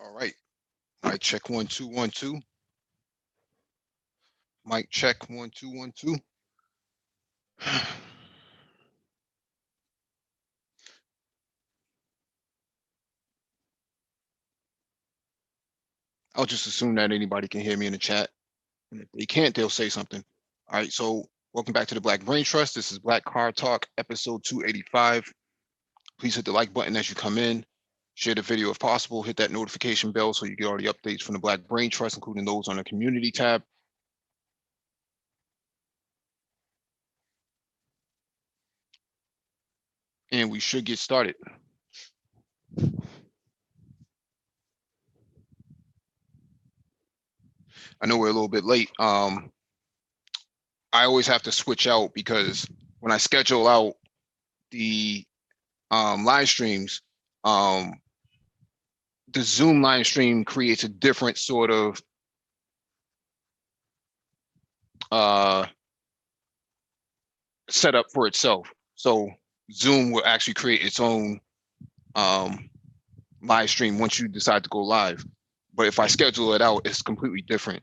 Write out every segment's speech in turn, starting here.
All right. Mic check 1 2 1 2. Mic check 1 2 1 2. I'll just assume that anybody can hear me in the chat. And if they can't, they'll say something. All right. So welcome back to the Black Brain Trust. This is Black Car Talk, episode 285. Please hit the like button as you come in. Share the video if possible. Hit that notification bell so you get all the updates from the Black Brain Trust, including those on the community tab. And we should get started. I know we're a little bit late. I always have to switch out because when I schedule out the live streams, the Zoom live stream creates a different sort of uh, setup for itself. So Zoom will actually create its own live stream once you decide to go live. But if I schedule it out, it's completely different.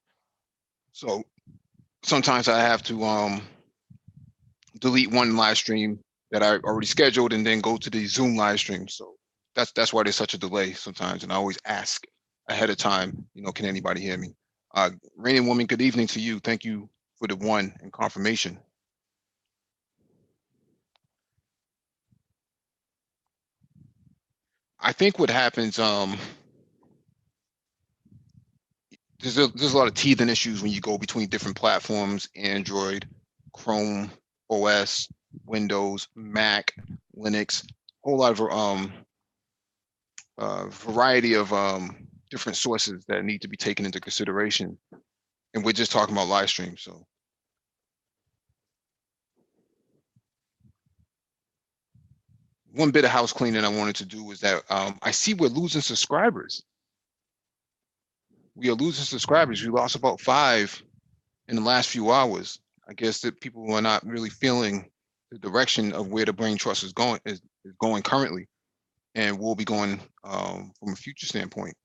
So sometimes I have to delete one live stream that I already scheduled and then go to the Zoom live stream. So that's why there's such a delay sometimes. And I always ask ahead of time, can anybody hear me? Reigning woman, good evening to you. Thank you for the one and confirmation. I think what happens, there's a lot of teething issues when you go between different platforms: Android, Chrome, OS, Windows, Mac, Linux, whole lot of variety of different sources that need to be taken into consideration. And we're just talking about live streams. So one bit of house cleaning I wanted to do is that I see we're losing subscribers. We are losing subscribers. We lost about 5 in the last few hours. I guess that people are not really feeling the direction of where the brain trust is going currently, and will be going from a future standpoint.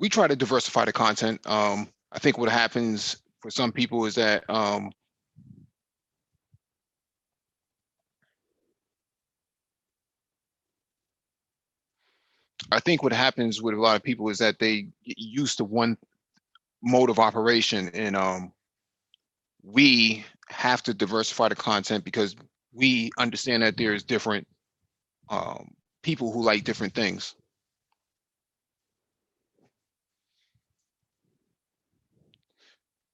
We try to diversify the content. I think what happens for some people is that I think what happens with a lot of people is that they get used to one mode of operation, and we have to diversify the content because we understand that there's different people who like different things.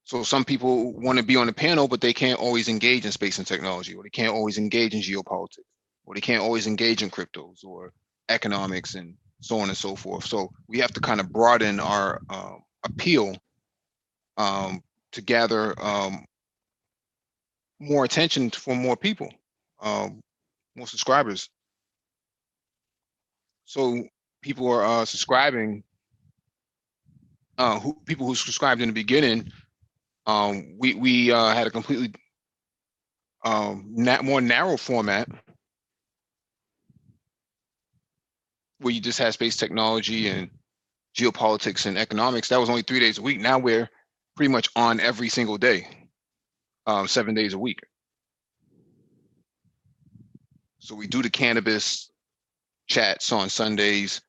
So some people want to be on the panel, but they can't always engage in space and technology, or they can't always engage in geopolitics, or they can't always engage in cryptos or economics and so on and so forth. So we have to kind of broaden our appeal um, to gather more attention for more people, um, more subscribers. So people are subscribing. People who subscribed in the beginning, we had a completely more narrow format where you just had space technology and geopolitics and economics. That was only 3 days a week. Now we're pretty much on every single day, 7 days a week. So we do the cannabis chats on Sundays.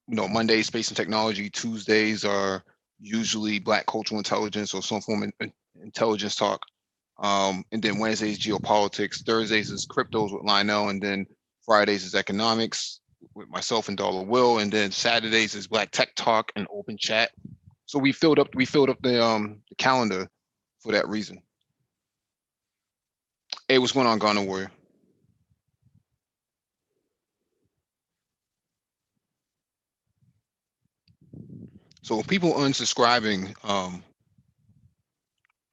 Mondays space and technology. Tuesdays are usually Black cultural intelligence or some form of intelligence talk. And then Wednesdays geopolitics. Thursdays is cryptos with Lionel, and then Fridays is economics with myself and Dollar Will, and then Saturdays is Black Tech Talk and Open Chat. So we filled up the calendar for that reason. Hey, what's going on, Ghana Warrior? So people unsubscribing,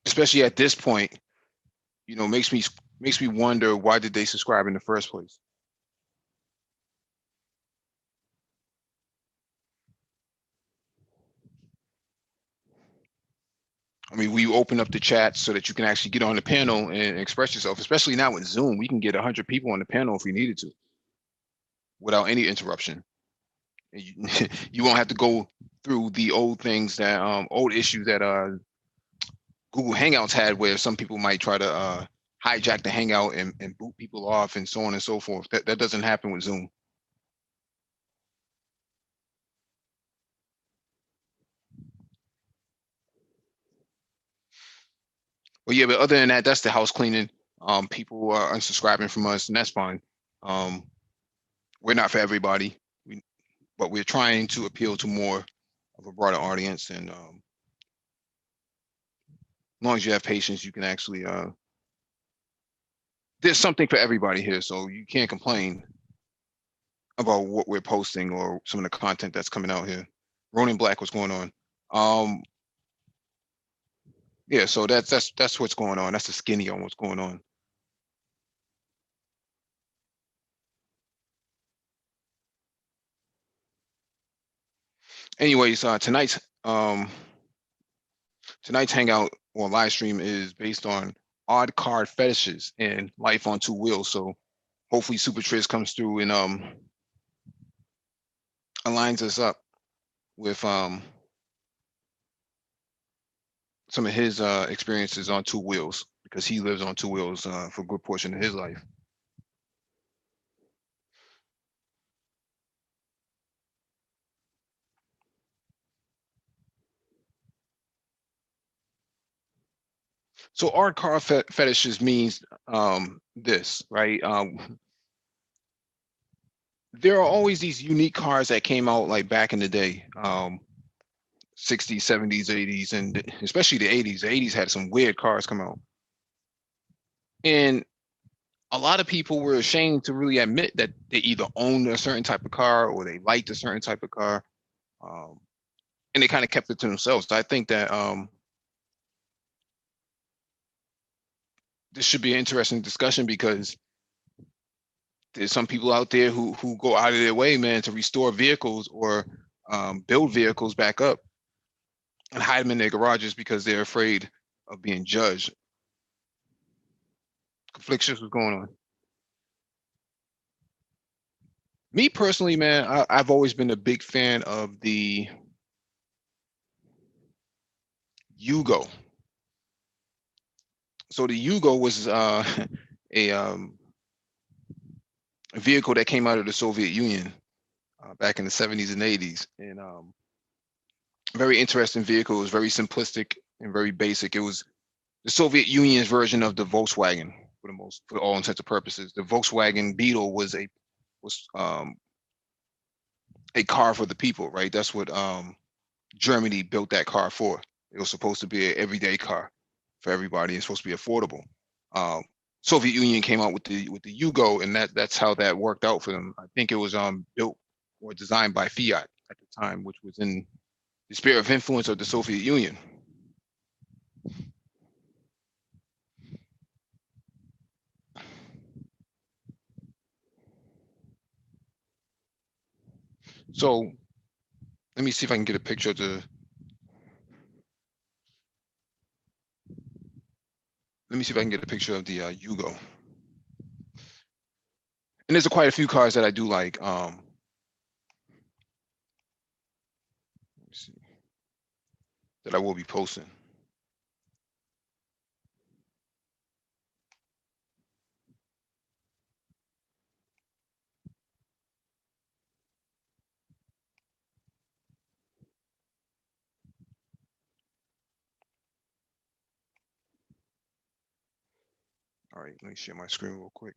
especially at this point, makes me wonder, why did they subscribe in the first place? I mean, we open up the chat so that you can actually get on the panel and express yourself, especially now with Zoom. We can get 100 people on the panel if we needed to. without any interruption. And you, you won't have to go through the old things that old issues that Google Hangouts had, where some people might try to hijack the Hangout and boot people off and so on and so forth. That doesn't happen with Zoom. Well, yeah, but other than that, that's the house cleaning. People are unsubscribing from us, and that's fine. Um, we're not for everybody, but we're trying to appeal to more of a broader audience. And as long as you have patience, you can actually. There's something for everybody here, so you can't complain about what we're posting or some of the content that's coming out here. Ronin Black, what's going on? Yeah, so that's what's going on. That's the skinny on what's going on. Anyways, tonight's hangout or live stream is based on odd card fetishes and life on two wheels. So hopefully Super Triz comes through and aligns us up with some of his experiences on two wheels, because he lives on two wheels for a good portion of his life. So art car fetishes means this, right? There are always these unique cars that came out like back in the day, 60s, 70s, 80s, and especially the 80s. The 80s had some weird cars come out. And a lot of people were ashamed to really admit that they either owned a certain type of car or they liked a certain type of car. Um, and they kind of kept it to themselves. So I think that this should be an interesting discussion, because there's some people out there who go out of their way, man, to restore vehicles or build vehicles back up and hide them in their garages because they're afraid of being judged. Conflictions, what's going on? Me personally, man, I've always been a big fan of the Yugo. So the Yugo was a, um, a vehicle that came out of the Soviet Union back in the 70s and 80s, and very interesting vehicle. It was very simplistic and very basic. It was the Soviet Union's version of the Volkswagen for all intents and purposes. The Volkswagen Beetle was a car for the people, right? That's what Germany built that car for. It was supposed to be an everyday car for everybody. It's supposed to be affordable. Um, Soviet Union came out with the Yugo, and that's how that worked out for them. I think it was built or designed by Fiat at the time, which was in the sphere of influence of the Soviet Union. So let me see if I can get a picture of the. Let me see if I can get a picture of the Yugo. And there's quite a few cars that I do like. Let me see, that I will be posting. All right, let me share my screen real quick.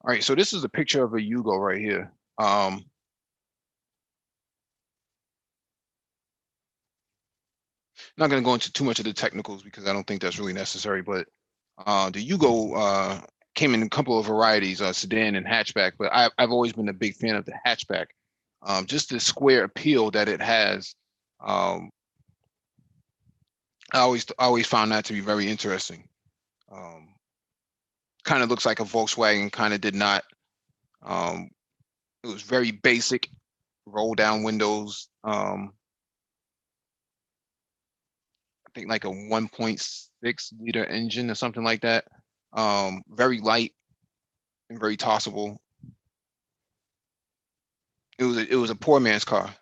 All right, so this is a picture of a Yugo right here. Not going to go into too much of the technicals because I don't think that's really necessary, but the Yugo came in a couple of varieties, sedan and hatchback, but I've always been a big fan of the hatchback. Just the square appeal that it has. Um, I always found that to be very interesting. Um, Kind of looks like a Volkswagen kind of did not um, It was very basic, roll down windows. I think like a 1.6 liter engine or something like that. Very light and very tossable. It was a poor man's car.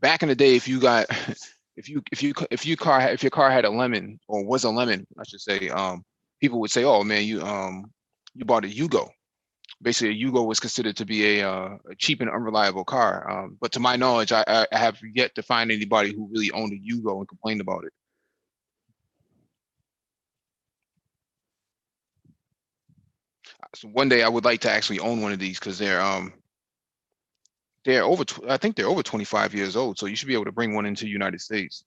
Back in the day, if you got if your car had a lemon or was a lemon, I should say, people would say, "Oh man, you bought a Yugo." Basically, a Yugo was considered to be a cheap and unreliable car. But to my knowledge, I have yet to find anybody who really owned a Yugo and complained about it. So one day I would like to actually own one of these because they're over. I think they're over 25 years old, so you should be able to bring one into the United States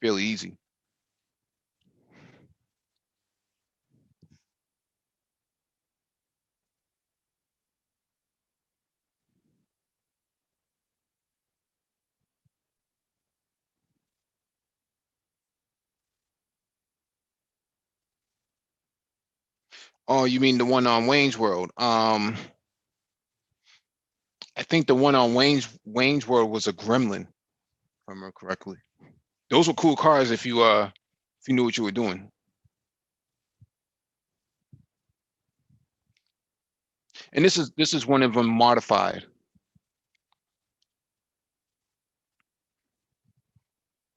fairly easy. Oh, you mean the one on Wayne's World? I think the one on Wayne's World was a Gremlin, if I remember correctly. Those were cool cars if you knew what you were doing. And this is one of them modified.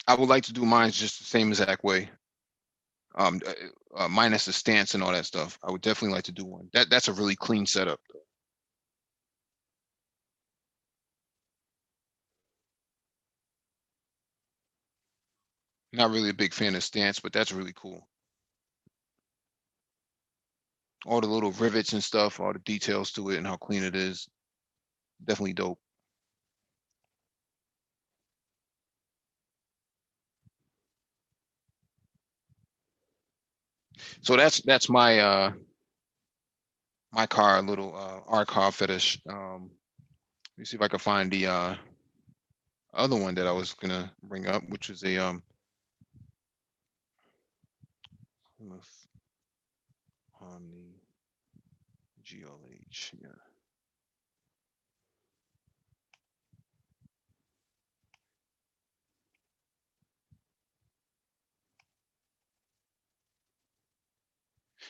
I would like to do mine just the same exact way, um, minus the stance and all that stuff. I would definitely like to do one. That's a really clean setup. Not really a big fan of stance, but that's really cool. All the little rivets and stuff, all the details to it, and how clean it is. Definitely dope. So that's my car, little our car fetish. Let me see if I can find the other one that I was gonna bring up, which is a Plymouth Omni GLH. Yeah.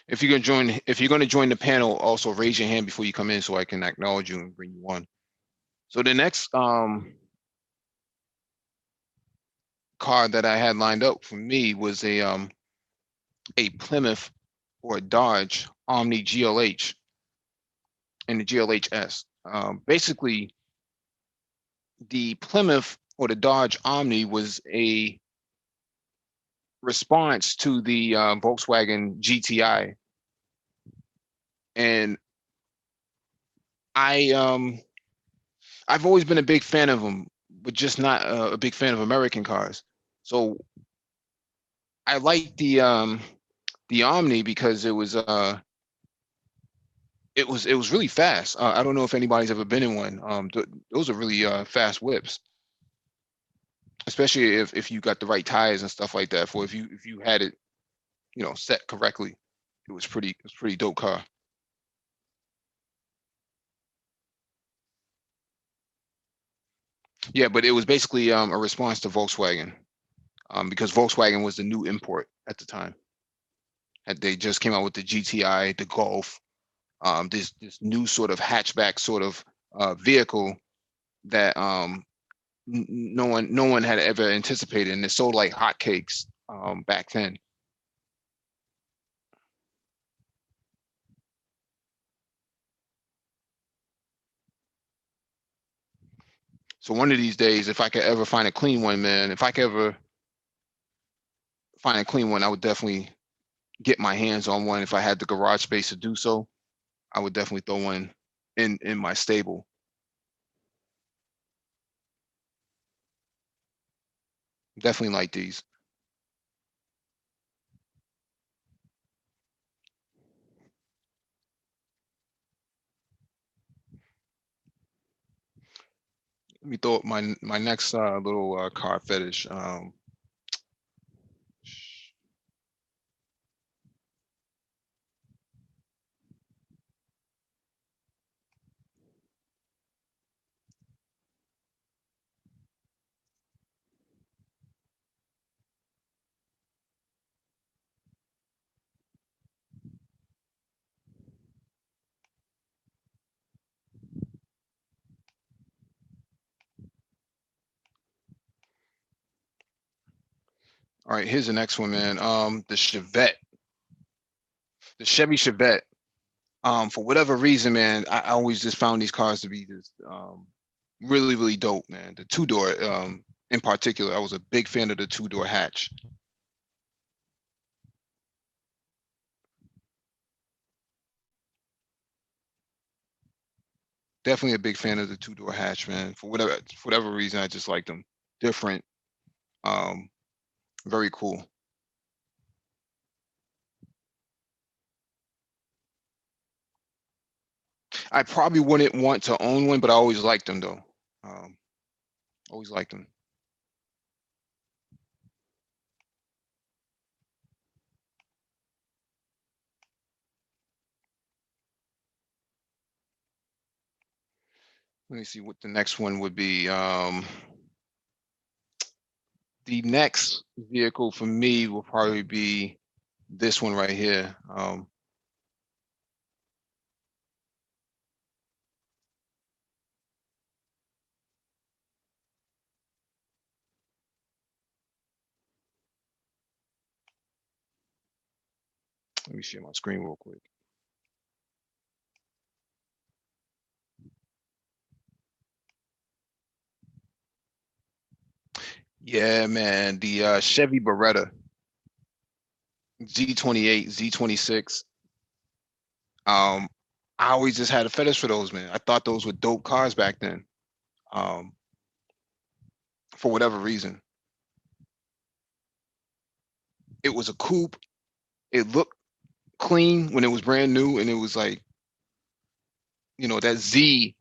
If you're gonna join the panel, also raise your hand before you come in so I can acknowledge you and bring you on. So the next car that I had lined up for me was a Plymouth or a Dodge Omni GLH and the GLHS. Basically, the Plymouth or the Dodge Omni was a response to the Volkswagen GTI, and I I've always been a big fan of them, but just not a big fan of American cars. So I like the Omni because it was really fast. I don't know if anybody's ever been in one. Those are really fast whips, especially if you got the right tires and stuff like that. For if you had it, set correctly, it was pretty dope car. Yeah, but it was basically a response to Volkswagen, because Volkswagen was the new import at the time. They just came out with the GTI, the Golf, this new sort of hatchback sort of vehicle that no one had ever anticipated, and it sold like hotcakes back then. So one of these days, if I could ever find a clean one, man, if I could ever find a clean one, I would definitely get my hands on one. If I had the garage space to do so, I would definitely throw one in my stable. Definitely like these. Let me throw up my next little car fetish. All right, here's the next one, man. The Chevette, the Chevy Chevette. For whatever reason, man, I always just found these cars to be just really, really dope, man. The two door, in particular, I was a big fan of the two-door hatch. Definitely a big fan of the two-door hatch, man. For whatever reason, I just liked them. Different, um, very cool. I probably wouldn't want to own one, but I always liked them though. Um, always liked them. Let me see what the next one would be. The next vehicle for me will probably be this one right here. Let me share my screen real quick. Yeah, man, the Chevy Beretta Z28, Z26. Um, I always just had a fetish for those, man. I thought those were dope cars back then. Um, for whatever reason, it was a coupe. It looked clean when it was brand new, and it was like, that Z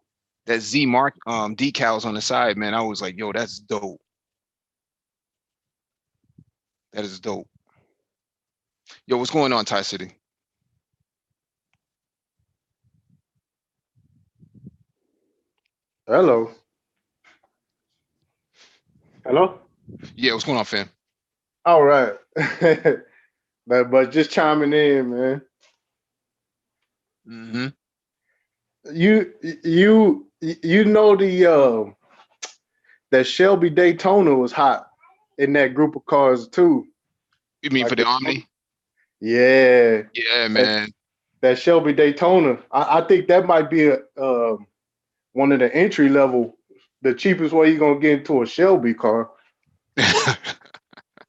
mark decals on the side, man. I was like, yo, that's dope. That is dope. Yo, what's going on, Ty City? Hello. Hello? Yeah, what's going on, fam? All right. But just chiming in, man. Mm-hmm. You know the that Shelby Daytona was hot in that group of cars too. You mean for Like the the Omni? yeah, Yeah, that, man. that Shelby Daytona. I think that might be a one of the entry level, the cheapest way you're gonna get into a Shelby car.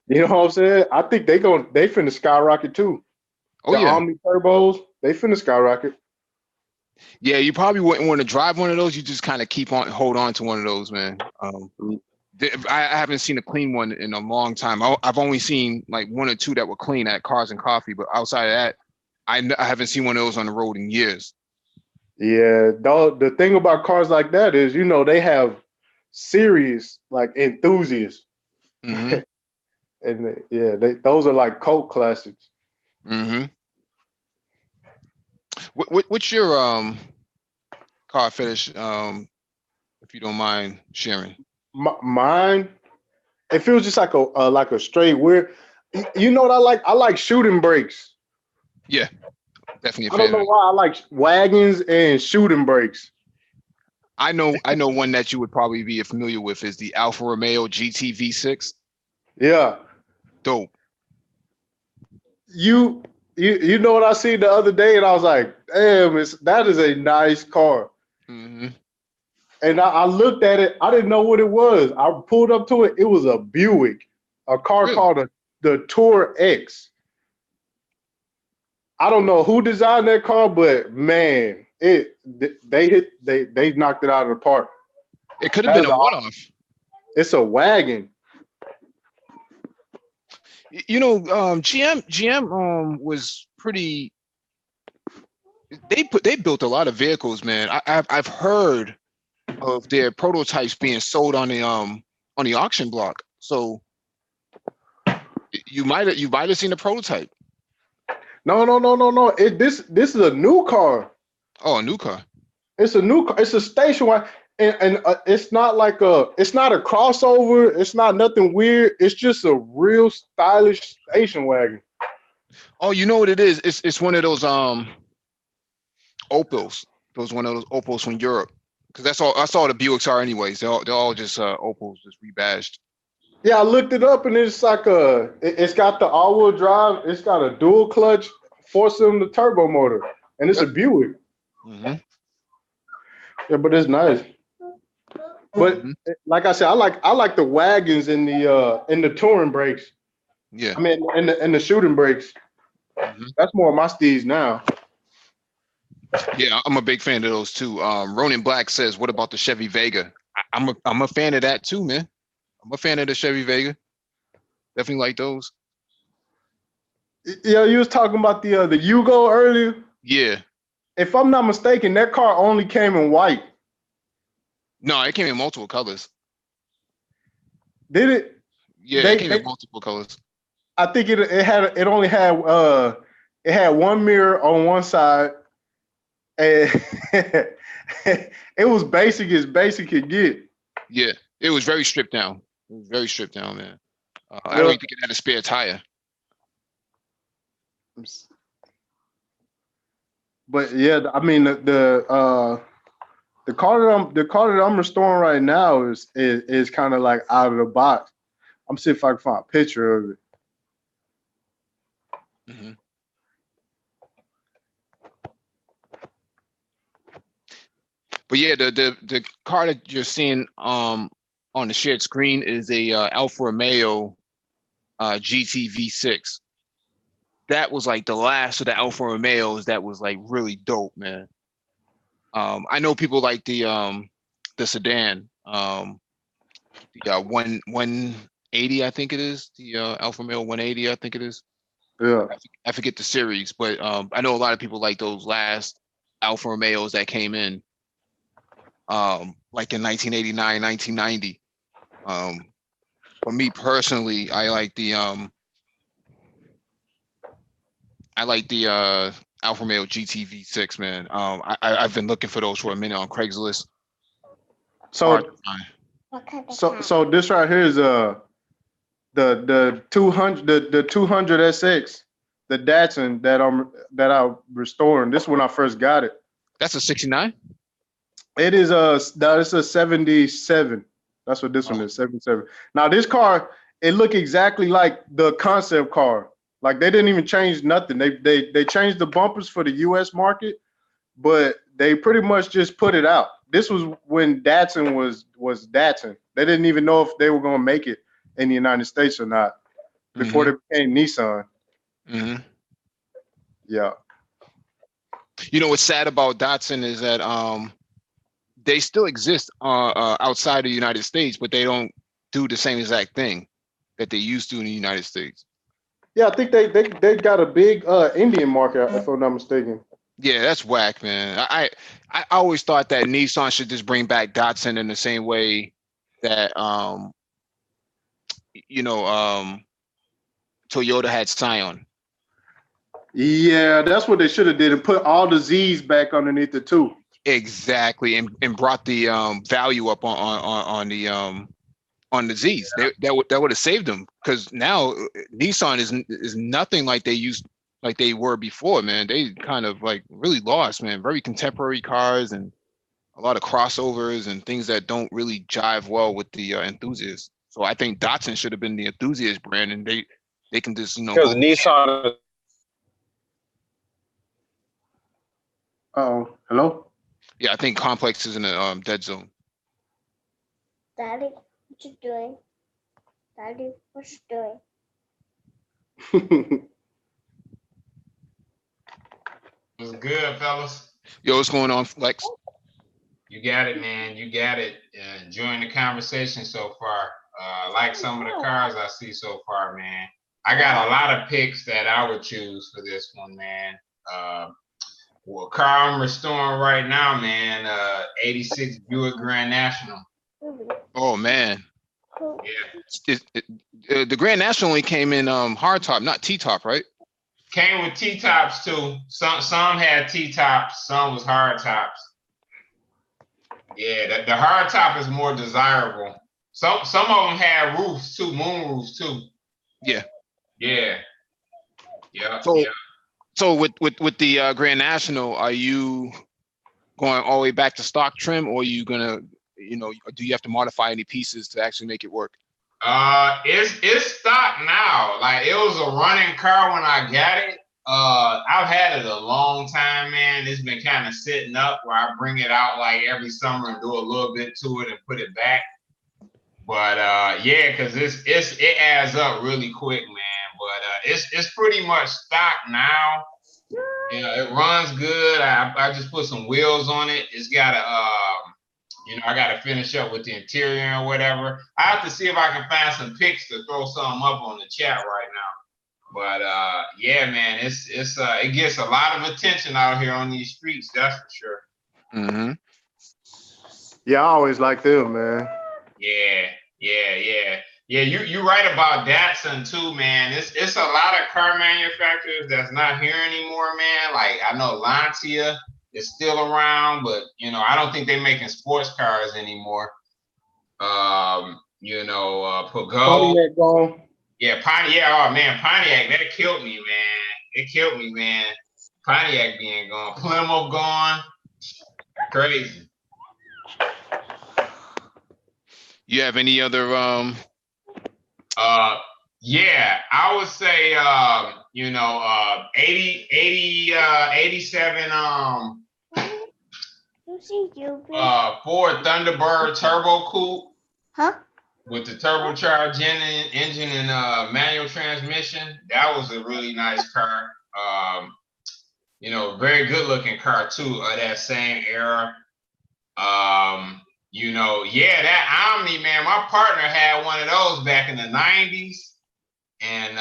You know what I'm saying? I think they finna skyrocket too. Oh The yeah. Omni turbos, they finna skyrocket. Yeah, you probably wouldn't want to drive one of those. You just kind of hold on to one of those, man. I haven't seen a clean one in a long time. I've only seen like one or two that were clean at Cars and Coffee, but outside of that, I haven't seen one of those on the road in years. Yeah, the thing about cars like that is, they have serious like enthusiasts, Mm-hmm. and yeah, those are like cult classics. Mm-hmm. What's your car fetish? If you don't mind sharing. Mine, it feels just like a straight weird. You know what I like? I like shooting brakes. Yeah, definitely a I don't fan of know it. why I like wagons and shooting brakes. I know one that you would probably be familiar with is the Alfa Romeo GTV6. Yeah, Dope. you you know what I seen the other day, and I was like, damn, that is a nice car. Mm-hmm. And I looked at it. I didn't know what it was. I pulled up to it. It was a Buick, a car Really? called the Tour X. I don't know who designed that car, but man, they knocked it out of the park. It could have been That's a a, one-off. it's a wagon. GM was pretty. They built a lot of vehicles, man. I've heard of their prototypes being sold on the auction block. So you might have seen a prototype. No, no, no, no, no. This is a new car. Oh, a new car. It's a new car. It's a station wagon, and it's not a crossover. It's not nothing weird. It's just a real stylish station wagon. Oh, you know what it is? It's one of those Opals. Those one of those Opals from Europe. Because that's all the Buicks are anyways. They're all just Opals, just rebadged. Yeah, I looked it up and it's like it's got the all-wheel drive. It's got a dual clutch, four-cylinder turbo motor, and it's a Yep. Buick. Mm-hmm. Yeah, but it's nice. But Mm-hmm. like I said, I like the wagons in the touring brakes. Yeah. I mean, in the shooting brakes. Mm-hmm. That's more of my steeds now. Yeah, I'm a big fan of those too. Ronan Black says, "What about the Chevy Vega?" I'm a fan of that too, man. I'm a fan of the Chevy Vega. Definitely like those. Yeah, you was talking about the Yugo earlier. Yeah. If I'm not mistaken, that car only came in white. No, it came in multiple colors. Did it? Yeah, it They came in multiple colors. I think it only had it had one mirror on one side, and it was basic could get. Yeah, it was very stripped down. It was very stripped down, man. I don't Yeah. even think it had a spare tire. But yeah, I mean the car that I'm restoring right now is kind of like out of the box. I'm see if I can find a picture of it. Hmm. But yeah, the car that you're seeing on the shared screen is a Alfa Romeo GT V6. That was like the last of the Alfa Romeos that was like really dope, man. I know people like the sedan, the 180, I think it is, the Alfa Romeo 180, I think it is. Yeah. I forget the series, but I know a lot of people like those last Alfa Romeos that came in, like in 1989, 1990. For me personally, I like the Alfa Romeo GT V6, man. I've been looking for those for a minute on Craigslist. Hard to So find. so this right here is the 200 the 200 SX, the Datsun that I'm restoring. This is when I first got it. That's a 69. It is it's a 77. That's what this one Oh. is, 77. Now this car, it looked exactly like the concept car. Like they didn't even change nothing. They changed the bumpers for the US market, but they pretty much just put it out. This was when Datsun was Datsun. They didn't even know if they were gonna make it in the United States or not before Hmm. they became Nissan. Hmm. Yeah. You know what's sad about Datsun is that they still exist outside of the United States, but they don't do the same exact thing that they used to in the United States. Yeah, I think they got a big Indian market, if I'm not mistaken. Yeah, that's whack, man. I always thought that Nissan should just bring back Datsun in the same way that you know Toyota had Scion. Yeah, that's what they should have did and put all the Z's back underneath it too. Exactly, and brought the value up on the Z's. That would have saved them, because now Nissan is nothing like they were before, man. They kind of like really lost, man. Very contemporary cars and a lot of crossovers and things that don't really jive well with the enthusiasts. So I think Datsun should have been the enthusiast brand, and they can just Because go. Nissan. Oh, hello. Yeah, I think Complex is in a dead zone. Daddy, what you doing? Daddy, what you doing? Was good, fellas. Yo, what's going on, Flex? You got it, man. You got it. Enjoying the conversation so far. I like some of the cars I see so far, man. I got a lot of picks that I would choose for this one, man. Well, car I'm restoring right now, man. 86 Buick Grand National. Oh man, Yeah. the Grand National only came in hardtop, not T-top, right? Came with T-tops too. Some had T-tops, some was hard tops. Yeah, the hard top is more desirable. Some of them had roofs too, moon roofs too. Yeah. Yeah. Yeah. So Yeah. so with the Grand National, are you going all the way back to stock trim, or are you gonna, do you have to modify any pieces to actually make it work? It's stock now. Like it was a running car when I got it. I've had it a long time, man. It's been kind of sitting up where I bring it out like every summer and do a little bit to it and put it back. But yeah, because it adds up really quick, man. But it's pretty much stock now. You know, it runs good. I just put some wheels on it. It's got I got to finish up with the interior or whatever. I have to see if I can find some pics to throw some up on the chat right now. But yeah, man, it gets a lot of attention out here on these streets. That's for sure. Mm-hmm. Yeah, I always like them, man. Yeah. You right about Datsun too, man. It's a lot of car manufacturers that's not here anymore, man. Like I know Lancia is still around, but I don't think they're making sports cars anymore. Peugeot. Pontiac gone. Yeah, Pontiac. Oh man, Pontiac, that killed me, man. It killed me, man. Pontiac being gone, Plymouth gone, crazy. You have any other Yeah, I would say 87 Ford Thunderbird Turbo Coupe. Huh? With the turbocharged engine and manual transmission. That was a really nice car. Very good looking car too, of that same era. That Omni, man, my partner had one of those back in the 90s and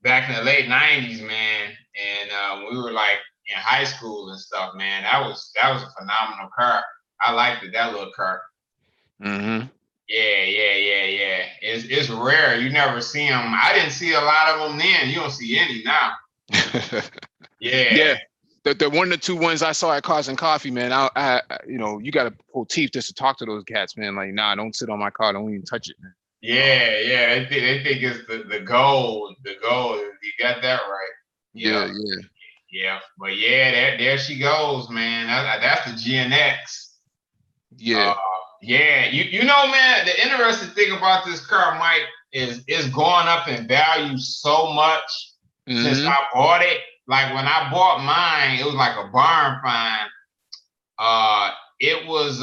back in the late 90s, man. And we were like in high school and stuff, man. That was a phenomenal car. I liked it, that little car. Mm-hmm. Yeah. It's rare. You never see them. I didn't see a lot of them then. You don't see any now. Yeah. The one or two ones I saw at Cars and Coffee, man. I you got to pull teeth just to talk to those cats, man. Like, nah, don't sit on my car. Don't even touch it, man. Yeah. They think it's the gold. The gold. You got that right. Yeah. But yeah, there she goes, man. That's the GNX. Yeah. Yeah, man, the interesting thing about this car, Mike, is it's going up in value so much since I bought it. Like when I bought mine, it was like a barn find. It was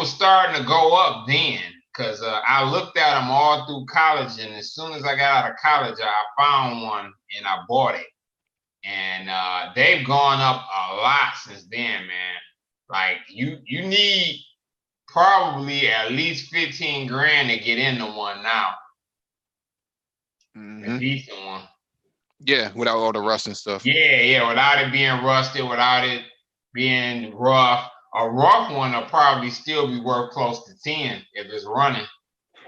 starting to go up then because I looked at them all through college, and as soon as I got out of college, I found one and I bought it. And they've gone up a lot since then, man. Like you need probably at least 15 grand to get into one now. A decent one. Yeah, without all the rust and stuff. Yeah, without it being rusted, without it being rough. A rough one will probably still be worth close to 10 if it's running.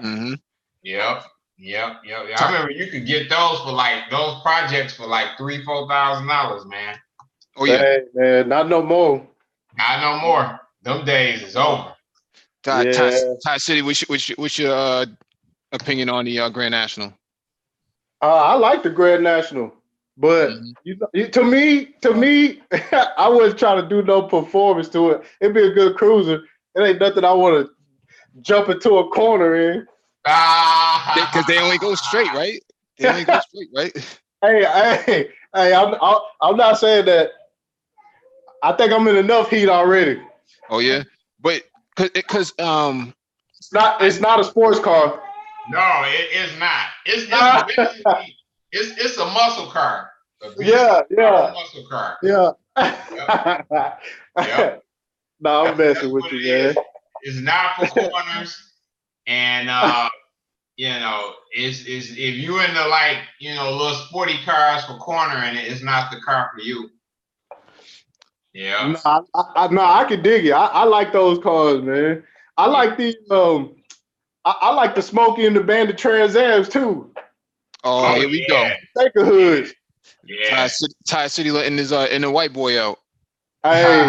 Mm-hmm. Yep. I remember you could get those for those projects for like $3,000-$4,000, man. Oh yeah. Hey, man, not no more. Not no more. Them days is over. Ty City, what's your opinion on the Grand National? I like the Grand National, but to me, I wasn't trying to do no performance to it. It'd be a good cruiser. It ain't nothing I want to jump into a corner in. Because they only go straight, right? Hey, I'm not saying that. I think I'm in enough heat already. Oh yeah, but because it's not a sports car. No, it is not. It's a muscle car. Yeah. Muscle car. Yeah. Yep. No, I'm messing with you, man. It's not for corners, and it's if you into little sporty cars for cornering, it's not the car for you. Yeah. No, I can dig it. I like those cars, man. I like these. I like the Smokey and the Bandit Trans Ams too. Oh, here we go. Take a hood. Yeah. Ty City letting his in the white boy out. Hey.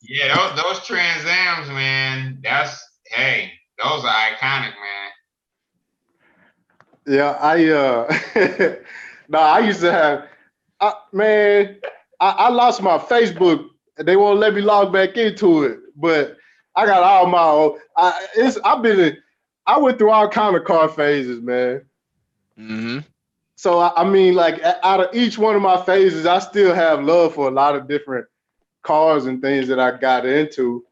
Yeah, those Trans Ams, man. Those are iconic, man. Yeah, I used to have. I lost my Facebook. They won't let me log back into it, but I got all my own. I went through all kind of car phases, man. Mm-hmm. So I mean, like out of each one of my phases, I still have love for a lot of different cars and things that I got into.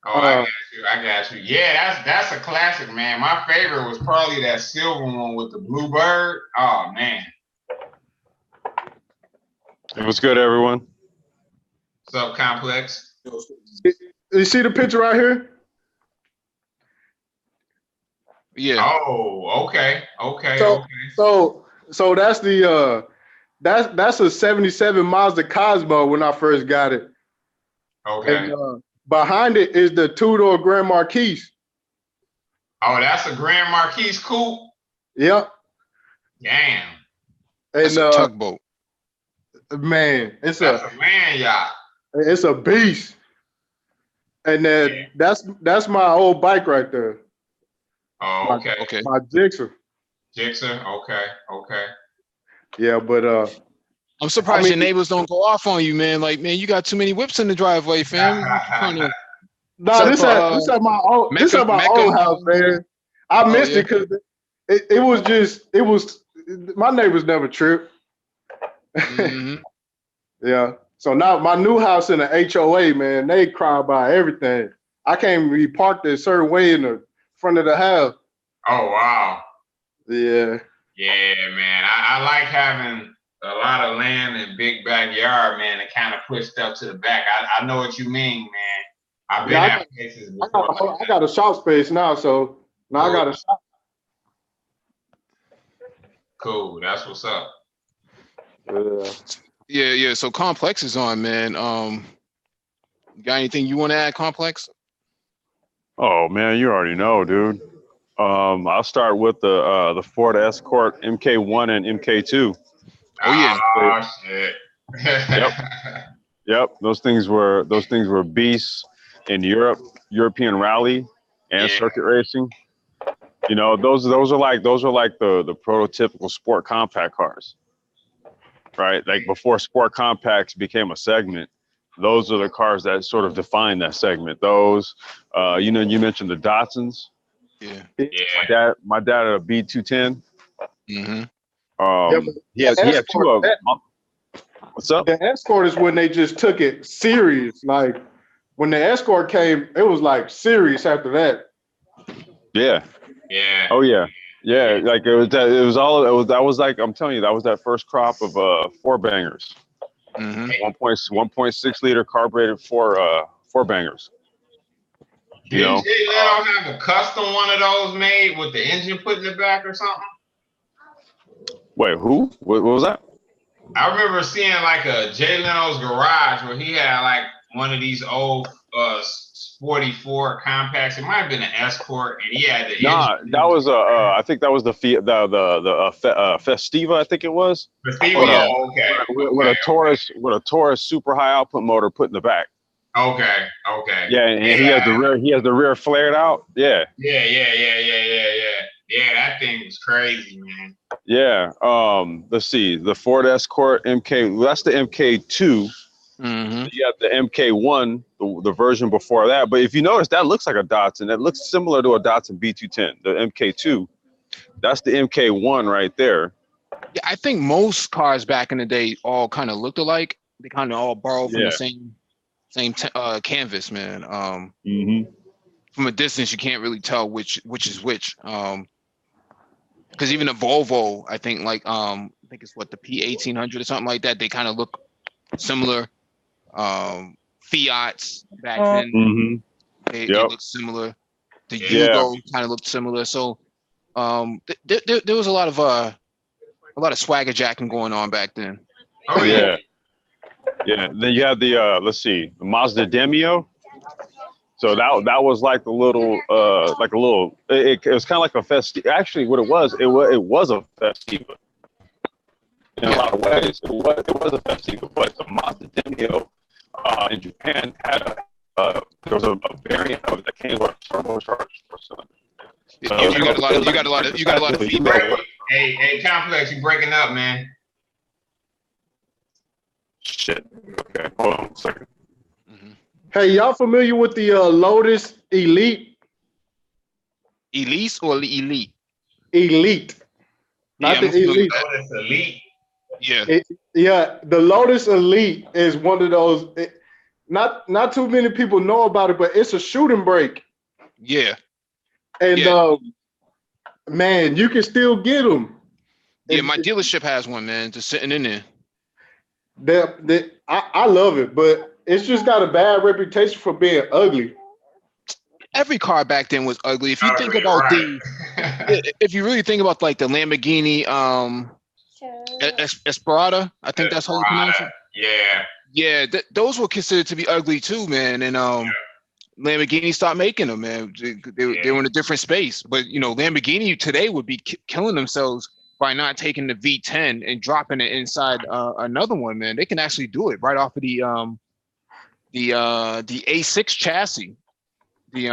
Oh, I got you. Yeah, that's a classic, man. My favorite was probably that silver one with the blue bird. Oh man. It was good, everyone. What's up, Complex? You see the picture right here? Yeah. Oh, okay. So that's the that's a 77 Mazda Cosmo when I first got it. Okay. And behind it is the two-door Grand Marquis. Oh, that's a Grand Marquis coupe? Yep. Damn. That's And a tugboat. man, That's a man yacht. it's a beast. And that's my old bike right there. Oh, okay. Okay. My Gixxer. Gixxer, okay. Yeah, but I'm surprised your neighbors don't go off on you, man. Like, man, you got too many whips in the driveway, fam. No, this at my old old house, man. I missed it because it was my neighbors never tripped. Mm-hmm. Yeah. So now my new house in the HOA, man, they cry about everything. I can't even be parked a certain way in the front of the house. Oh wow. Yeah. Yeah, man. I like having a lot of land and big backyard, man, and kind of push stuff to the back. I know what you mean, man. I've been at places before. I got a shop space now, so now I got a shop. Cool. That's what's up. Yeah. So Complex is on, man. Got anything you want to add, Complex? Oh man, you already know, dude. I'll start with the Ford Escort MK1 and MK2. Oh yeah. Oh shit. Yep. Those things were beasts in European rally and circuit racing. You know, those are like the prototypical sport compact cars. Right? Like before sport compacts became a segment, those are the cars that sort of define that segment. Those you mentioned the Datsuns. Yeah. My dad had a B210. Mm-hmm. He had two of them. What's up? The Escort is when they just took it serious. Like when the Escort came, it was like serious after that. Yeah. Yeah. Oh yeah. Yeah. Like that was like, I'm telling you, that was that first crop of four bangers. Mm-hmm. 1.6 liter carbureted four bangers. Didn't Jay Leno have a custom one of those made with the engine put in the back or something? Wait, who? What was that? I remember seeing like a Jay Leno's garage where he had like one of these old sporty Ford compacts. It might have been an Escort, and he had the engine. That was I think that was the Festiva, I think it was. Festiva, with a Taurus super high output motor put in the back. Okay. Yeah, and he has the rear flared out. Yeah. Yeah, that thing was crazy, man. Yeah. Let's see. The Ford Escort MK. Well, that's the MK2. Mm-hmm. You have the MK1, the version before that. But if you notice, that looks like a Datsun. That looks similar to a Datsun B210. The MK2. That's the MK1 right there. Yeah, I think most cars back in the day all kind of looked alike. They kind of all borrowed from the same canvas, man. From a distance, you can't really tell which is which. Because even a Volvo, I think I think it's the P1800 or something like that. They kind of look similar. Fiats back then, they look similar. The Yugo kind of looked similar. So there was a lot of swagger jacking going on back then. Oh yeah. Yeah. Then you have the the Mazda Demio. So that was like a little it was kind of like a Festiva. Actually, what it was a Festiva. In a lot of ways, it was a Festiva, but the Mazda Demio in Japan had there was a variant of it that came with a turbocharged cylinder. You got a lot of feedback. Hey, Complex, you breaking up, man. Shit. Okay, hold on a second. Hey, y'all familiar with the Lotus Elite? Elise or elite? Elite, Yeah, not I'm the familiar with Elite. that. Oh, that's elite. Yeah, Yeah, the Lotus Elite is one of those. Not too many people know about it, but it's a shooting brake, yeah, and yeah, man, you can still get them. yeah. My dealership has one, man, just sitting in there. I love it, but it's just got a bad reputation for being ugly. Every car back then was ugly. If you think Ugly, about right. if you really think about like the Lamborghini, Esperata, I think that's how you pronounce Desperado. it. Yeah. Yeah, those were considered to be ugly too, man. And Lamborghini stopped making them, man. They were in a different space. But Lamborghini today would be killing themselves by not taking the V10 and dropping it inside another one, man. They can actually do it right off of the A6 chassis. The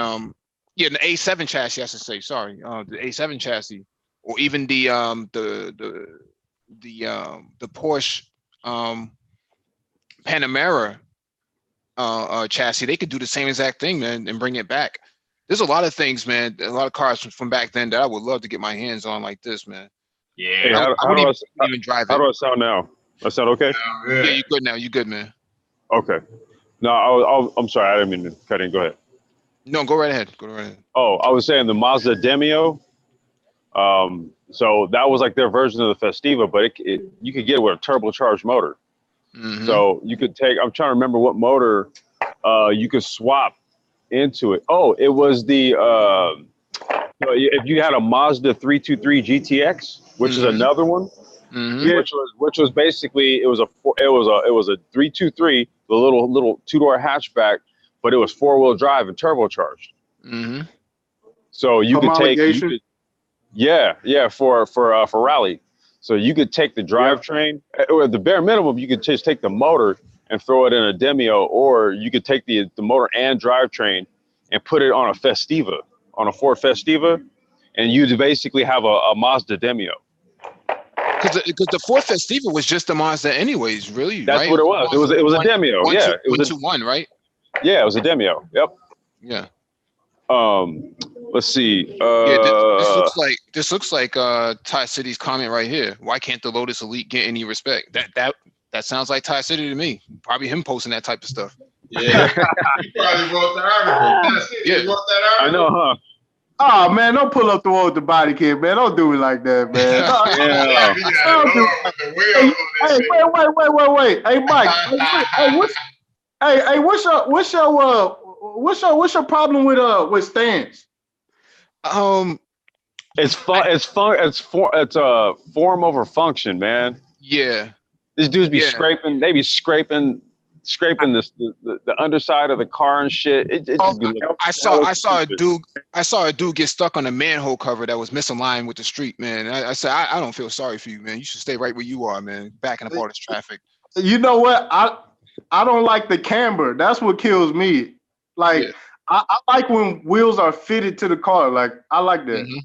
A7 chassis, I should say. Sorry, the A7 chassis, or even the Porsche Panamera chassis. They could do the same exact thing, man, and bring it back. There's a lot of things, man. A lot of cars from back then that I would love to get my hands on like this, man. Hey, Yeah. I wouldn't even drive how it. do I sound now? I sound okay? Sound Yeah, good. you good now. You good, man. Okay. No, I'm sorry. I didn't mean to cut in. Go ahead. No, go right ahead. Go right ahead. Oh, I was saying the Mazda Demio. So that was like their version of the Festiva, but you could get it with a turbocharged motor. Mm-hmm. So you could take. I'm trying to remember what motor you could swap into it. Oh, it was the if you had a Mazda 323 GTX, which is another one, Mm-hmm. which was basically it was a 323, the little two-door hatchback, but it was four-wheel drive and turbocharged. Mm-hmm. So you could Homologation. for rally. So you could take the drivetrain, or at the bare minimum, you could just take the motor and throw it in a Demio, or you could take the motor and drivetrain and put it on a Festiva, on a Ford Festiva, and you basically have a Mazda Demio. Because the Ford Festiva was just a Mazda, anyways. Really, That's right? what it was. It was a Demio. Yeah, it was a 121, right? yeah, it was a Demio. Yep. Yeah. Let's see. Yeah. This looks like Ty City's comment right here. Why can't the Lotus Elite get any respect? That sounds like Ty City to me. Probably him posting that type of stuff. Yeah. He probably wrote the article. That's it. Yeah. He wrote that I article. know, huh? Oh man, don't pull up the wall with the body kid, man. Don't do it like that, man. Yeah. He got it lower with the wheels on that Hey, shit. wait. Hey, Mike. What's your problem with stands? It's fun. It's a form over function, man. Yeah. These dudes be Yeah. scraping. They be scraping the underside of the car and shit. It just be looking I saw a dude get stuck on a manhole cover that was misaligned with the street, man. I said, I don't feel sorry for you, man. You should stay right where you are, man. Backing up all this traffic. You know what? I don't like the camber. That's what kills me. Like Yeah. I like when wheels are fitted to the car. Like I like that. Mhm.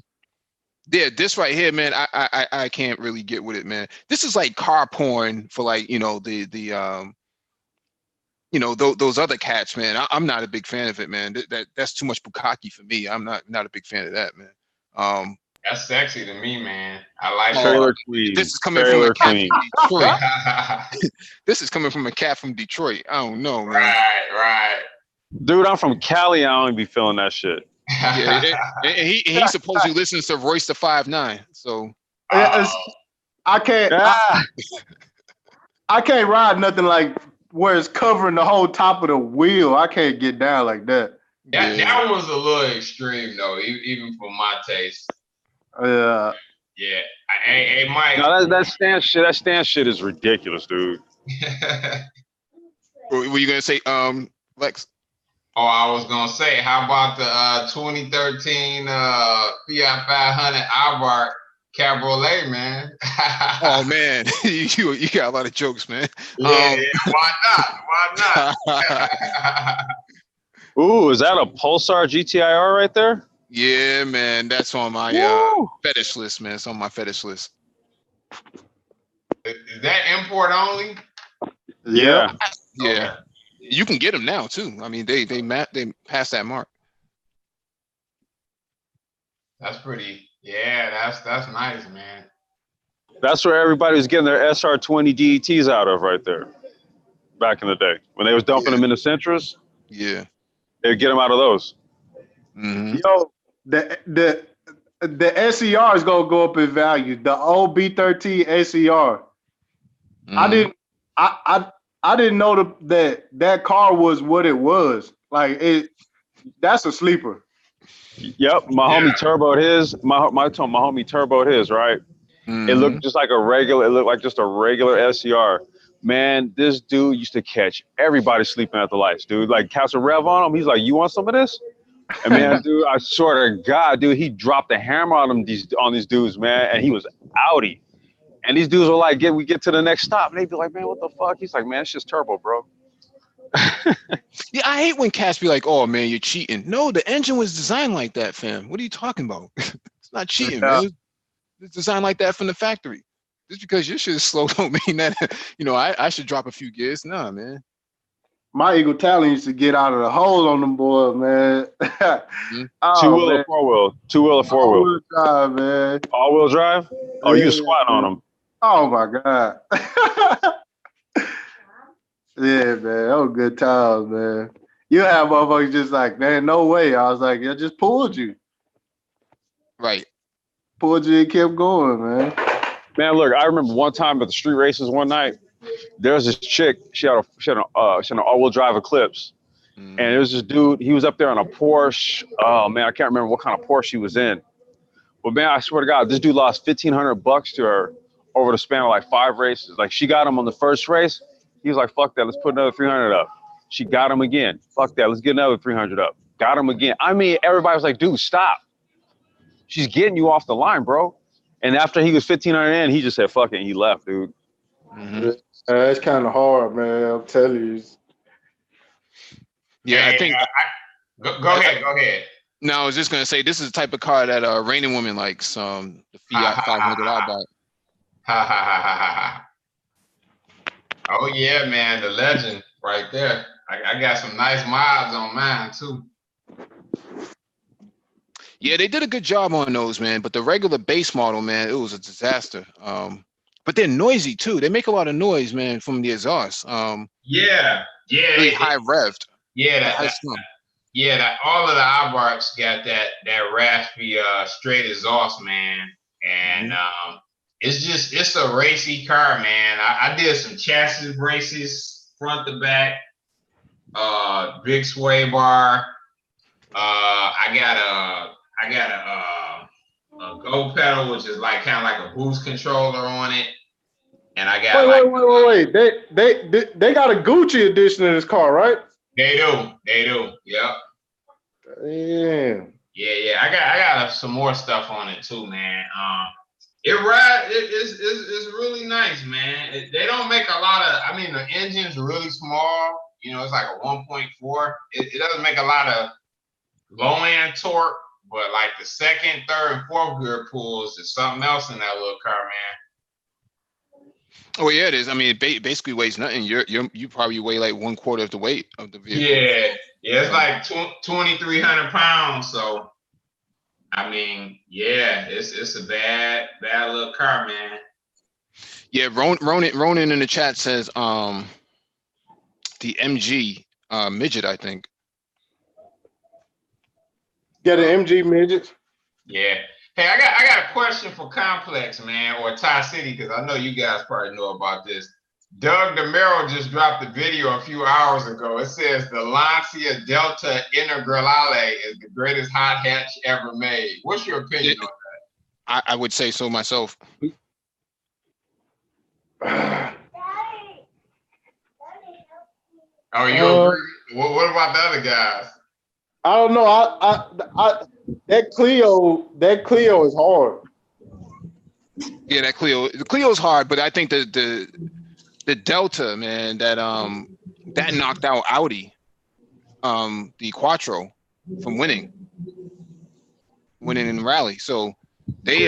Yeah, this right here, man. I can't really get with it, man. This is like car porn for like those other cats, man. I'm not a big fan of it, man. That's too much bukkake for me. I'm not a big fan of that, man. That's sexy to me, man. I like trailer queen. This is coming from a cat from Detroit. This is coming from a cat from Detroit. I don't know, man. Right. Dude, I'm from Cali. I don't be feeling that shit. Yeah, and he supposedly listens to Royce the 5'9". So I can't. I can't ride nothing like where it's covering the whole top of the wheel. I can't get down like that. That was a little extreme though, even for my taste. Yeah. Hey, Mike. No, that stand shit is ridiculous, dude. were you gonna say, Lex? Oh, I was gonna say, how about the 2013 Fiat 500 Abarth Cabriolet, man? Oh man, you got a lot of jokes, man. Yeah, why not? Ooh, is that a Pulsar GTIR right there? Yeah, man, that's on my fetish list, man. It's on my fetish list. Is that import only? Yeah. Yeah. You can get them now too. I mean, they passed that mark. That's pretty. Yeah, that's nice, man. That's where everybody was getting their SR20 DETs out of right there. Back in the day when they was dumping them in the Centras, Yeah. they'd get them out of those. Mm-hmm. Yo, the SER is gonna go up in value. The old B13 SER. Mm-hmm. I didn't know that car was what it was. Like that's a sleeper. Yep, my homie turboed his. My homie turboed his. Right, it Mm-hmm. looked just like a regular. It looked like just a regular SCR. Man, this dude used to catch everybody sleeping at the lights, dude. Like cast a rev on him. He's like, "You want some of this?" And man, dude, I swear to God, dude, he dropped the hammer on him on these dudes, man, and he was outie. And these dudes were like, we get to the next stop, and they'd be like, "Man, what the fuck?" He's like, "Man, it's just turbo, bro." Yeah, I hate when cats be like, "Oh man, you're cheating." No, the engine was designed like that, fam. What are you talking about? It's not cheating, Yeah. man. It's designed like that from the factory. Just because your shit is slow don't mean that I should drop a few gears. Nah, man. My Eagle Talon used to get out of the hole on them boys, man. Mm-hmm. Oh, 2-wheel man. or 4-wheel? 2-wheel or 4-wheel? All-wheel drive, man. All-wheel drive? Oh, you squat on them. Oh, my God. Yeah, man. That was good times, man. You have motherfuckers just like, man, no way. I was like, I just pulled you. Right. Pulled you and kept going, man. Man, look, I remember one time at the street races one night, there was this chick, she had an all-wheel drive Eclipse. Mm-hmm. And it was this dude, he was up there on a Porsche. Oh, man, I can't remember what kind of Porsche he was in. But, man, I swear to God, this dude lost $1,500 to her over the span of like 5 races. Like, she got him on the first race. He was like, fuck that, let's put another 300 up. She got him again. Fuck that, let's get another 300 up. Got him again. I mean, everybody was like, dude, stop. She's getting you off the line, bro. And after he was 1,500 in, he just said, fuck it, and he left, dude. Mm-hmm. It's kind of hard, man. I'll tell you. Yeah, Hey, I think. Go ahead. No, I was just gonna say this is the type of car that Raining Woman likes. The Fiat 500 Outback. Oh yeah, man, the legend right there. I got some nice mods on mine too. Yeah, they did a good job on those, man. But the regular base model, man, it was a disaster. But they're noisy too. They make a lot of noise, man, from the exhaust. Yeah, Really high revved. Yeah, that all of the Abarths got that raspy straight exhaust, man. And it's a racy car, man. I did some chassis races front to back, big sway bar. I got a go pedal, which is like kind of like a boost controller on it. And I got wait. They got a Gucci edition of this car, right? They do. Yep. Damn. Yeah. I got some more stuff on it too, man. It's really nice, man. They don't make a lot of. I mean, the engine's really small. It's like a 1.4. It doesn't make a lot of low end torque, but like the second, third, and fourth gear pulls is something else in that little car, man. Oh yeah, it is. I mean, it basically weighs nothing. You probably weigh like 1/4 of the weight of the vehicle. Yeah, it's like 2,300 pounds. So, I mean, yeah, it's a bad little car, man. Yeah, Ronan in the chat says the MG midget, I think. Yeah, the MG midgets. Yeah. Hey, I got a question for Complex, man, or Tie City, because I know you guys probably know about this. Doug DeMero just dropped a video a few hours ago. It says the Lancia Delta Integrale is the greatest hot hatch ever made. What's your opinion on that? I would say so myself. Oh, you agree? What about the other guys? I don't know. I that Clio is hard. Yeah, the Clio's hard, but I think the Delta, man, that knocked out Audi, the Quattro, from winning in the rally. So they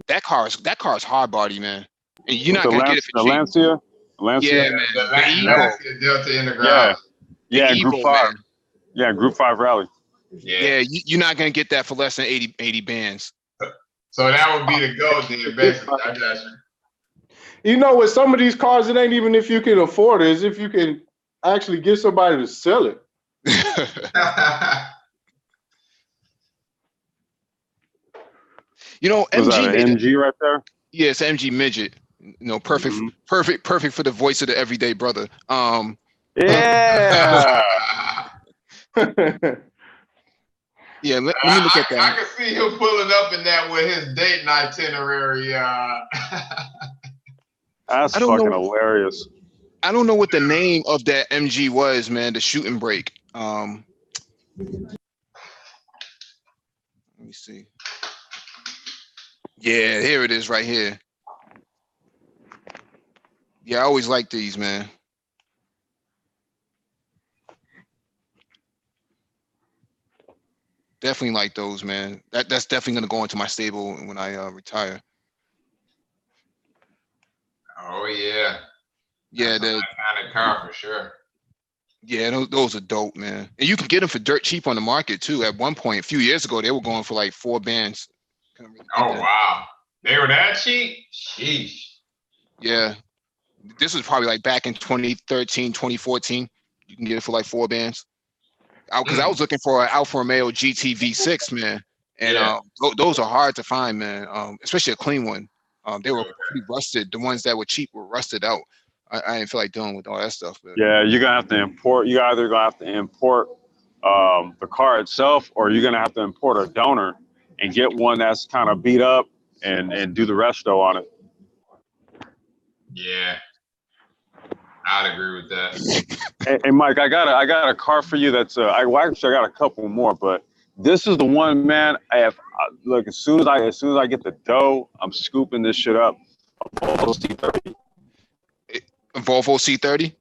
that car is hard body, man, and you're not gonna get it for cheap. Lancia. Lancia. Yeah, man. The The Evo. Lancia Delta in the garage. Yeah, The Group Evo, 5. man. Yeah, Group 5 rally. Yeah, you're not gonna get that for less than 80 bands. So that would be the goal, then, basically. I got you. You know, with some of these cars, it ain't even if you can afford it, it's if you can actually get somebody to sell it. You know, Was MG that made an it. MG right there? Yeah, it's MG midget. You know, perfect for the voice of the everyday brother. Yeah. Yeah, let me look at that. I can see him pulling up in that with his date night itinerary. That's I don't fucking know. hilarious. I don't know what the name of that MG was, man. The shooting break. Let me see. Yeah, here it is, right here. Yeah, I always like these, man. Definitely like those, man. That's definitely gonna go into my stable when I retire. Oh yeah. Yeah, That's that kind of car for sure. Yeah, those are dope, man. And you can get them for dirt cheap on the market too. At one point, a few years ago, they were going for like 4 bands. Couldn't really get Oh that. wow. They were that cheap? Sheesh. Yeah, this was probably like back in 2013, 2014. You can get it for like 4 bands. Because I was looking for an Alfa Romeo GT V6, man, and Yeah. those are hard to find, man. Especially a clean one. They were pretty rusted. The ones that were cheap were rusted out. I didn't feel like dealing with all that stuff. But Yeah, you're gonna have to import. You either gonna have to import the car itself, or you're gonna have to import a donor and get one that's kind of beat up and do the resto on it. Yeah. I'd agree with that. Hey, Mike, I got a car for you. That's actually I got a couple more, but this is the one, man. Look, as soon as I get the dough, I'm scooping this shit up. Volvo C30. a Volvo C30.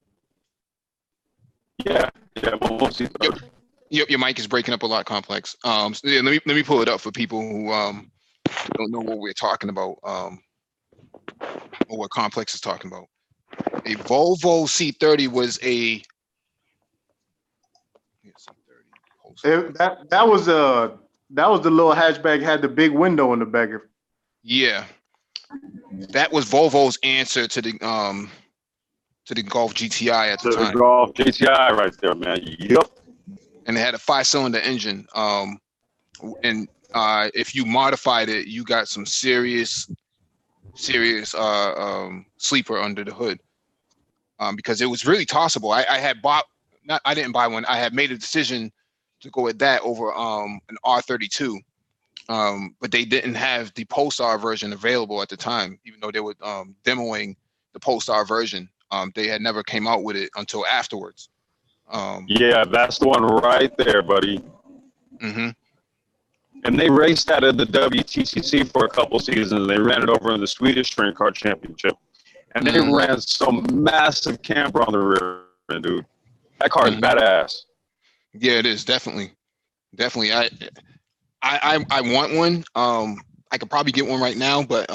Yeah, Volvo C30. Your mic is breaking up a lot, Complex. So yeah, let me pull it up for people who don't know what we're talking about, or what Complex is talking about. A Volvo C30 was a That was the little hatchback, had the big window in the back. Yeah, that was Volvo's answer to the Golf GTI at the time. The Golf GTI right there, man. Yep. And it had a 5-cylinder engine. And if you modified it, you got some serious sleeper under the hood. Because it was really tossable. I didn't buy one. I had made a decision to go with that over an R32. But they didn't have the Polestar version available at the time, even though they were demoing the Polestar version. They had never came out with it until afterwards. Yeah, that's the one right there, buddy. Mm-hmm. And they raced that at the WTCC for a couple seasons. They ran it over in the Swedish Sprint Car Championship. And they ran some massive camper on the rear end, dude. That car is badass. Yeah, it is definitely. I want one. I could probably get one right now, but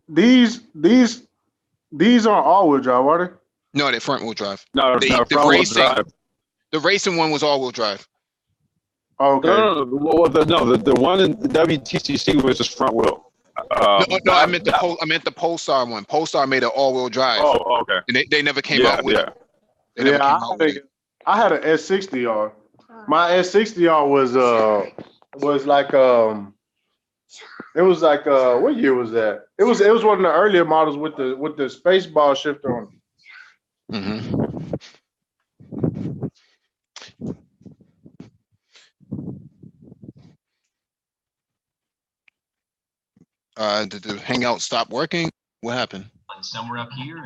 these aren't all-wheel drive, are they? no, they're front-wheel drive. No, front-wheel drive. The racing one was all-wheel drive. Oh, okay. No, the one in the WTCC was just front wheel. No, I meant the Polestar one. Polestar made an all-wheel drive. Oh, okay. And they never came out with it. They never came out with it. I had an S60R. My S60R was like it was like what year was that? It was one of the earlier models with the space ball shifter on it. Mm-hmm. Did the Hangout stop working? What happened? Somewhere up here.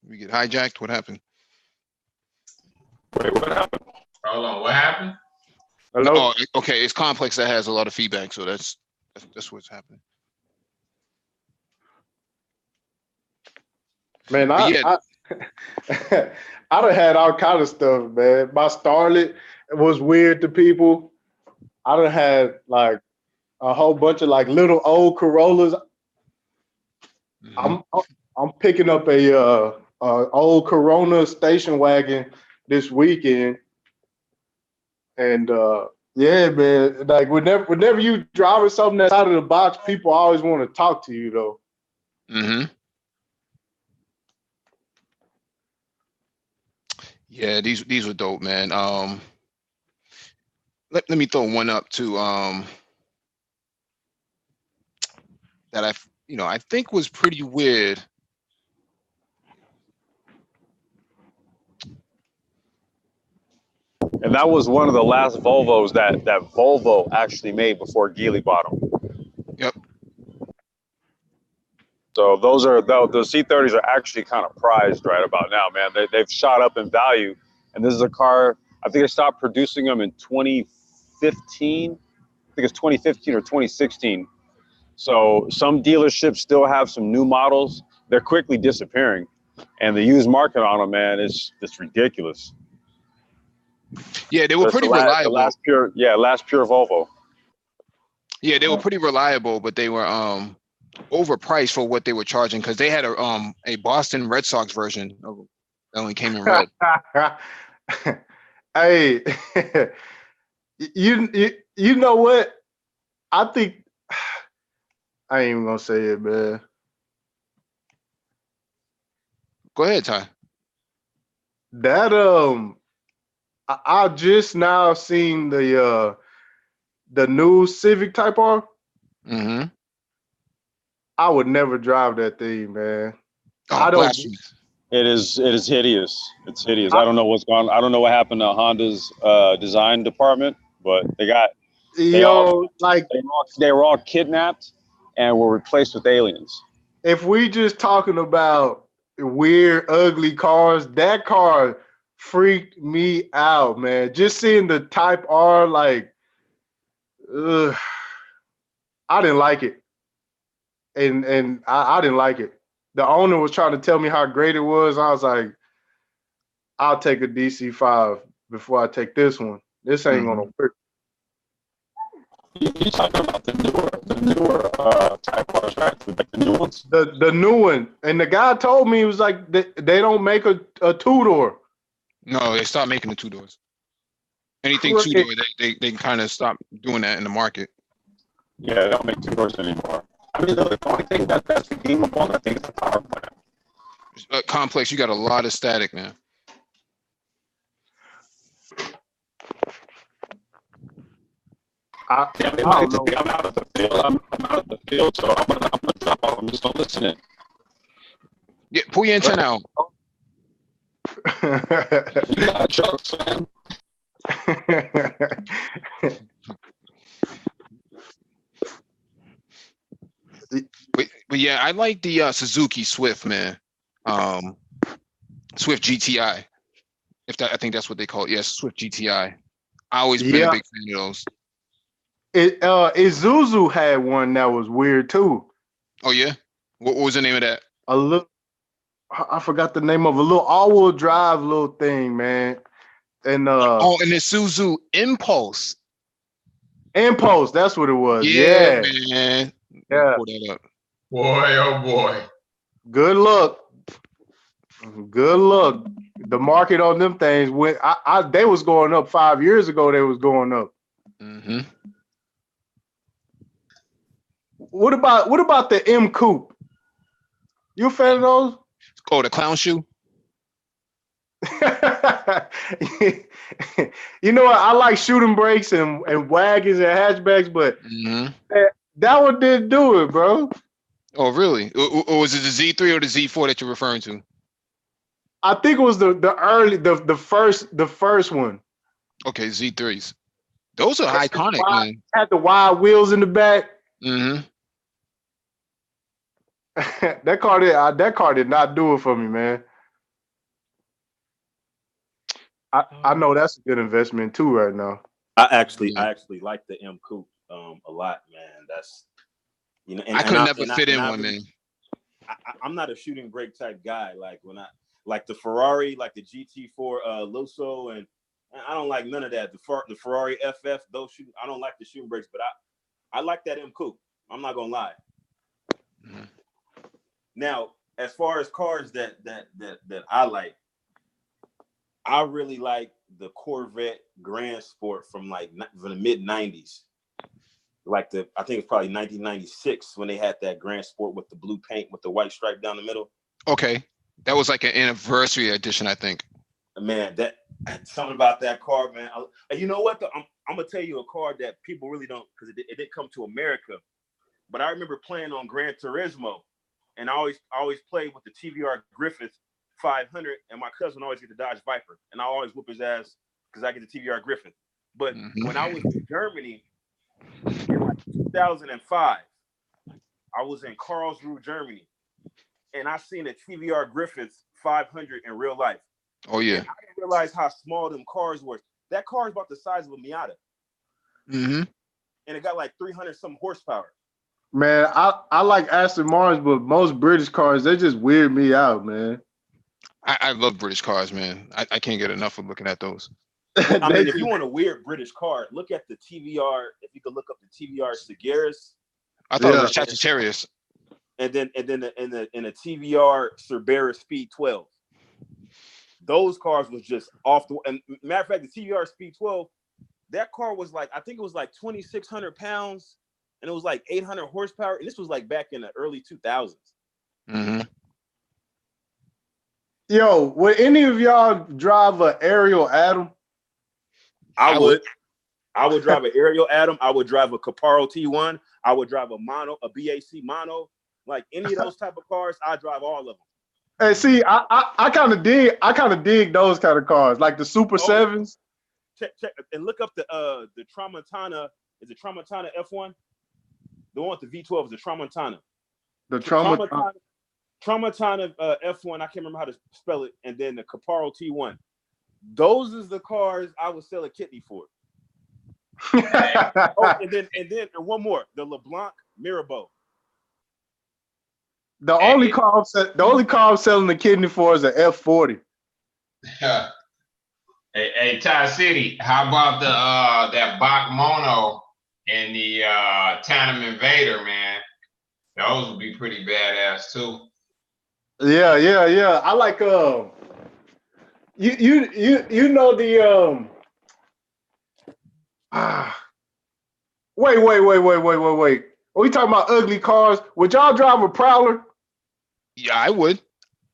We get hijacked? What happened? Wait, what happened? Hold on, what happened? Hello? Oh, okay. It's Complex that has a lot of feedback, so that's what's happening. Man, I done had all kind of stuff, man. My Starlet was weird to people. I done had like a whole bunch of like little old Corollas. Mhm. I'm picking up a old Corona station wagon this weekend, and yeah, man, like whenever you driving something that's out of the box, people always want to talk to you though. Mhm. Yeah, these were dope, man. Let me throw one up too. That I think was pretty weird. And that was one of the last Volvos that Volvo actually made before Geely bought them. Yep. So those C30s are actually kind of prized right about now, man. They've shot up in value, and this is a car. I think they stopped producing them in 2015. I think it's 2015 or 2016. So some dealerships still have some new models. They're quickly disappearing, and the used market on them, man, it's ridiculous. Yeah, they were That's pretty the reliable. last pure Volvo. Yeah, they were pretty reliable, but they were overpriced for what they were charging because they had a Boston Red Sox version of that only came in red. Hey, you know what? I think I ain't even gonna say it, man. Go ahead, Ty. That I just now seen the new Civic Type R. Mm-hmm. I would never drive that thing, man. Oh, I don't. blasphemous. It is hideous. It's hideous. I don't know what's gone. I don't know what happened to Honda's design department, but they all Yo, like they were all kidnapped and were replaced with aliens. if we just talking about weird, ugly cars, that car freaked me out, man. Just seeing the Type R, like, ugh, I didn't like it, and I didn't like it. The owner was trying to tell me how great it was. I was like, I'll take a DC5 before I take this one. This ain't Mm-hmm. gonna work. You talking about the newer Type R's, right? Like the new ones. The new one, and the guy told me he was like they don't make a two-door. No, they stopped making the two doors. Anything two Correct. door, they kind of stopped doing that in the market. Yeah, they don't make two doors anymore. I mean, the only thing that's redeemable, I think, is the power plant. Complex, you got a lot of static, man. I don't know. I'm out of the field. I'm out of the field, so I'm gonna drop off. I'm just gonna listen in. Yeah, pull your antenna out. You got trucks, man. But yeah, I like the Suzuki Swift, man. Swift GTI. I think that's what they call it. Yes, Swift GTI. I always been a Yeah, big fan of those. Isuzu had one that was weird too. Oh yeah, what was the name of that? A little, I forgot the name of a little all-wheel drive little thing, man. And Oh, and the Isuzu Impulse. Impulse, that's what it was. Yeah, Yeah, man. yeah. Pull that up. Boy, oh boy. Good luck. Good luck. The market on them things went. They was going up 5 years ago. They was going up. Mm-hmm. What about the M Coupe? You a fan of those? Oh, the clown shoe. You know what? I like shooting brakes and wagons and hatchbacks, but Mm-hmm. that one didn't do it, bro. Oh, really? Or was it the Z3 or the Z4 that you're referring to? I think it was the first one. Okay, Z3s. Those are Had the iconic, wide, man. had the wide wheels in the back. Mm-hmm. That car did not do it for me, man. I know that's a good investment too right now. I actually like the M Coupe a lot, man. That's I could never fit in one, man. I'm not a shooting brake type guy. Like when I like the Ferrari, like the GT4 Lusso, and I don't like none of that. The Ferrari FF, those I don't like the shooting brakes, but I like that M Coupe. I'm not gonna lie. Mm-hmm. Now, as far as cars that I like, I really like the Corvette Grand Sport from the mid '90s. I think it's probably 1996 when they had that Grand Sport with the blue paint with the white stripe down the middle. Okay, that was like an anniversary edition, I think. Man, that something about that car, man. You know what? I'm gonna tell you a car that people really don't, because it didn't come to America. But I remember playing on Gran Turismo, and I always played with the TVR Griffith 500, and my cousin always get the Dodge Viper, and I always whoop his ass because I get the TVR Griffith. But when I was in Germany in 2005, I was in Karlsruhe, Germany, and I seen a TVR Griffith 500 in real life. Oh yeah. And I didn't realize how small them cars were. That car is about the size of a Miata. Mm-hmm. And it got like 300 some horsepower. Man, I like Aston Martins, but most British cars, they just weird me out, man. I love British cars, man. I can't get enough of looking at those. Well, I mean, if you want a weird British car, look at the TVR. If you could look up the TVR Seguiris. I thought it was Sagittarius. And then in the TVR Cerberus Speed 12. Those cars was just off the. And matter of fact, the TVR Speed 12, that car was like, I think it was like 2,600 pounds, and it was like 800 horsepower. And this was like back in the early 2000s. Mm-hmm. Yo, would any of y'all drive an Ariel Atom? I would drive an Ariel Atom. I would drive a Caparo T1. I would drive a BAC mono. Like any of those type of cars, I drive all of them. Hey, see, I kind of dig those kind of cars, like the Super Sevens. Check and look up the Tramontana. Is it Tramontana F1? The one with the V12 is the Tramontana. The Tramontana F1. I can't remember how to spell it. And then the Caparo T1. Those is the cars I would sell a kidney for. and then one more, the LeBlanc Mirabeau. The only car I'm selling the kidney for is an F40. Hey, Ty City, how about that Bach Mono and the Tandem Invader, man? Those would be pretty badass too. Yeah. I like you know the wait. Are we talking about ugly cars? Would y'all drive a Prowler? Yeah, I would.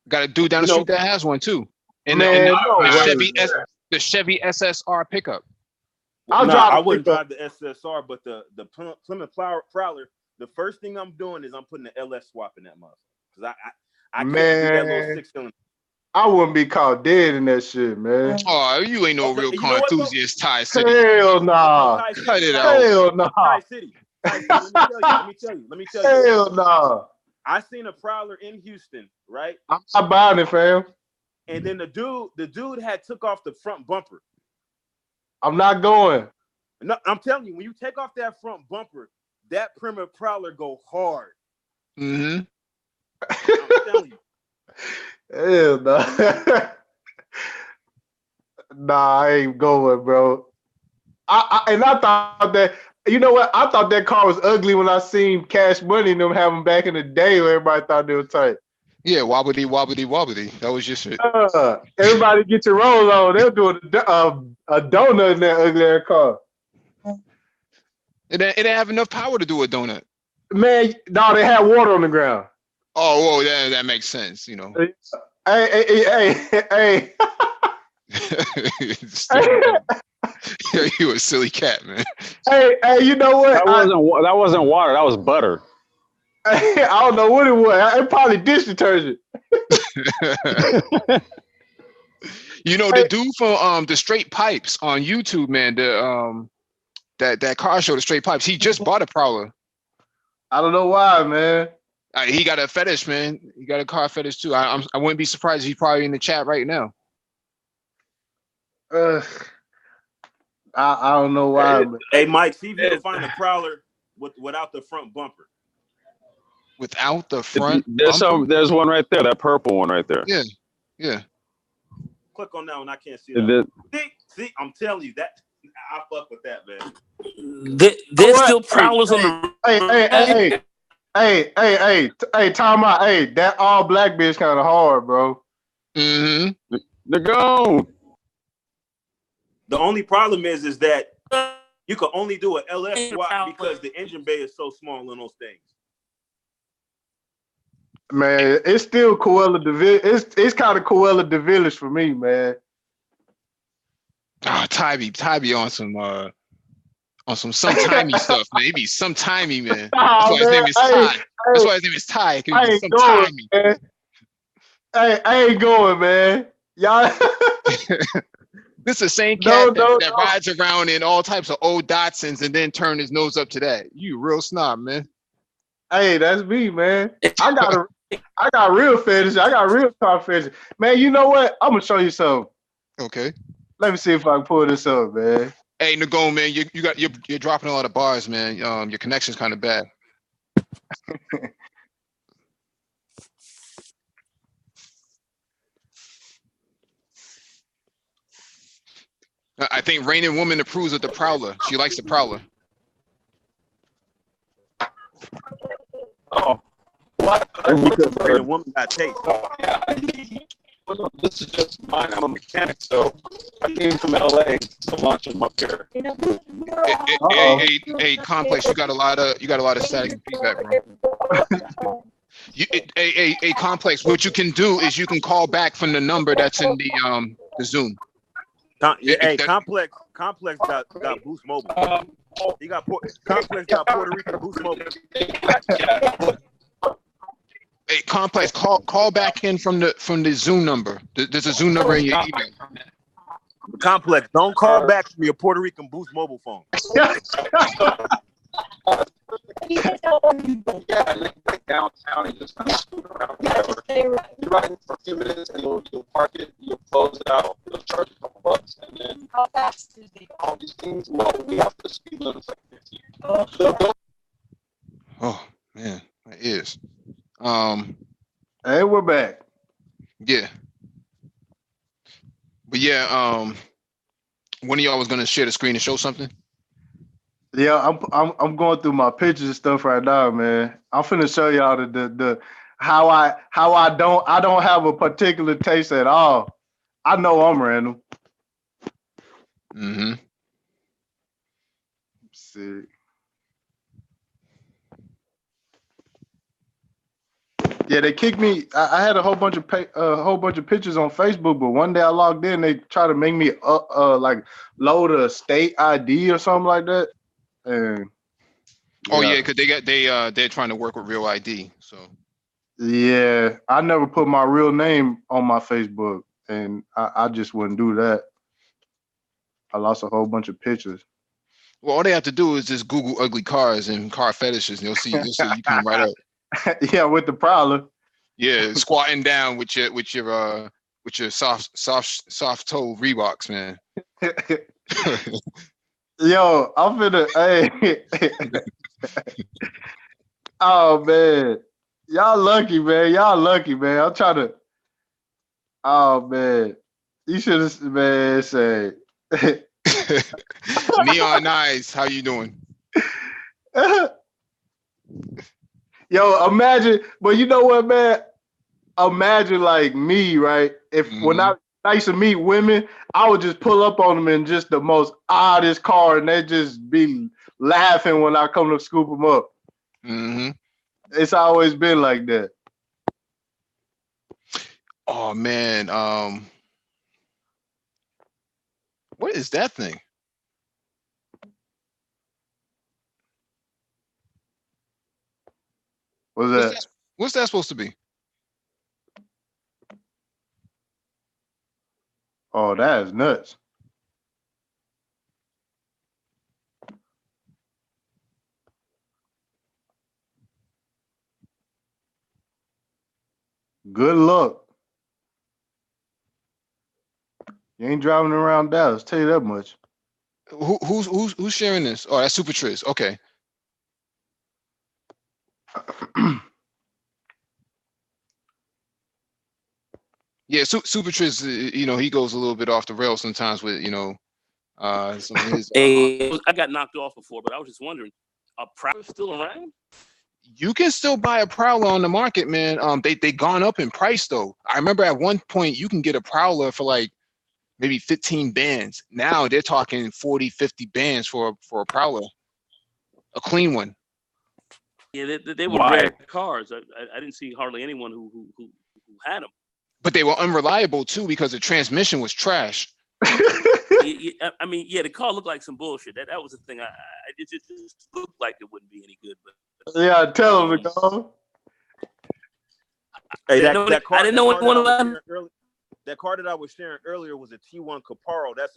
Got a dude down the street that has one too. And Man, the Chevy SSR pickup. I wouldn't drive the SSR, but the Plymouth Prowler. The first thing I'm doing is I'm putting the LS swap in that motherfucker, because I can't do that little 6-cylinder. I wouldn't be caught dead in that shit, man. Oh, you ain't no real car enthusiast, Ty City. Hell nah. Cut it out. Hell nah. Ty City. Let me tell you. Hell nah. I seen a Prowler in Houston, right? I'm not buying it, fam. And then the dude had took off the front bumper. I'm not going. No, I'm telling you, when you take off that front bumper, that Plymouth Prowler go hard. Mm-hmm. I'm telling you. Hell nah. Nah, I ain't going, bro. I thought that, you know what? I thought that car was ugly when I seen Cash Money and them have them back in the day where everybody thought they were tight. Yeah, wobbly. That was just it. Everybody get your roll on. They're doing a donut in that ugly ass car. It didn't have enough power to do a donut. Man, no, they had water on the ground. Oh, whoa, that makes sense, you know. Hey. You a silly cat, man. Hey, you know what? That wasn't water. That was butter. I don't know what it was. It probably dish detergent. You know, the dude from the Straight Pipes on YouTube, man. That car show, the Straight Pipes. He just bought a Prowler. I don't know why, man. He got a fetish, man. He got a car fetish too. I wouldn't be surprised if he's probably in the chat right now. I don't know why. Hey, Mike, see if you can find a Prowler without the front bumper. Without the front bumper? There's one right there, that purple one right there. Yeah. Click on that one. I can't see that. See, I'm telling you that I fuck with that, man. There's What? still prowlers on the. Hey, time out. Hey, that all black bitch kind of hard, bro. Mm-hmm. They're gone. The only problem is that you can only do an LF swap because the engine bay is so small on those things. Man, it's still Cruella de Vil. It's kind of Cruella de Villiers for me, man. Tybee on some timey stuff, man. He be some timey, man. That's Nah, why his man. name is Ty. That's why his name is Ty. Cause I he be ain't some going, timey. man. Hey, I ain't going, man. Y'all. This is the same No, cat no, that no. rides around in all types of old Datsuns and then turn his nose up to that. You real snob, man. Hey, that's me, man. I got real fetish. I got real car fetish. Man, you know what? I'm gonna show you something. Okay. Let me see if I can pull this up, man. Hey, Nagone, man, you're dropping a lot of bars, man. Your connection's kind of bad. I think Reigning Woman approves of the Prowler. She likes the Prowler. Oh, what? Because the woman got taste. This is just mine. I'm a mechanic, so I came from LA to launch them up here. Hey, Complex, you got a lot of static and feedback, bro. A Complex, what you can do is you can call back from the number that's in the Zoom. Hey, Complex got Boost Mobile. He got Complex got Puerto Rican Boost Mobile. Hey, Complex, call back in from the Zoom number. There's a Zoom number in your email. Complex, don't call back from your Puerto Rican Boost Mobile phone. Downtown and just kind of scoot around. You're riding for a few minutes and you'll park it, you'll close it out, you'll charge a couple bucks, and then how fast is the all these things? Well, we have to speed limits like 50. Oh man, my ears. Hey, we're back. Yeah. But yeah, one of y'all was gonna share the screen and show something. Yeah, I'm going through my pictures and stuff right now, man. I'm finna show y'all the how I don't have a particular taste at all. I know I'm random. Mm-hmm. See. Yeah, they kicked me. I had a whole bunch of pictures on Facebook, but one day I logged in, they try to make me like load a state ID or something like that. And Oh yeah, because they're trying to work with Real ID. So yeah, I never put my real name on my Facebook, and I just wouldn't do that. I lost a whole bunch of pictures. well, all they have to do is just Google ugly cars and car fetishes, and you'll see you come right up. Yeah, with the Prowler. Yeah, squatting down with your soft toe Reeboks, man. Yo, I'm finna. Hey. Oh man, y'all lucky, man. Y'all lucky, man. I'm trying to. Oh man, you should have, man. Say. Neon Eyes, how you doing? Yo, imagine, but you know what, man? Imagine like me, right? If when I used to meet women, I would just pull up on them in just the most oddest car, and they just be laughing when I come to scoop them up. Mm-hmm. It's always been like that. Oh man, what is that thing? What's that supposed to be? Oh, that is nuts. Good luck. You ain't driving around Dallas, tell you that much. Who's sharing this? Oh, that's Super Triz. Okay. Yeah, Super Triz, he goes a little bit off the rails sometimes with, Some of his, I got knocked off before, but I was just wondering, are Prowlers still around? you can still buy a Prowler on the market, man. They gone up in price though. I remember at one point you can get a Prowler for like maybe 15 bands. Now they're talking 40, 50 bands for a Prowler, a clean one. Yeah, they were Why? rare cars. I didn't see hardly anyone who had them. But they were unreliable too because the transmission was trash. I mean, yeah, the car looked like some bullshit. That was the thing. It just looked like it wouldn't be any good. But Yeah, tell him to go. Hey, I didn't know anyone about. That car that I was sharing earlier was a T1 Caparo. That's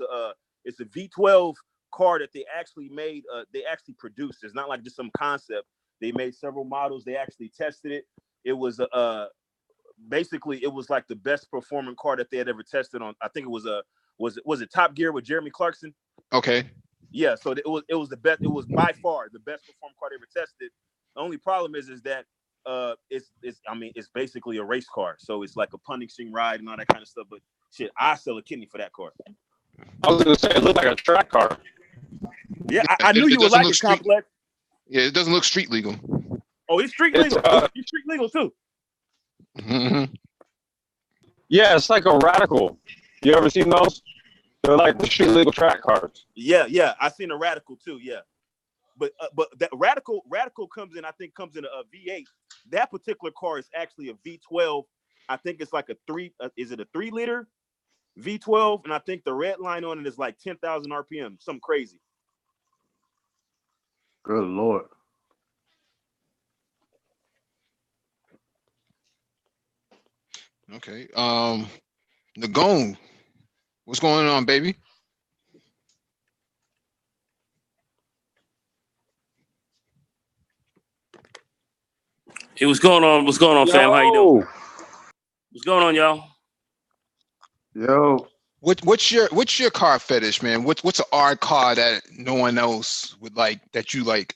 it's a V12 car that they actually made. They actually produced. It's not like just some concept. They made several models. They actually tested it. It was basically it was like the best performing car that they had ever tested on. I think it was it Top Gear with Jeremy Clarkson? Okay. Yeah, so it was the best. It was by far the best performing car they ever tested. The only problem is that it's basically a race car, so it's like a punishing ride and all that kind of stuff. But shit, I sell a kidney for that car. I was gonna say it looked like a track car. Yeah, I knew you would like it, Complex. Yeah, it doesn't look street legal. Oh, it's street legal. It's street legal too. Mm-hmm. Yeah, it's like a Radical. You ever seen those? They're like the street legal track cars. Yeah, I seen a Radical too. Yeah, but that Radical comes in a V8. That particular car is actually a V12. I think it's like is it a 3-liter V12? And I think the red line on it is like 10,000 RPM, something crazy. Good Lord. Okay. Nagone, what's going on, baby? Hey, what's going on? What's going on, fam? How you doing? What's going on, y'all? Yo. What's your car fetish, man? What's an odd car that no one else would like that you like?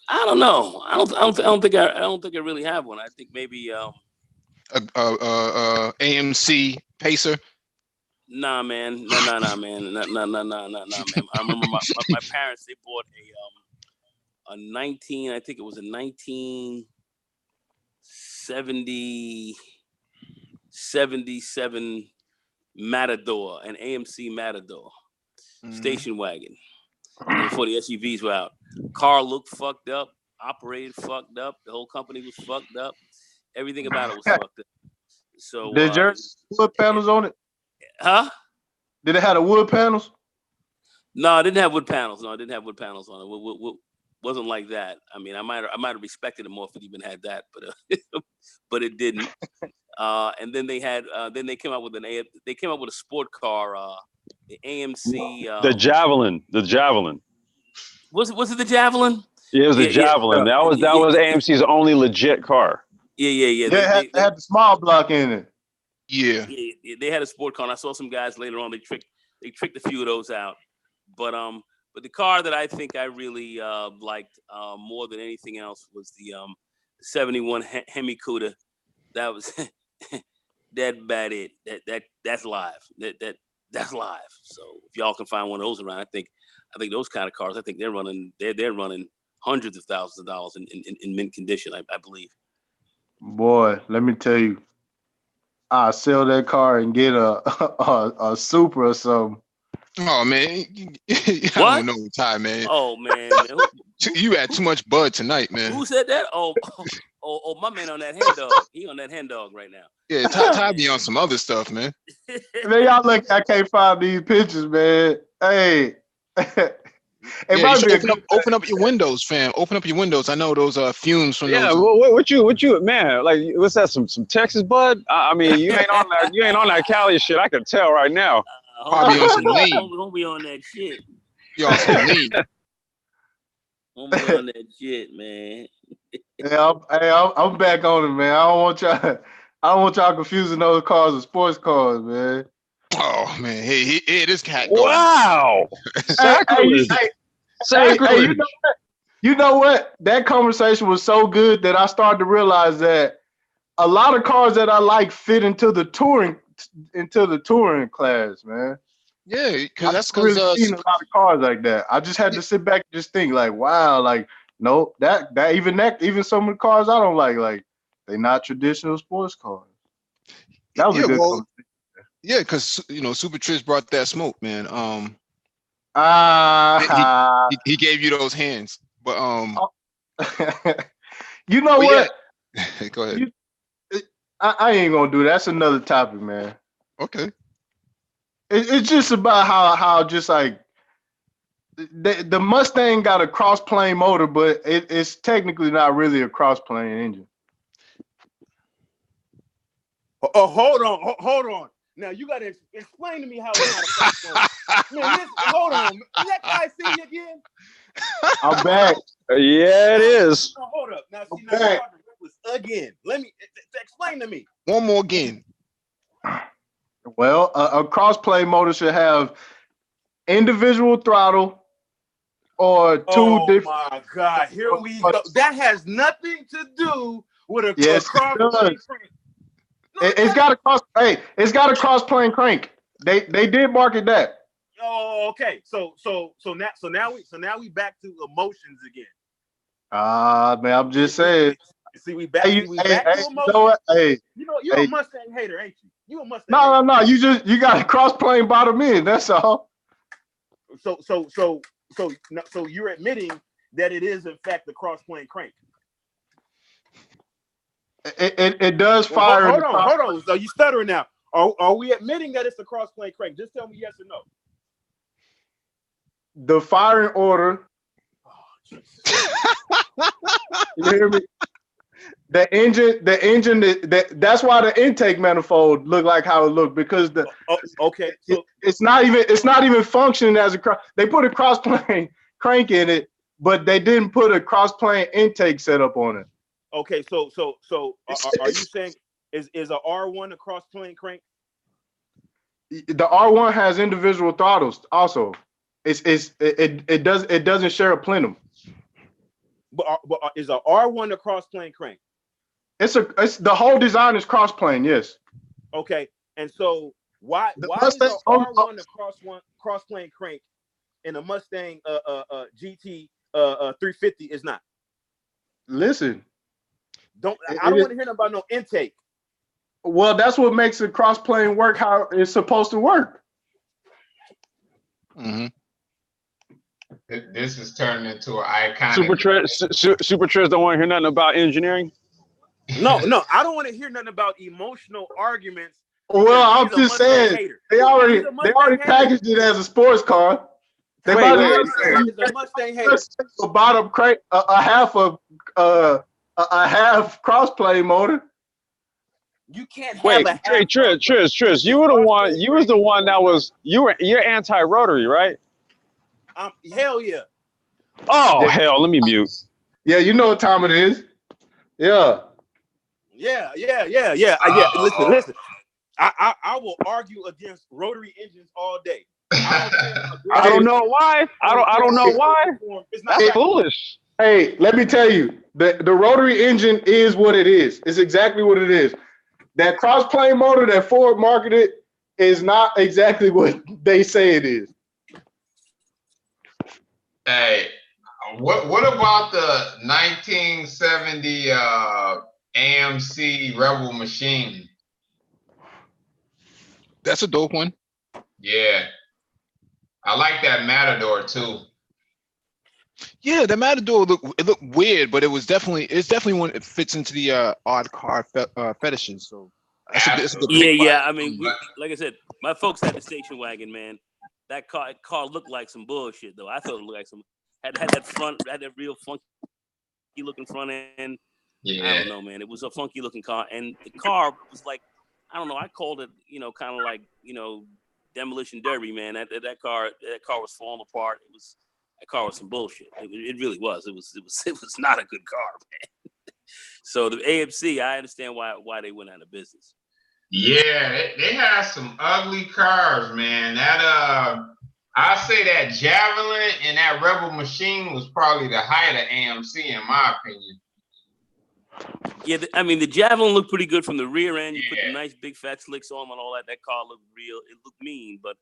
I don't know. I don't think I really have one. I think maybe AMC Pacer. Nah, man. Nah, man. Nah, man. I remember my parents, they bought a 19, I think it was a 1977 Matador, an AMC Matador, station wagon. Before the SUVs were out. Car looked fucked up, operated fucked up, the whole company was fucked up. Everything about it was fucked up. So did yours wood panels on it? Huh? Did it have the wood panels? No, it didn't have wood panels. No, it didn't have wood panels on it. Wasn't like that. I mean, I might have respected it more if it even had that, but but it didn't. And then they had then they came out with a sport car, the AMC. The Javelin. Was it the Javelin? Yeah, it was the Javelin. Yeah. That was AMC's only legit car. Yeah. They had the small block in it. Yeah. They had a sport car. And I saw some guys later on. They tricked a few of those out, but the car that I think I really liked more than anything else was the 71 Hemi Cuda. That was that bad. That's live. That's live. So if y'all can find one of those around, I think those kind of cars. I think they're running hundreds of thousands of dollars in mint condition. I believe. Boy, let me tell you, I'll sell that car and get a Supra or something. Oh man, I What? don't know, Ty, man. Oh man. You had too much bud tonight, man. Who said that? Oh, my man on that hen dog. He on that hen dog right now. Yeah, Ty be on some other stuff, man. Man, y'all look, I can't find these pictures, man. Hey. Yeah, you should open up your windows, fam. Open up your windows. I know those fumes from those. What you man? Like, what's that? Some Texas bud? I mean, you ain't on that. You ain't on that Cali shit. I can tell right now. Probably on some lean. Don't be on that shit. You on some lean. Don't be on that shit, man. I'm back on it, man. I don't want y'all confusing those cars with sports cars, man. Oh man, hey, this cat. Going. Wow. Sacrilege. Sacrilege. You know what? That conversation was so good that I started to realize that a lot of cars that I like fit into the touring class, man. Yeah, because I've that's really because seen a lot of cars like that. I just had to sit back and just think, like, wow, like, no, even some of the cars I don't like, they not traditional sports cars. That was a yeah, good well, conversation. yeah, because Super Trish brought that smoke, man. Ah, He gave you those hands, but you know but yeah, what? go ahead. You, I ain't gonna do that. That's another topic, man. Okay. It's just about how just like the Mustang got a cross plane motor, but it's technically not really a cross plane engine. Oh, hold on. Now you gotta explain to me how it's not a cross plane. Man, hold on. Is that guy see again? I'm back. Yeah, it is. No, hold up. Now see, Okay. now you reckless again. Let me explain to me. One more again. Well, a cross plane motor should have individual throttle or two Oh different. my God, here we go. That has nothing to do with a Yes, cross it does. plane crank. No, It's got a cross. Hey, it's got a cross plane crank. They did market that. Oh, okay. So now we back to emotions again. Man, I'm just saying. See, we back. Hey, See, we hey, back hey, to you emotions. know what? Hey, You're hey. a Mustang hater, ain't you? You a Mustang hater. No. You got a cross plane bottom end. That's all. So you're admitting that it is in fact the cross plane crank. It does Well, fire. hold on. So you stuttering now. Are we admitting that it's the cross plane crank? Just tell me yes or no. The firing order. Oh, Jesus. You hear me? The engine. That's why the intake manifold looked like how it looked, because Okay. So it's not even functioning as a cross. They put a cross plane crank in it, but they didn't put a cross plane intake setup on it. okay. So are you saying is a R1 a cross plane crank? The R1 has individual throttles also. It doesn't share a plenum. But is a R1 a cross plane crank? It's the whole design is cross plane, yes. Okay, and so why is Mustang, a R1 a cross plane crank and a Mustang GT 350 is not? Listen, I don't want to hear about no intake. Well, that's what makes a cross plane work how it's supposed to work. Mm-hmm. This is turning into an iconic. Super Trish don't want to hear nothing about engineering. No, I don't want to hear nothing about emotional arguments. Well, I'm just saying they already packaged it as a sports car. They might the Mustang hater. A bottom crank, a half of a half cross plane motor. You can't have Wait, a half. Trish, you were the one. You was the one that was. You're anti-rotary, right? Hell yeah. Oh hell, let me mute. Yeah, you know what time it is. Yeah. Yeah. Listen. I will argue against rotary engines all day. I don't know why. I don't know why. That's foolish. Hey, let me tell you, the rotary engine is what it is. It's exactly what it is. That cross plane motor that Ford marketed is not exactly what they say it is. Hey, what about the 1970 AMC Rebel machine? That's a dope one. Yeah, I like that Matador too. Yeah, the Matador looked weird, but it's definitely one. It fits into the odd car fetishes. So that's a good pick. Yeah. I mean, like I said, my folks had the station wagon, man. That car looked like some bullshit, though. I thought it looked like some had that real funky looking front end. Yeah. I don't know, man. It was a funky looking car, and the car was like, I don't know. I called it, kind of like, demolition derby, man. That car was falling apart. That car was some bullshit. It really was. It was not a good car, man. So the AMC, I understand why they went out of business. Yeah, they had some ugly cars, man. That I say that Javelin and that Rebel machine was probably the height of AMC in my opinion. Yeah, I mean the Javelin looked pretty good from the rear end. You put the nice big fat slicks on and all that. That car looked real. It looked mean, but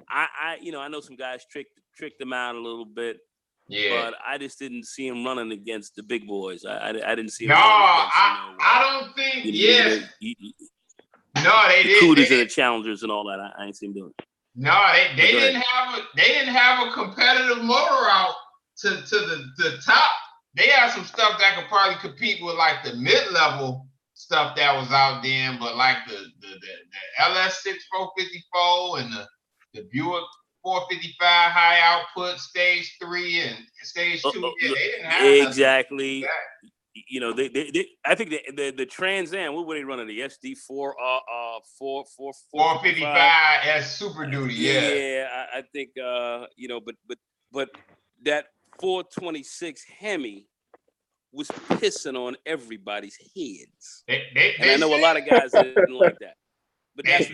I know some guys tricked them out a little bit. Yeah. But I just didn't see him running against the big boys. I didn't see him No, running against, I don't think. Yes. No, they the didn't. Cooters and the Challengers and all that. I ain't seen him doing. No, they didn't have a competitive motor out to the top. They had some stuff that could probably compete with like the mid-level stuff that was out then, but like the LS6 454 and the Buick 455 high output stage 3 and stage 2, they didn't have exactly. They I think the Trans Am, what were they running? The SD 455 as Super Duty, yeah. I think but that 426 Hemi was pissing on everybody's heads. And I know a lot of guys didn't like that. But that's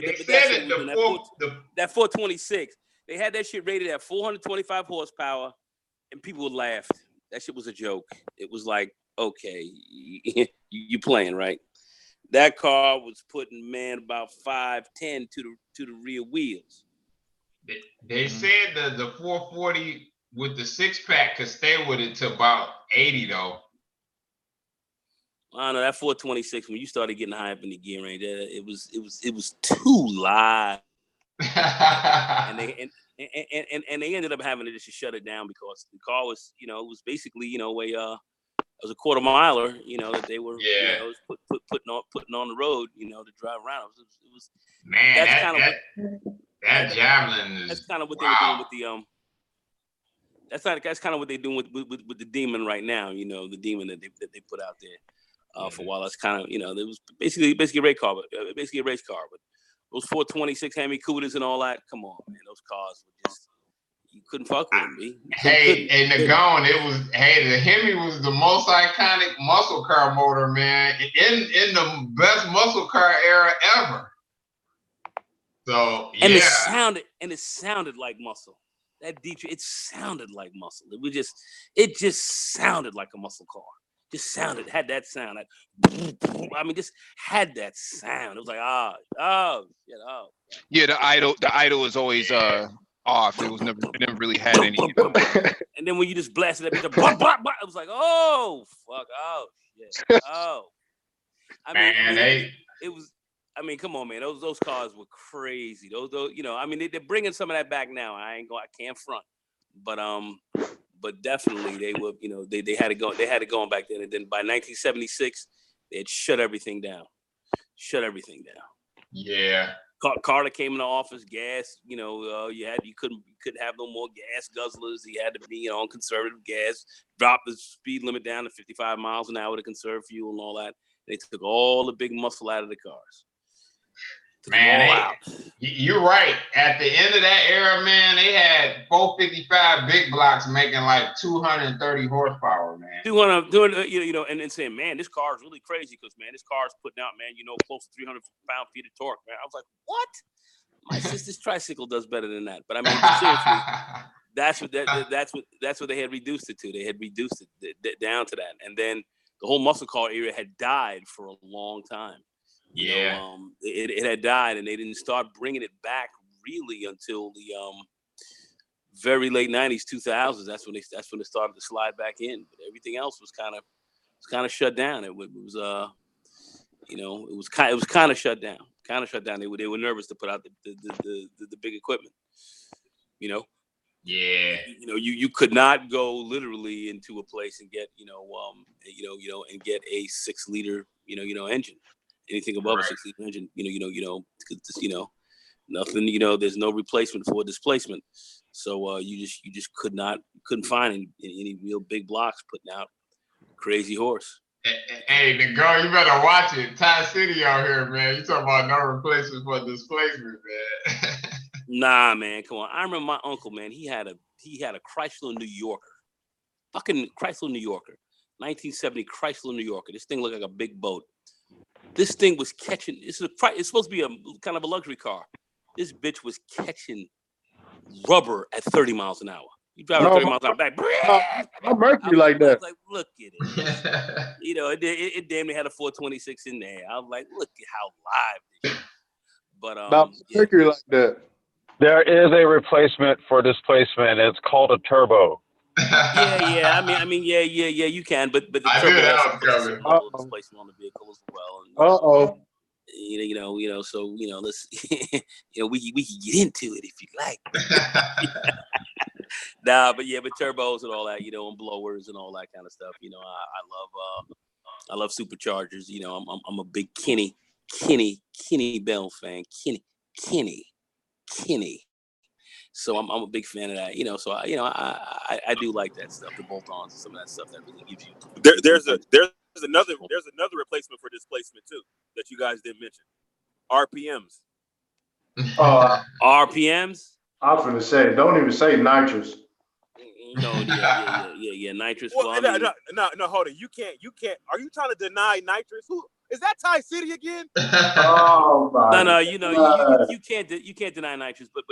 that 426. They had that shit rated at 425 horsepower, and people laughed. That shit was a joke. It was like, okay, you playing, right? That car was putting about 5'10" to the rear wheels. They said the 440 with the 6-pack could stay with it to about 80 though. I don't know, that 426, when you started getting high up in the gear range, it was too live. and they ended up having to just shut it down because the car was, it was basically, it was a quarter miler, that they were, putting on the road, to drive around. It was man, that Javelin is. That's kind of what wow. they were doing with the That's kind of what they're doing with the Demon right now. The Demon that they put out there for a while. That's kind of it was basically a race car, but basically a race car, but. Those 426 Hemi Cooters and all that. Come on, man. Those cars were just, you couldn't fuck with them, B. And the Hemi was the most iconic muscle car motor, man, in the best muscle car era ever. So yeah. And it sounded like muscle. That Detroit, it sounded like muscle. It just sounded like a muscle car. Just had that sound. Just had that sound. It was like, Yeah, the idle is always off. It never really had any. And then when you just blasted that bitch, it was like, oh fuck, oh shit, oh. It was. Come on, man. Those cars were crazy. Those, they're bringing some of that back now. I can't front, but definitely they were, they had it going. They had it going back then. And then by 1976, they had shut everything down. Yeah. Carter came into office. Gas, you couldn't have no more gas guzzlers. He had to be on conservative gas. Dropped the speed limit down to 55 miles an hour to conserve fuel and all that. They took all the big muscle out of the cars. Man, you're right. At the end of that era, man, they had 455 big blocks making like 230 horsepower, man. 200, and saying, man, this car is really crazy because, man, this car is putting out, man, close to 300 pound-feet of torque, man. I was like, what? My sister's tricycle does better than that. But seriously, that's what they had reduced it to. They had reduced it down to that, and then the whole muscle car era had died for a long time. It had died, and they didn't start bringing it back really until the very late 90s, 2000s. That's when it started to slide back in. But everything else was kind of shut down. It was it was kind of shut down. They were nervous to put out the big equipment. Yeah. You could not go literally into a place and get and get a 6-liter engine. Anything above a 6-liter engine, nothing. There's no replacement for displacement, so you couldn't find any real big blocks putting out crazy horse. Hey, the girl, you better watch it. Tie City out here, man. You talking about no replacement for displacement, man? Nah, man, come on. I remember my uncle, man. He had a Chrysler New Yorker, fucking Chrysler New Yorker, 1970 Chrysler New Yorker. This thing looked like a big boat. This thing was catching. It's supposed to be a kind of a luxury car. This bitch was catching rubber at 30 miles an hour. You drive 30 miles an hour back. My Mercury like that. I was like, look at it. It damn near had a 426 in there. I was like, look at how live this is. But Mercury like that. There is a replacement for displacement. It's called a turbo. Yeah. Yeah. You can, but the I knew turbo that also was puts a coming. certain level of Uh-oh. displacement on the vehicle as well. And, Uh-oh. so let's we can get into it if you like. Nah, but turbos and all that, and blowers and all that kind of stuff. I love superchargers. I'm a big Kenny Bell fan. Kenny. So I'm a big fan of that. So I do like that stuff, the bolt-ons and some of that stuff that really gives you. There's another replacement for displacement too that you guys didn't mention. RPMs. RPMs. I'm finna say, don't even say nitrous. Yeah. Nitrous. Well, Well, I mean, no, hold on. You can't. Are you trying to deny nitrous? Who is that? Ty City again? Oh my no. God. You can't deny nitrous, but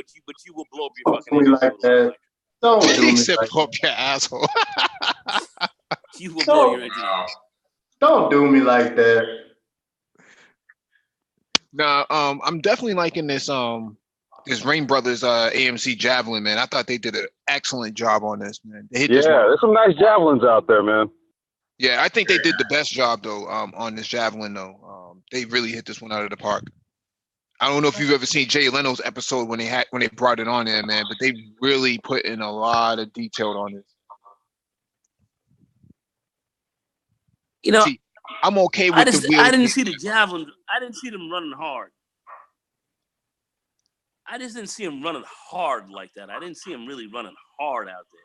you will blow up your Don't fucking do me engine. like that. Don't do He me said, like "Blow up that. your asshole." You will blow your engine. Don't do me like that. Now, I'm definitely liking this Rain Brothers AMC Javelin, man. I thought they did an excellent job on this, man. They hit this one. There's some nice javelins out there, man. Yeah, I think they did the best job though on this Javelin though. They really hit this one out of the park. I don't know if you've ever seen Jay Leno's episode when they brought it on there, man, but they really put in a lot of detail on this. See, I'm okay with the wheels. I didn't see the Javelin. I didn't see them running hard. I just didn't see him running hard like that. I didn't see him really running hard out there.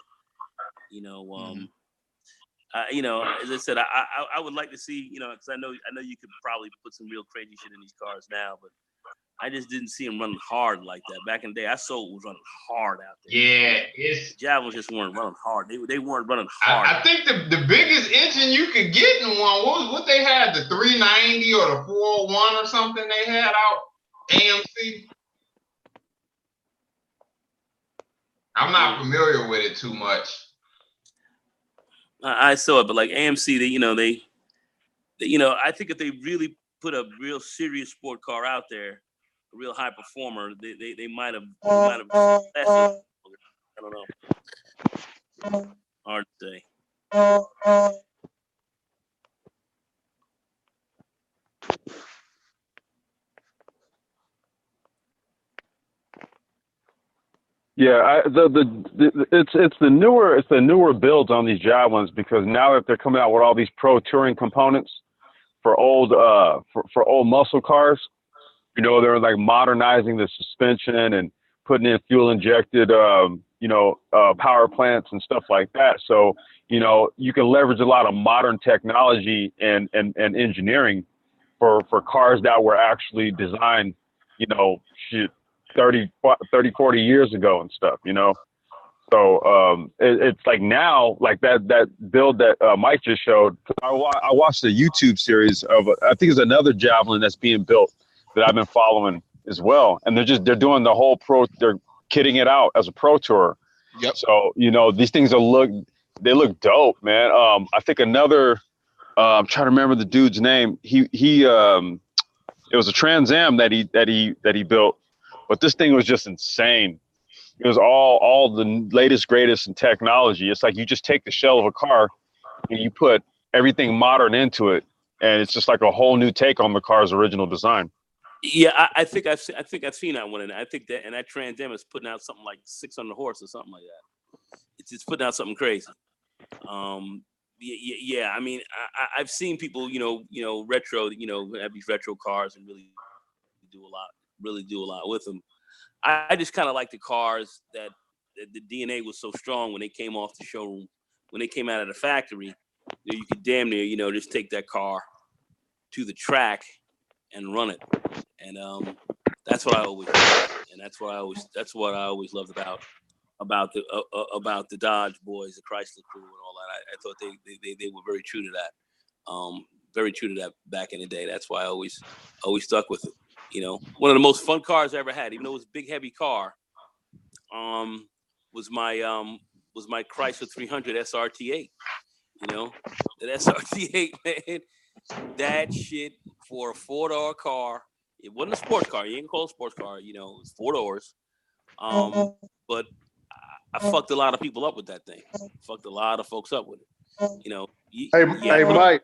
As I said, I would like to see, because I know you could probably put some real crazy shit in these cars now, but I just didn't see him running hard like that. Back in the day, I saw it was running hard out there. Yeah, the Javelins just weren't running hard. They weren't running hard. I think the biggest engine you could get in one what they had, the 390 or the 401 or something they had out AMC. I'm not familiar with it too much. I saw it, but like AMC, I think if they really put a real serious sport car out there, a real high performer, they might have. I don't know. Hard to say. Yeah, it's the newer builds on these Javelins, because now that they're coming out with all these pro touring components for old muscle cars, they're like modernizing the suspension and putting in fuel injected power plants and stuff like that. So you can leverage a lot of modern technology and engineering for cars that were actually designed 30, 40 years ago and stuff, So it's like now, like that build that Mike just showed. I watched a YouTube series of, I think it's another Javelin that's being built that I've been following as well. And they're doing the whole they're kitting it out as a pro tour. Yep. So, these things they look dope, man. I think another, I'm trying to remember the dude's name. It was a Trans Am that he built, but this thing was just insane. It was all the latest, greatest in technology. It's like you just take the shell of a car and you put everything modern into it, and it's just like a whole new take on the car's original design. Yeah, I think I've seen that one, and I think that Trans Am is putting out something like 600 horse or something like that. It's putting out something crazy. Yeah. I mean, I've seen people, retro, have these retro cars and really do a lot with them. I just kind of like the cars that the DNA was so strong when they came off the showroom, when they came out of the factory. You could damn near, just take that car to the track and run it, and that's what I always loved, and that's what I always loved about the Dodge boys, the Chrysler crew, and all that. I thought they were very true to that, back in the day. That's why I always stuck with it. One of the most fun cars I ever had, even though it was a big, heavy car, was my Chrysler 300 SRT8. That SRT8, man, that shit for a 4-door car. It wasn't a sports car. You ain't call it a sports car. It was 4 doors, But I fucked a lot of people up with that thing. Fucked a lot of folks up with it. You know. Hey, Mike.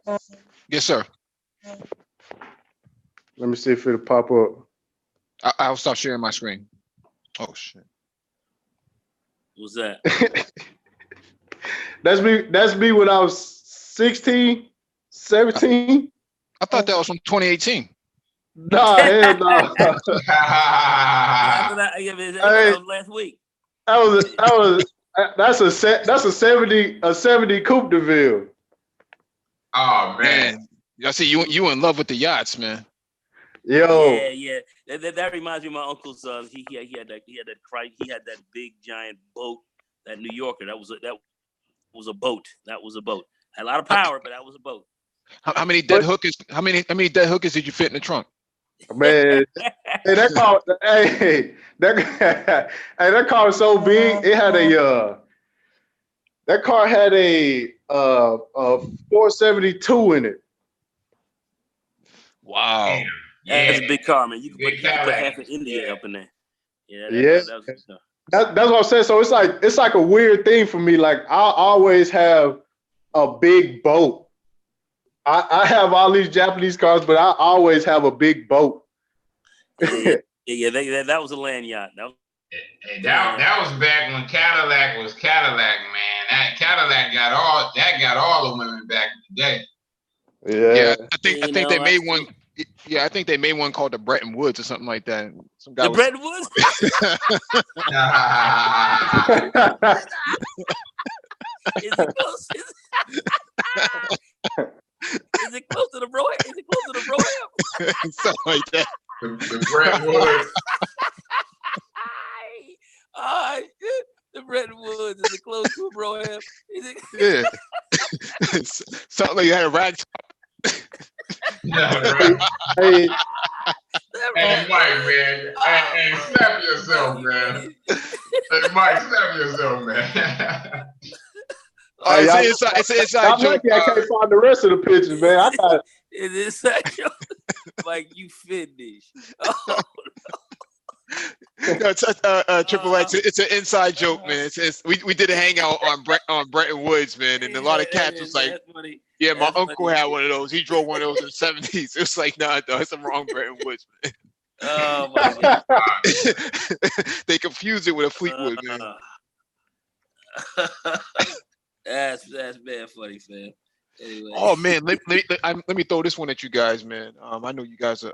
Yes, sir. Let me see if it'll pop up. I'll stop sharing my screen. Oh shit. What's that? That's me when I was 16, 17. I thought that was from 2018. Nah, hell no. After that, that was last week. That's a 70 Coupe de Ville. Oh man. I see you in love with the yachts, man. Yo. Yeah. That reminds me of my uncle's. He had that big giant boat, that New Yorker. That was a boat. That was a boat. Had a lot of power, but that was a boat. How many dead hookers? How many dead hookers did you fit in the trunk? Man, that car was so big. It had that car had a 472 in it. Wow. Yeah, that's a big car, man. You could put half of India up in there. Yeah. That's what I'm saying. So it's like a weird thing for me. Like I always have a big boat. I have all these Japanese cars, but I always have a big boat. That was a land yacht. That was back when Cadillac was Cadillac, man. That Cadillac got all the women back in the day. Yeah, I think they made one. Yeah, I think they made one called the Bretton Woods or something like that. Some guy Bretton Woods. Is it close? Is it close to the bro? Is it close to the bro? Something like that. The Bretton Woods. The Bretton Woods. Is it close to a bro? Yeah. Something like you had a rag. Hey, Mike, man. Hey, snap yourself, man. Hey, Mike, snap yourself, man. It's an inside I'm joke. lucky I can't find the rest of the pictures, man. It's inside joke. Like you finished. Oh, no, Triple X. It's an inside joke, man. We did a hangout on Bretton Woods, man, and a lot of cats was like, "Yeah, my uncle had one of those. He drove one of those in the '70s." It was like, "Nah, no, it's the wrong Bretton Woods, man." Oh my god! They confused it with a Fleetwood, man. That's bad funny, fam. Anyway. Oh man, let me throw this one at you guys, man. I know you guys are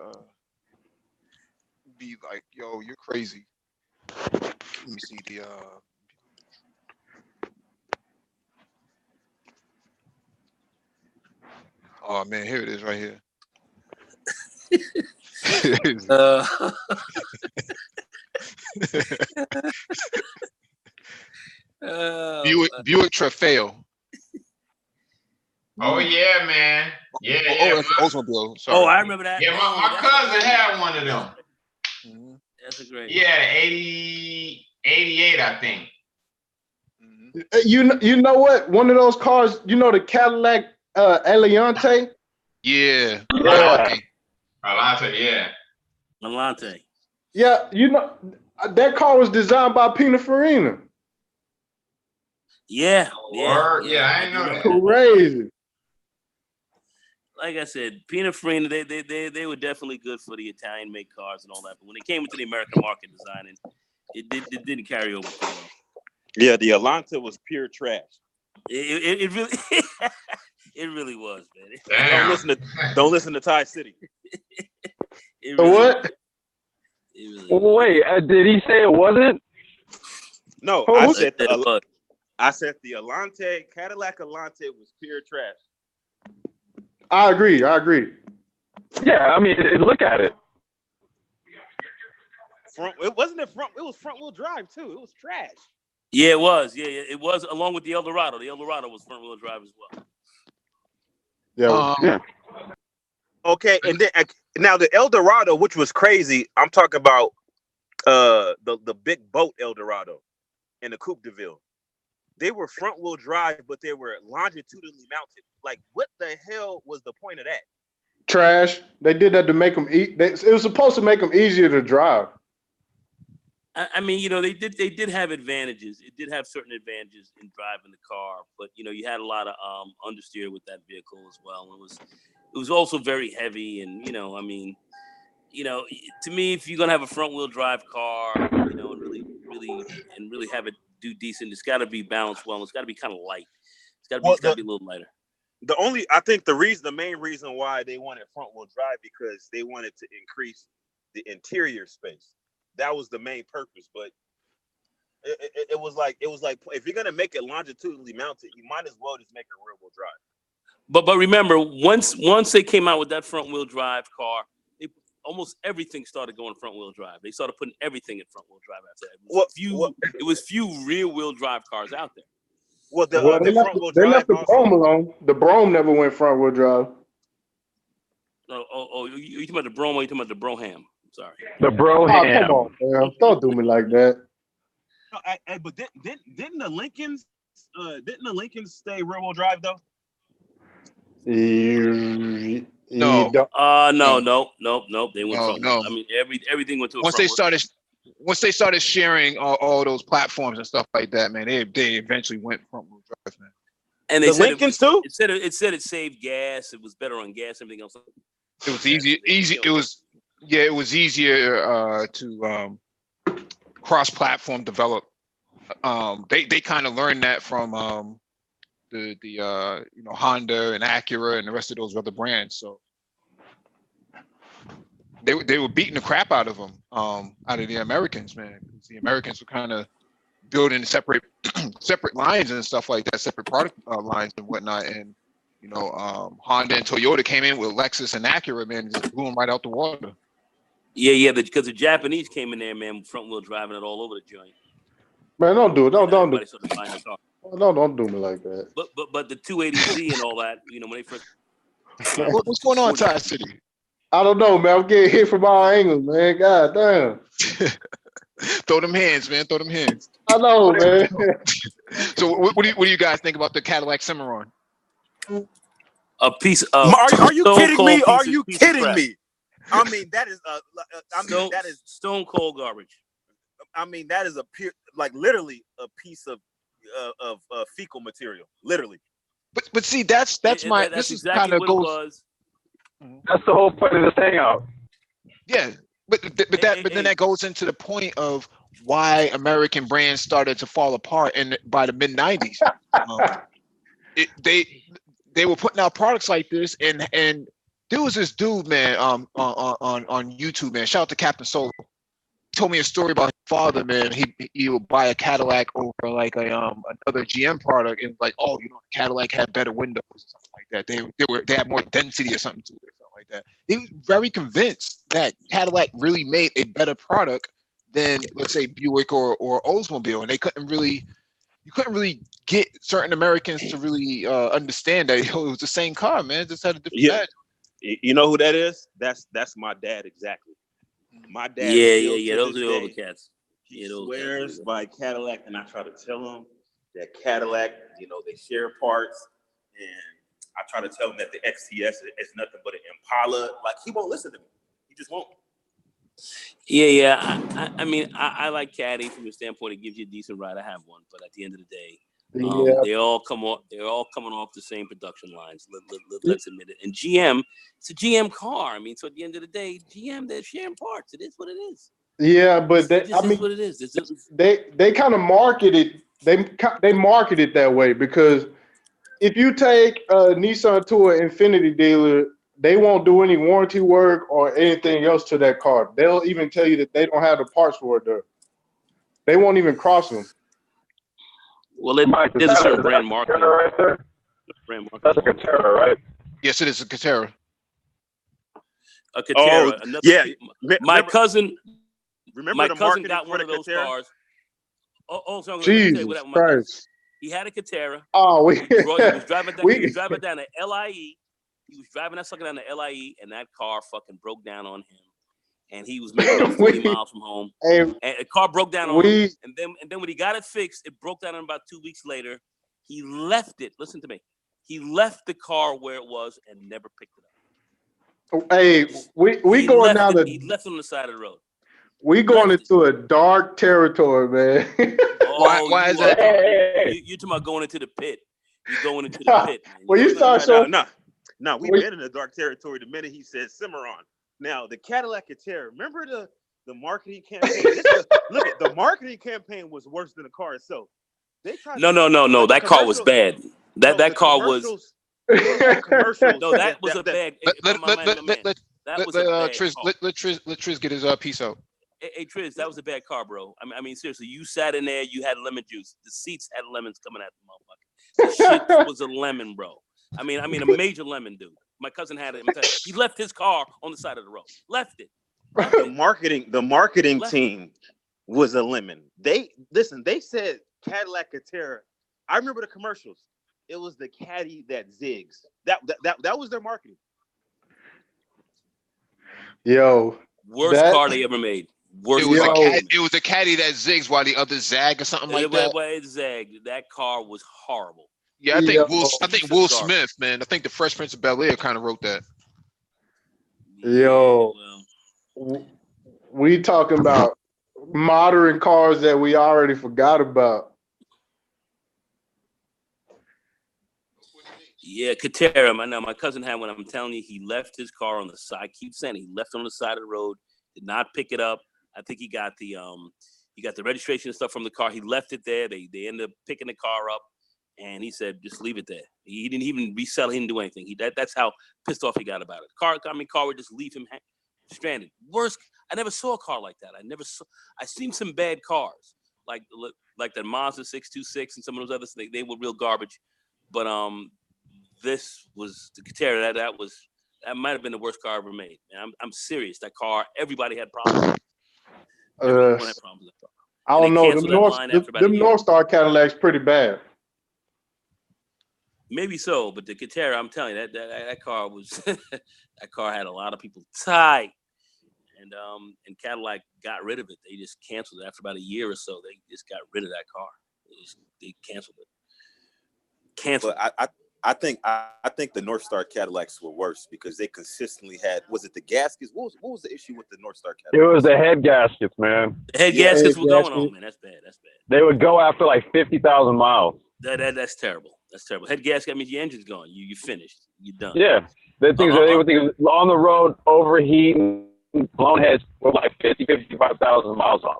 be like, yo, you're crazy. Let me see the oh man, here it is right here. Buick Trofeo. Oh yeah, man. Yeah. That's Oldsmobile. Sorry. Oh, I remember that. Yeah, my cousin had one of them. Mm-hmm. That's a great. Yeah, 88, I think. You know what? One of those cars, the Cadillac Eliante? Yeah. Alante, yeah. Alante. Yeah, that car was designed by Pininfarina. Yeah. I ain't know that. Crazy. Like I said, Pininfarina, they were definitely good for the Italian-made cars and all that. But when it came into the American market designing, it didn't carry over too well. Yeah, the Alanta was pure trash. It really, it really was, man. Don't listen to Ty City. What? Wait, did he say it wasn't? No, I said the Alante, Cadillac Alante was pure trash. I agree. Yeah, I mean, look at it. It wasn't front. It was front wheel drive too. It was trash. Yeah, it was. Yeah, it was. Along with the Eldorado. The Eldorado was front wheel drive as well. Yeah. Okay, and then now the Eldorado, which was crazy. I'm talking about the big boat Eldorado and the Coupe de Ville. They were front wheel drive, but they were longitudinally mounted. Like, what the hell was the point of that? Trash. They did that to make them eat. It was supposed to make them easier to drive. I mean, you know, they did have advantages. It did have certain advantages in driving the car, but you know, you had a lot of understeer with that vehicle as well. It was also very heavy, and you know, I mean, you know, to me, if you're gonna have a front wheel drive car, you know, and really have it do decent, it's got to be balanced well. It's got to be kind of light. It's got to be a little lighter. I think the main reason why they wanted front wheel drive because they wanted to increase the interior space. That was the main purpose. But it was like if you're gonna make it longitudinally mounted, you might as well just make it rear wheel drive. But remember, once they came out with that front wheel drive car, almost everything started going front wheel drive. They started putting everything in front wheel drive after that. It was few rear wheel drive cars out there. Well, they left the Brougham alone. The Brougham never went front wheel drive. You talking about the Brougham or you talking about the Broham? Sorry. The Broham. Oh, come on, man. Don't do me like that. But didn't the Lincolns stay rear wheel drive though? No. No. They went front wheel. I mean, everything went to a once they started sharing all those platforms and stuff like that, man, they eventually went front wheel drive, man. And they said Lincolns too. It said it saved gas. It was better on gas. Everything else. It was easy. It was easier to cross-platform develop. They kind of learned that from the Honda and Acura and the rest of those other brands. So they were beating the crap out of them, out of the Americans, man. The Americans were kind of building separate lines and stuff like that, separate product lines and whatnot. And Honda and Toyota came in with Lexus and Acura, man, and just blew them right out the water. Yeah, because the Japanese came in there, man, front wheel driving it all over the joint. Man, don't do it. Don't do it. Sort of find the car. Don't do me like that. But the 280Z and all that, when they first. What's going on, Tie City? I don't know, man. I'm getting hit from all angles, man. God damn. Throw them hands, man. Throw them hands. I know, man. So what do you guys think about the Cadillac Cimarron? A piece of. Are you kidding me? Are you kidding me? I mean, that is that is stone cold garbage. I mean, that is literally a piece of fecal material, literally. But see, that's this is exactly kind of what goes. It was. That's the whole point of this hangout. Yeah, but then that goes into the point of why American brands started to fall apart by the mid '90s. They were putting out products like this, and there was this dude, man, on YouTube, man. Shout out to Captain Soul. Told me a story about his father, man. He would buy a Cadillac over like another GM product, and like, oh, Cadillac had better windows or something like that. They had more density or something to it, or something like that. He was very convinced that Cadillac really made a better product than, let's say, Buick or Oldsmobile, and you couldn't really get certain Americans to really understand that it was the same car, man. It just had a different badge. You know who that is? That's my dad exactly. My dad. Yeah. Those are the older cats. He swears by Cadillac, and I try to tell him that Cadillac, they share parts, and I try to tell him that the XTS is nothing but an Impala. Like, he won't listen to me. He just won't. Yeah. I mean, I like Caddy from the standpoint it gives you a decent ride. I have one, but at the end of the day, they're all coming off the same production lines. Let's admit it. And GM, it's a GM car. I mean, so at the end of the day, GM, they're sharing parts. It is what it is. Yeah, but this is what it is. They kind of marketed. They marketed that way because if you take a Nissan to an Infiniti dealer, they won't do any warranty work or anything else to that car. They'll even tell you that they don't have the parts for it there. They won't even cross them. Well, there's a certain brand marketing. Right there. That's a Catera, right? Yes, it is a Catera. A Catera. Oh, yeah. My cousin Remember got one of those cars. So Jesus Christ. He had a Catera. Oh, he was driving down to LIE. He was driving that sucker down to LIE, and that car fucking broke down on him. And he was making about 40 miles from home. And the car broke down on him. And then when he got it fixed, it broke down about 2 weeks later. He left it. Listen to me. He left the car where it was and never picked it up. Hey, we going down he left it on the side of the road. We going into a dark territory, man. Why is that? You're talking about going into the pit. You're going into the pit. Man. Well, you start showing. No, we've been in the dark territory the minute he said Cimarron. Now, the Cadillac Catera, remember the marketing campaign? Look at the marketing campaign was worse than the car itself. They tried No. That car was bad. That car was. Commercials. No, that was a bad. Let Triz get his piece out. Hey, Triz, that was a bad car, bro. I mean, seriously, you sat in there, you had lemon juice. The seats had lemons coming out the motherfucker. The shit was a lemon, bro. I mean, a major lemon, dude. My cousin had it. He left his car on the side of the road. Left it. The marketing team was a lemon. They said Cadillac Catera. I remember the commercials. It was the caddy that zigs. That was their marketing. Worst car they ever made. It was a caddy that zigs while the other zag or something like that. It zagged. That car was horrible. Yeah, I think Will Smith, man. I think the Fresh Prince of Bel-Air kind of wrote that. We talking about modern cars that we already forgot about. Yeah, Catera. My cousin had one. I'm telling you, he left his car on the side. I keep saying he left it on the side of the road. Did not pick it up. I think he got the registration and stuff from the car. He left it there. They ended up picking the car up, and he said, "Just leave it there." He didn't even resell. He didn't do anything. That's how pissed off he got about it. Car would just leave him stranded. Worst. I never saw a car like that. I seen some bad cars like the Mazda 626 and some of those others. They were real garbage, but this was the Catera. That might have been the worst car ever made. And I'm serious. That car, everybody had problems with. Everyone had problems with that car. I don't know. Them North Star Cadillacs pretty bad. Maybe so, but the Catera, I'm telling you, that car was that car had a lot of people tight. And Cadillac got rid of it. They just canceled it after about a year or so. They just got rid of that car. They canceled it. But I think the North Star Cadillacs were worse because they consistently had. Was it the gaskets? What was the issue with the North Star Cadillacs? It was the head gaskets, man. The head gaskets were going on, man. That's bad. They would go after like 50,000 miles. That's terrible. That's terrible. Head gasket means your engine's gone. You finished. You're done. Yeah. They would think on the road, overheating, blown heads with like 55,000 miles on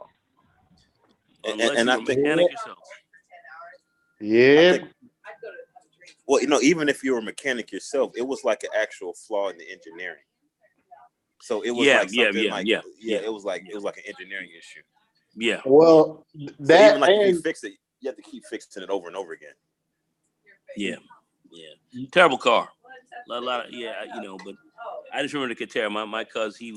them. And I think mechanic yourself. Yeah. Well, even if you're a mechanic yourself, it was like an actual flaw in the engineering. So it was it was like an engineering issue. Yeah. Well, that if you fix it, you have to keep fixing it over and over again. Yeah. Terrible car. A lot of but I just remember the Catera. My cousin,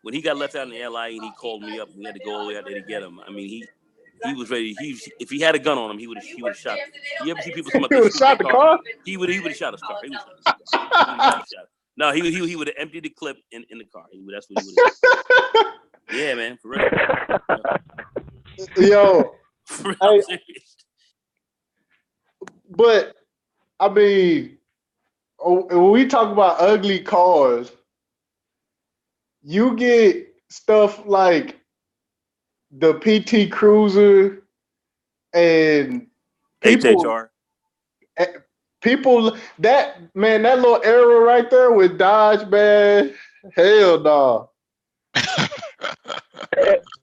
when he got left out in the LI and he called me up, and we had to go all the way out there to get him. I mean, he was ready. If he had a gun on him, he would have shot. You ever see people come up? He would have shot the car. He would have shot his car. He would have shot. No, he would have emptied the clip in the car. That's what he would have. Yeah, man, for real. Yo, for real, serious. But I mean, when we talk about ugly cars, you get stuff like the PT Cruiser and HHR. People that little era right there with Dodge, man, hell no.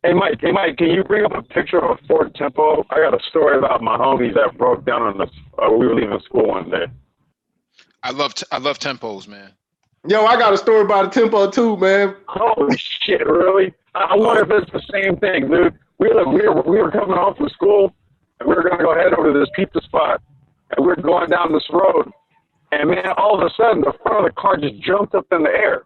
Hey Mike, can you bring up a picture of a Ford Tempo? I got a story about my homies that broke down on us. We were leaving school one day. I love Tempos, man. Yo, I got a story about a Tempo too, man. Holy shit, really? I wonder if it's the same thing, dude. We were coming home from school, and we were gonna go head over to this pizza spot, and we were going down this road, and man, all of a sudden the front of the car just jumped up in the air,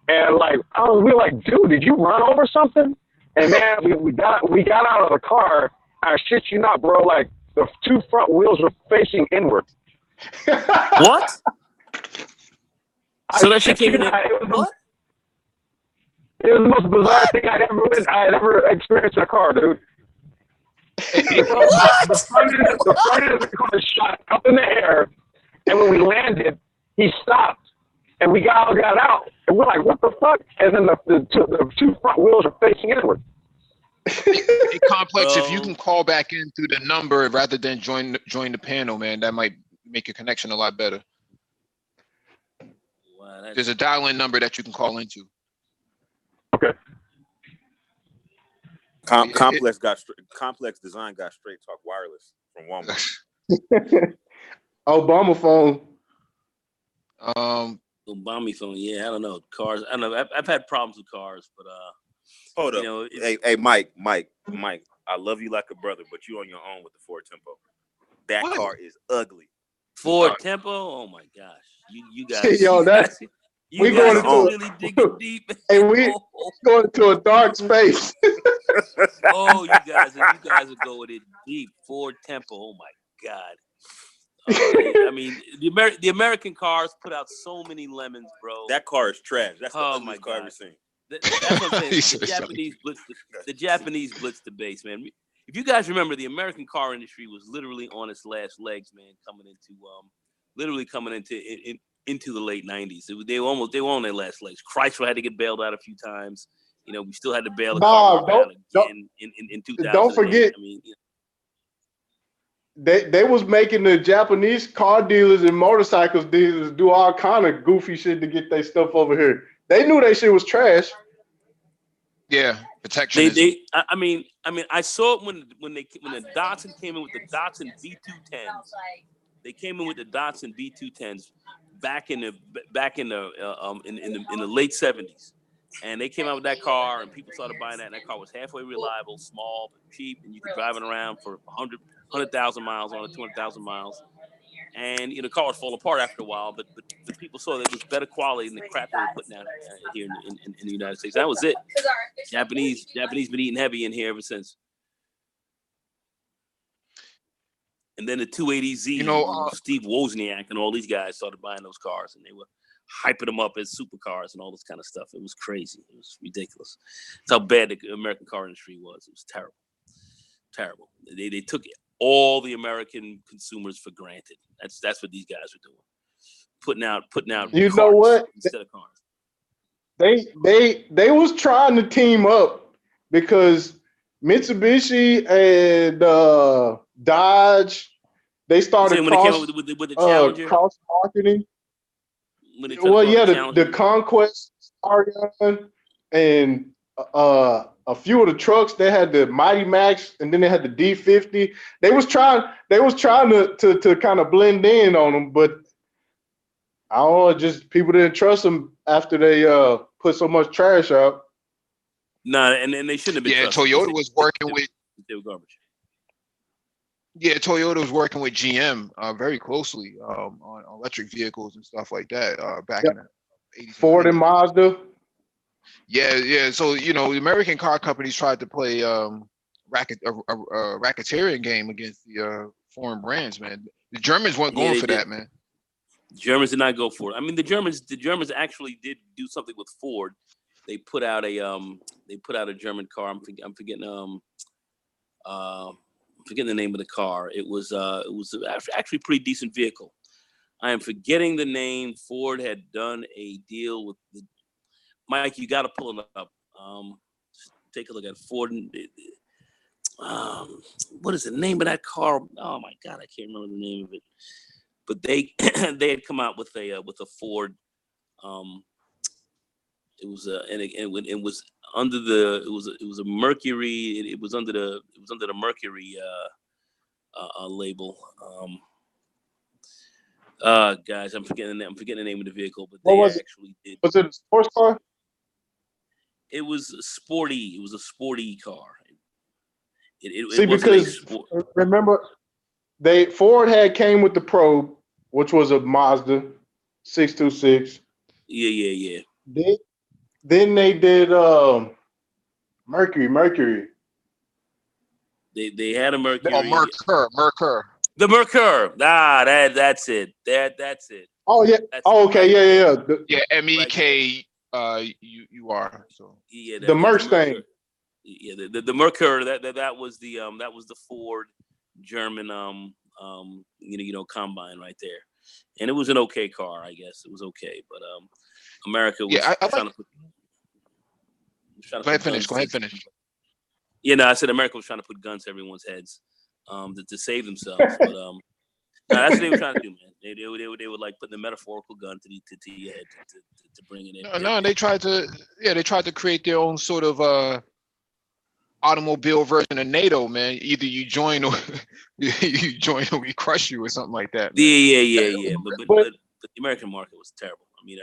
and we were like, dude, did you run over something? And man, we got out of the car. I shit you not, bro. Like the two front wheels were facing inward. What? So that shit came in. What? It was the most bizarre thing I'd ever experienced in a car, dude. The front of the car shot up in the air, and when we landed, he stopped. and we all got out, and we're like, what the fuck? And then the two front wheels are facing inward. Hey, Complex, if you can call back in through the number rather than join the panel, man, that might make your connection a lot better. Wow, there's a dial-in number that you can call into. Okay. Complex Design got Straight Talk Wireless from Walmart. Obama phone. Obama phone. Yeah, I don't know. Cars. I don't know. I've had problems with cars, but hold up. You know, hey, Mike. I love you like a brother, but you on your own with the Ford Tempo. That car is ugly. Ford Tempo. Oh my gosh, you guys. Yo, that's we guys are really digging deep. Hey, we going to a dark space. Oh, you guys are going in deep. Ford Tempo. Oh my God. I mean, the American cars put out so many lemons, bro. That car is trash. That's the ugliest car I've ever seen. That's what I'm saying. The Japanese blitzed the base, man. If you guys remember, the American car industry was literally on its last legs, man, coming into the late 90s. They were on their last legs. Chrysler had to get bailed out a few times. You know, we still had to bail the car out again in 2000. Don't forget. I mean, They was making the Japanese car dealers and motorcycles dealers do all kind of goofy shit to get their stuff over here. They knew their shit was trash. Yeah, protection. I mean, I saw it when the Datsun came in with the Datsun V210s. They came in with the Datsun V210s back in the late 70s, and they came out with that car, and people started buying that. And that car was halfway reliable, small, but cheap, and you could drive it around for 100,000 miles on it, 200,000 miles. And the car would fall apart after a while, but the people saw that it was better quality than the crap they were putting out here in the United States. That was it. Japanese been eating heavy in here ever since. And then the 280Z, Steve Wozniak and all these guys started buying those cars, and they were hyping them up as supercars and all this kind of stuff. It was crazy. It was ridiculous. That's how bad the American car industry was. It was terrible. Terrible. They took all the American consumers for granted. That's what these guys are doing. Putting out you know what? Instead of cars. They was trying to team up because Mitsubishi and Dodge, they started when they came up with the Challenger? Cross marketing. Well, yeah, the Conquest, Ariane, and a few of the trucks. They had the Mighty Max, and then they had the D50. They was trying to kind of blend in on them, but I don't know, just people didn't trust them after they put so much trash out. No, and they shouldn't have been. Yeah, Toyota was working with. They were garbage. Yeah, Toyota was working with GM very closely on electric vehicles and stuff like that back in the 80s. Ford and Mazda. Yeah. So the American car companies tried to play racketeering game against the foreign brands, man. The Germans weren't going for that, man. The Germans did not go for it. I mean, the Germans actually did do something with Ford. They put out a German car. I'm forgetting the name of the car. It was actually a pretty decent vehicle. I am forgetting the name. Ford had done a deal with Mike. You got to pull it up. Take a look at Ford. What is the name of that car? Oh my God, I can't remember the name of it. But they had come out with a Ford. It was it was under the it was a Mercury. It was under the Mercury label. Guys, I'm forgetting the name of the vehicle, but they actually did. Was it a sports car? It was sporty. It was a sporty car. See, because remember, Ford had came with the Probe, which was a Mazda 626. Yeah. Then they did Mercury. They had a Mercury. Oh, Mercur. The Mercur. That's it. That's it. Oh yeah. Okay. Yeah. Yeah. MEK. You are so. Yeah. The Mustang. Yeah. The Mercur. That was the Ford German combine right there. and it was an okay car, I guess. It was okay, but America was Yeah, I trying like. to put. Trying to Go ahead, put finish. guns Go ahead, to, finish. yeah, no, I said America was trying to put guns to everyone's heads, to save themselves. But no, that's what they were trying to do, man. They would like putting a metaphorical gun to your head to bring it in. No, they tried to. Yeah, they tried to create their own sort of automobile version of NATO, man. Either you join or you join or we crush you or something like that, man. Yeah. But But the American market was terrible. I mean,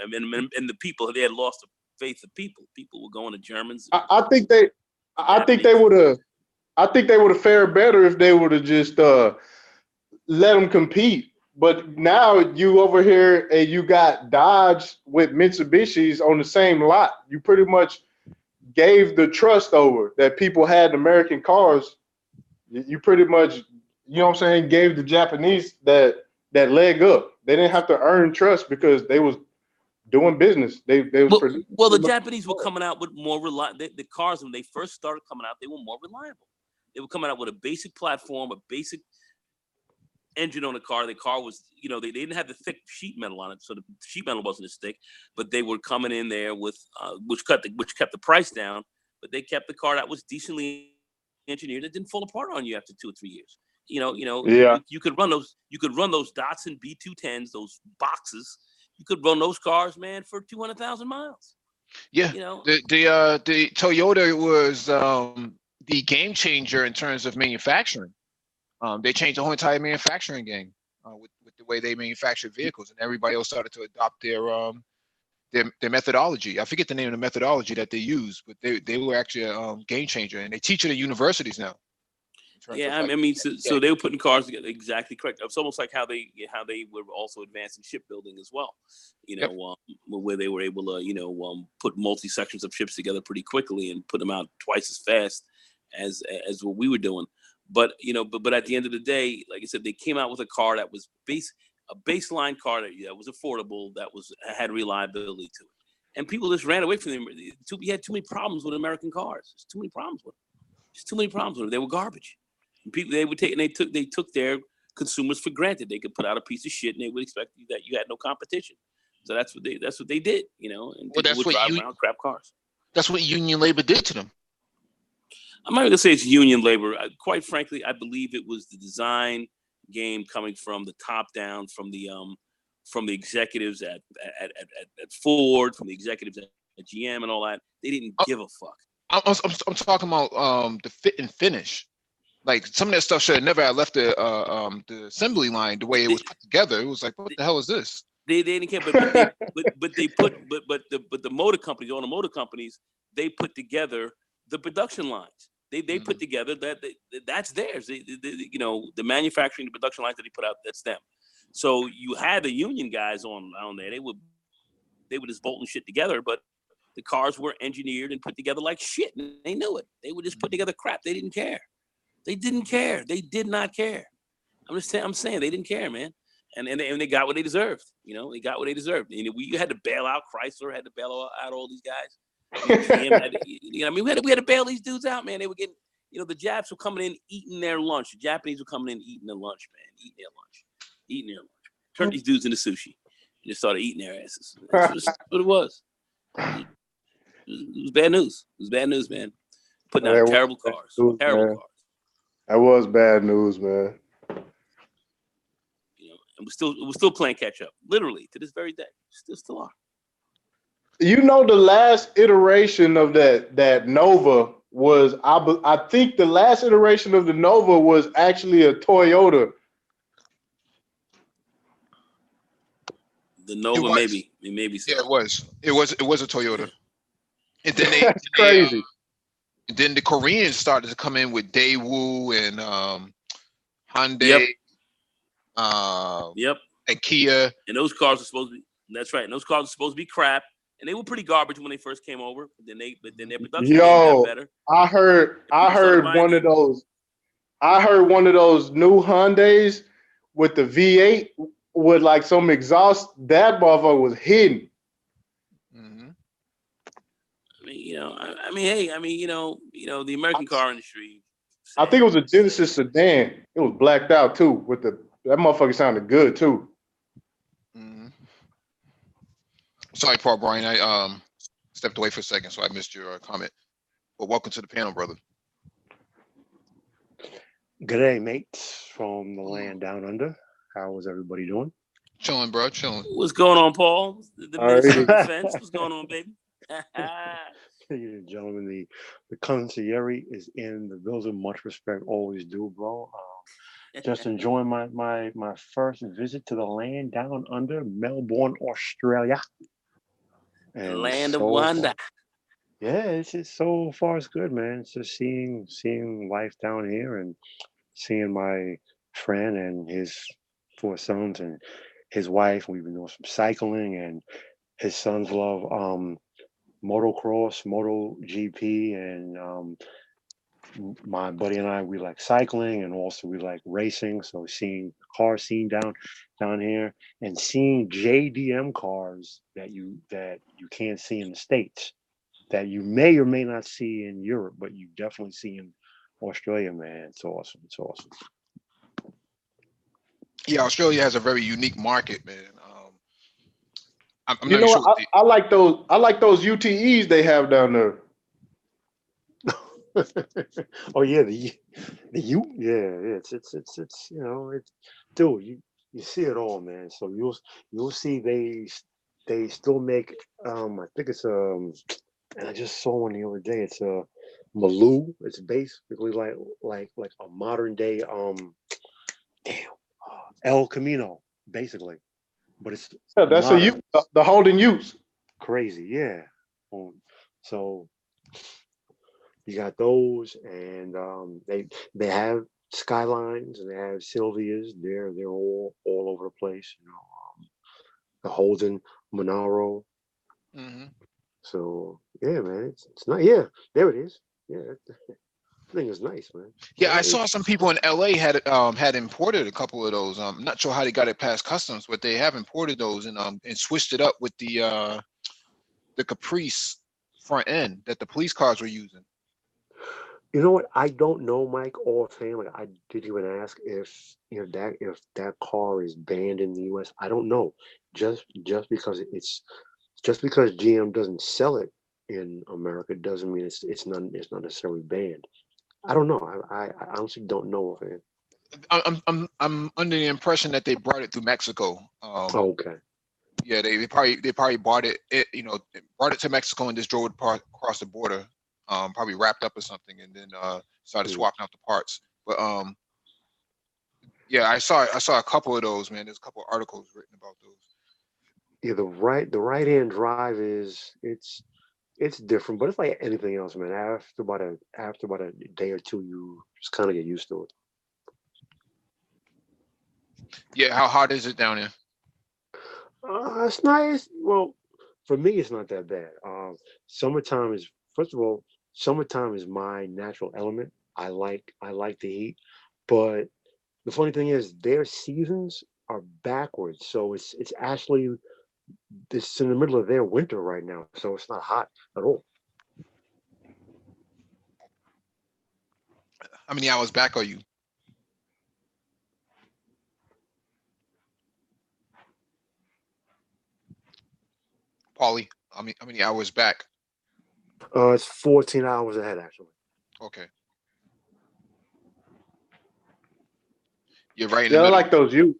and the people, they had lost the faith of people. People were going to Germans. I think they Japanese. would have. I think they would have fared better if they would have just let them compete. But now you over here and you got Dodge with Mitsubishi's on the same lot. You pretty much gave the trust over that people had in American cars. You pretty much, you know what I'm saying, gave the Japanese that leg up. They didn't have to earn trust because they was doing business. They was producing. Well, the Japanese were coming out with more reliable. The cars, when they first started coming out, they were more reliable. They were coming out with a basic platform, a basic engine on the car. The car was, they didn't have the thick sheet metal on it, so the sheet metal wasn't as thick. But they were coming in there with, which kept the price down. But they kept the car that was decently engineered. That didn't fall apart on you after 2 or 3 years. Yeah. You could run those. You could run those Datsun B210s, those boxes. You could run those cars, man, for 200,000 miles. Yeah, the Toyota was the game changer in terms of manufacturing. They changed the whole entire manufacturing game with the way they manufactured vehicles, and everybody else started to adopt their methodology. I forget the name of the methodology that they use, but they were actually a game changer, and they teach it at universities now. Yeah, I mean, so they were putting cars together exactly correct. It's almost like how they were also advancing shipbuilding as well. Where they were able to put multi sections of ships together pretty quickly and put them out twice as fast as what we were doing. But but at the end of the day, like I said, they came out with a car that was a baseline car that was affordable, that had reliability to it, and people just ran away from them. We had too many problems with American cars. There's too many problems with them. There's too many problems with them. They were garbage. And people they took their consumers for granted. They could put out a piece of shit and they would expect that you had no competition. So that's what they did, and people would drive around crap cars. That's what union labor did to them. I'm not going to say it's union labor. Quite frankly, I believe it was the design game coming from the top down, from the executives at Ford, from the executives at GM and all that. They didn't give a fuck. I'm talking about the fit and finish. Like some of that stuff should have never have left the assembly line the way it was put together. It was like, what the hell is this? They didn't care, but the motor companies, all the motor companies, they put together the production lines. They put together that's theirs. The manufacturing, the production lines that they put out, that's them. So you had the union guys on there. They were just bolting shit together, but the cars were engineered and put together like shit, and they knew it. They would just put together crap. They didn't care. They didn't care. They did not care. I'm saying they didn't care, man. And they got what they deserved. They got what they deserved. We had to bail out Chrysler, had to bail out all these guys. We had to bail these dudes out, man. They were getting, the Japs were coming in eating their lunch. The Japanese were coming in eating their lunch, man. Eating their lunch. Turned these dudes into sushi and just started eating their asses. That's what it was. It was bad news. It was bad news, man. Putting out terrible cars. Terrible cars. That was bad news, man. And we're still playing catch up, literally to this very day. Still are. The last iteration of that Nova was, I think the last iteration of the Nova was actually a Toyota. The Nova, maybe so. Yeah, it was a Toyota. And then That's crazy. Then the Koreans started to come in with Daewoo and Hyundai, and Kia. And those cars are supposed to be. That's right. And those cars are supposed to be crap, and they were pretty garbage when they first came over. But then their production got better. I heard one of those. I heard one of those new Hyundais with the V8 with like some exhaust. That motherfucker was hidden. The American car industry. I think it was a Genesis sedan. It was blacked out too. That motherfucker sounded good too. Sorry, Paul Brian. I stepped away for a second, so I missed your comment. But welcome to the panel, brother. Good day, mates from the land down under. How is everybody doing? Chilling, bro. Chilling. What's going on, Paul? The Minister of Defense. What's going on, baby? Ladies and gentlemen, the consigliere is in the building. Much respect, always do, bro. Just enjoying my first visit to the land down under, Melbourne, Australia. And land of wonder. Yeah, it's just so far it's good, man. It's just seeing life down here and seeing my friend and his 4 sons and his wife. We've been doing some cycling, and his sons love motocross, Moto GP, and my buddy and I, we like cycling, and also we like racing. So seeing the car scene down here and seeing JDM cars that you can't see in the States, that you may or may not see in Europe, but you definitely see in Australia, man. It's awesome. It's awesome. Yeah, Australia has a very unique market, man. I'm You not know sure. what? I like those. I like those UTEs they have down there. Oh yeah, the U, yeah, it's you know, it's, dude, you see it all, man. So you'll see they still make I think it's and I just saw one the other day. It's a Maloo. It's basically like a modern day damn El Camino, basically, but it's Yeah, that's modern. the Holden Utes. Crazy, yeah. So you got those, and they have Skylines and they have Sylvias. They're all over the place. You know, the Holden Monaro. Mm-hmm. So yeah, man, it's not. Yeah, there it is. Yeah, that thing is nice, man. Yeah, I saw some people in LA had imported a couple of those. I'm not sure how they got it past customs, but they have imported those and switched it up with the Caprice front end that the police cars were using. You know what? I don't know, Mike, offhand. Like I didn't even ask if if that car is banned in the U.S. I don't know. Just because just because GM doesn't sell it in America doesn't mean it's not necessarily banned. I don't know. I honestly don't know offhand. I'm under the impression that they brought it through Mexico. Oh, okay. Yeah, they probably bought it, brought it to Mexico and just drove it across the border, probably wrapped up or something, and then started swapping out the parts. But yeah, I saw a couple of those, man. There's a couple of articles written about those. Yeah, the right hand drive it's different, but it's like anything else, man. After about a day or two, you just kind of get used to it. Yeah, how hot is it down there? It's nice. Well, for me, it's not that bad. Summertime is first of all, summertime is my natural element. I like the heat, but the funny thing is, their seasons are backwards. So it's actually it's in the middle of their winter right now, so it's not hot at all. How many hours back are you, Paulie? How many hours back? It's 14 hours ahead actually. Okay, you're right in the Yeah, I middle. like those Utes.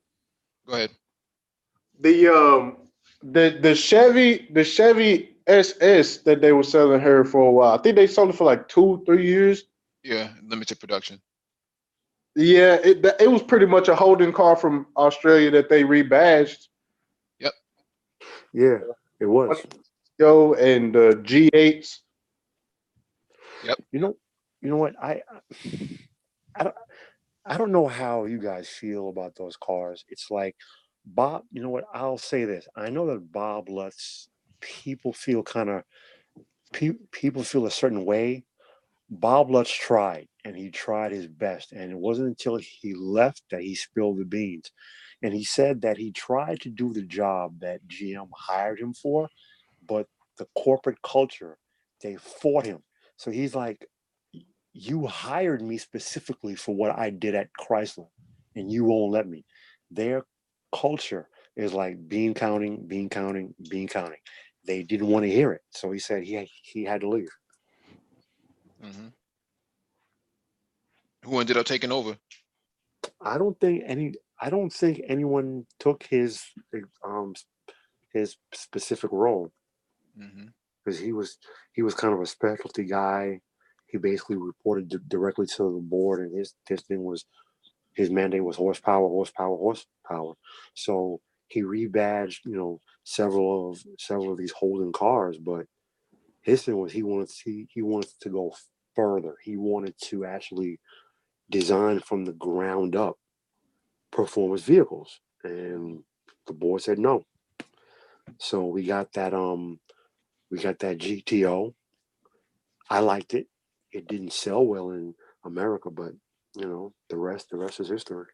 Go ahead. The Chevy SS that they were selling her for a while. I think they sold it for like 2-3 years. Yeah, limited production. Yeah, it was pretty much a Holden car from Australia that they rebadged. Yep. Yeah, it was. Yo, and the G8s. Yep. You know what? I don't I don't know how you guys feel about those cars. It's like Bob. You know what? I'll say this. I know that Bob lets people feel kind of people feel a certain way. Bob Lutz tried, and he tried his best, and it wasn't until he left that he spilled the beans. And he said that he tried to do the job that GM hired him for, but the corporate culture, they fought him. So he's like, you hired me specifically for what I did at Chrysler, and you won't let me. Their culture, It's like bean counting, bean counting, bean counting. They didn't want to hear it, so he said he had to leave. Hmm. Who ended up taking over? I don't think anyone took um his specific role Hmm. because he was kind of a specialty guy. He basically reported directly to the board, and his thing was his mandate was horsepower, horsepower, horsepower. So he rebadged, several of these Holden cars, but his thing was he wanted to go further. He wanted to actually design from the ground up performance vehicles, and the board said no. So we got that GTO. I liked it. It didn't sell well in America, but the rest is history.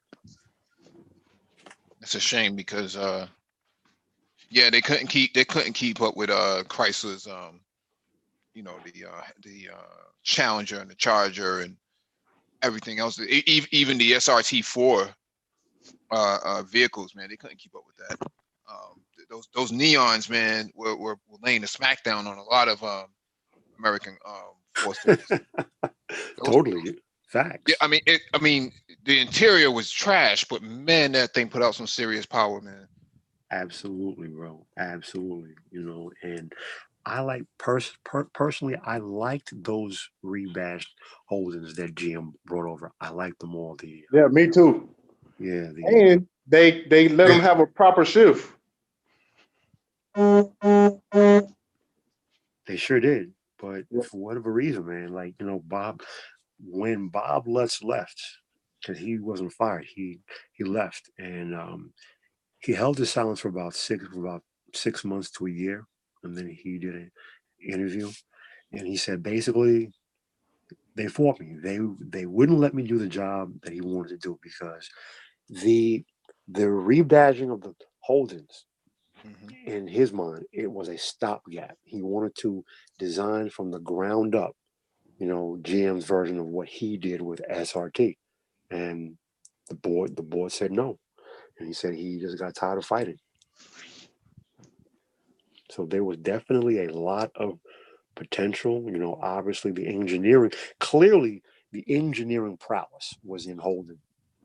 It's a shame because yeah, they couldn't keep up with Chrysler's the Challenger and the Charger and everything else. Even the SRT4 vehicles, man, they couldn't keep up with that. Those neons, man, were laying the smackdown on a lot of American forces. Those, Totally yeah, facts. I mean, the interior was trash, but man, that thing put out some serious power, man. Absolutely, bro. Absolutely. And I like personally, I liked those rebadged Holdens that GM brought over. I liked them all. Yeah, me too. Yeah, And they let them have a proper shift. they sure did. But for whatever reason, man, like when Bob Lutz left, because he wasn't fired, he left, and he held his silence for about 6 months to a year, and then he did an interview, and he said basically they fought me. They wouldn't let me do the job that he wanted to do because the the rebadging of the Holdens Hmm. in his mind it was a stopgap. He wanted to design from the ground up, GM's version of what he did with SRT, and the board said no, and he said he just got tired of fighting. So there was definitely a lot of potential. Obviously clearly the engineering prowess was in Holden,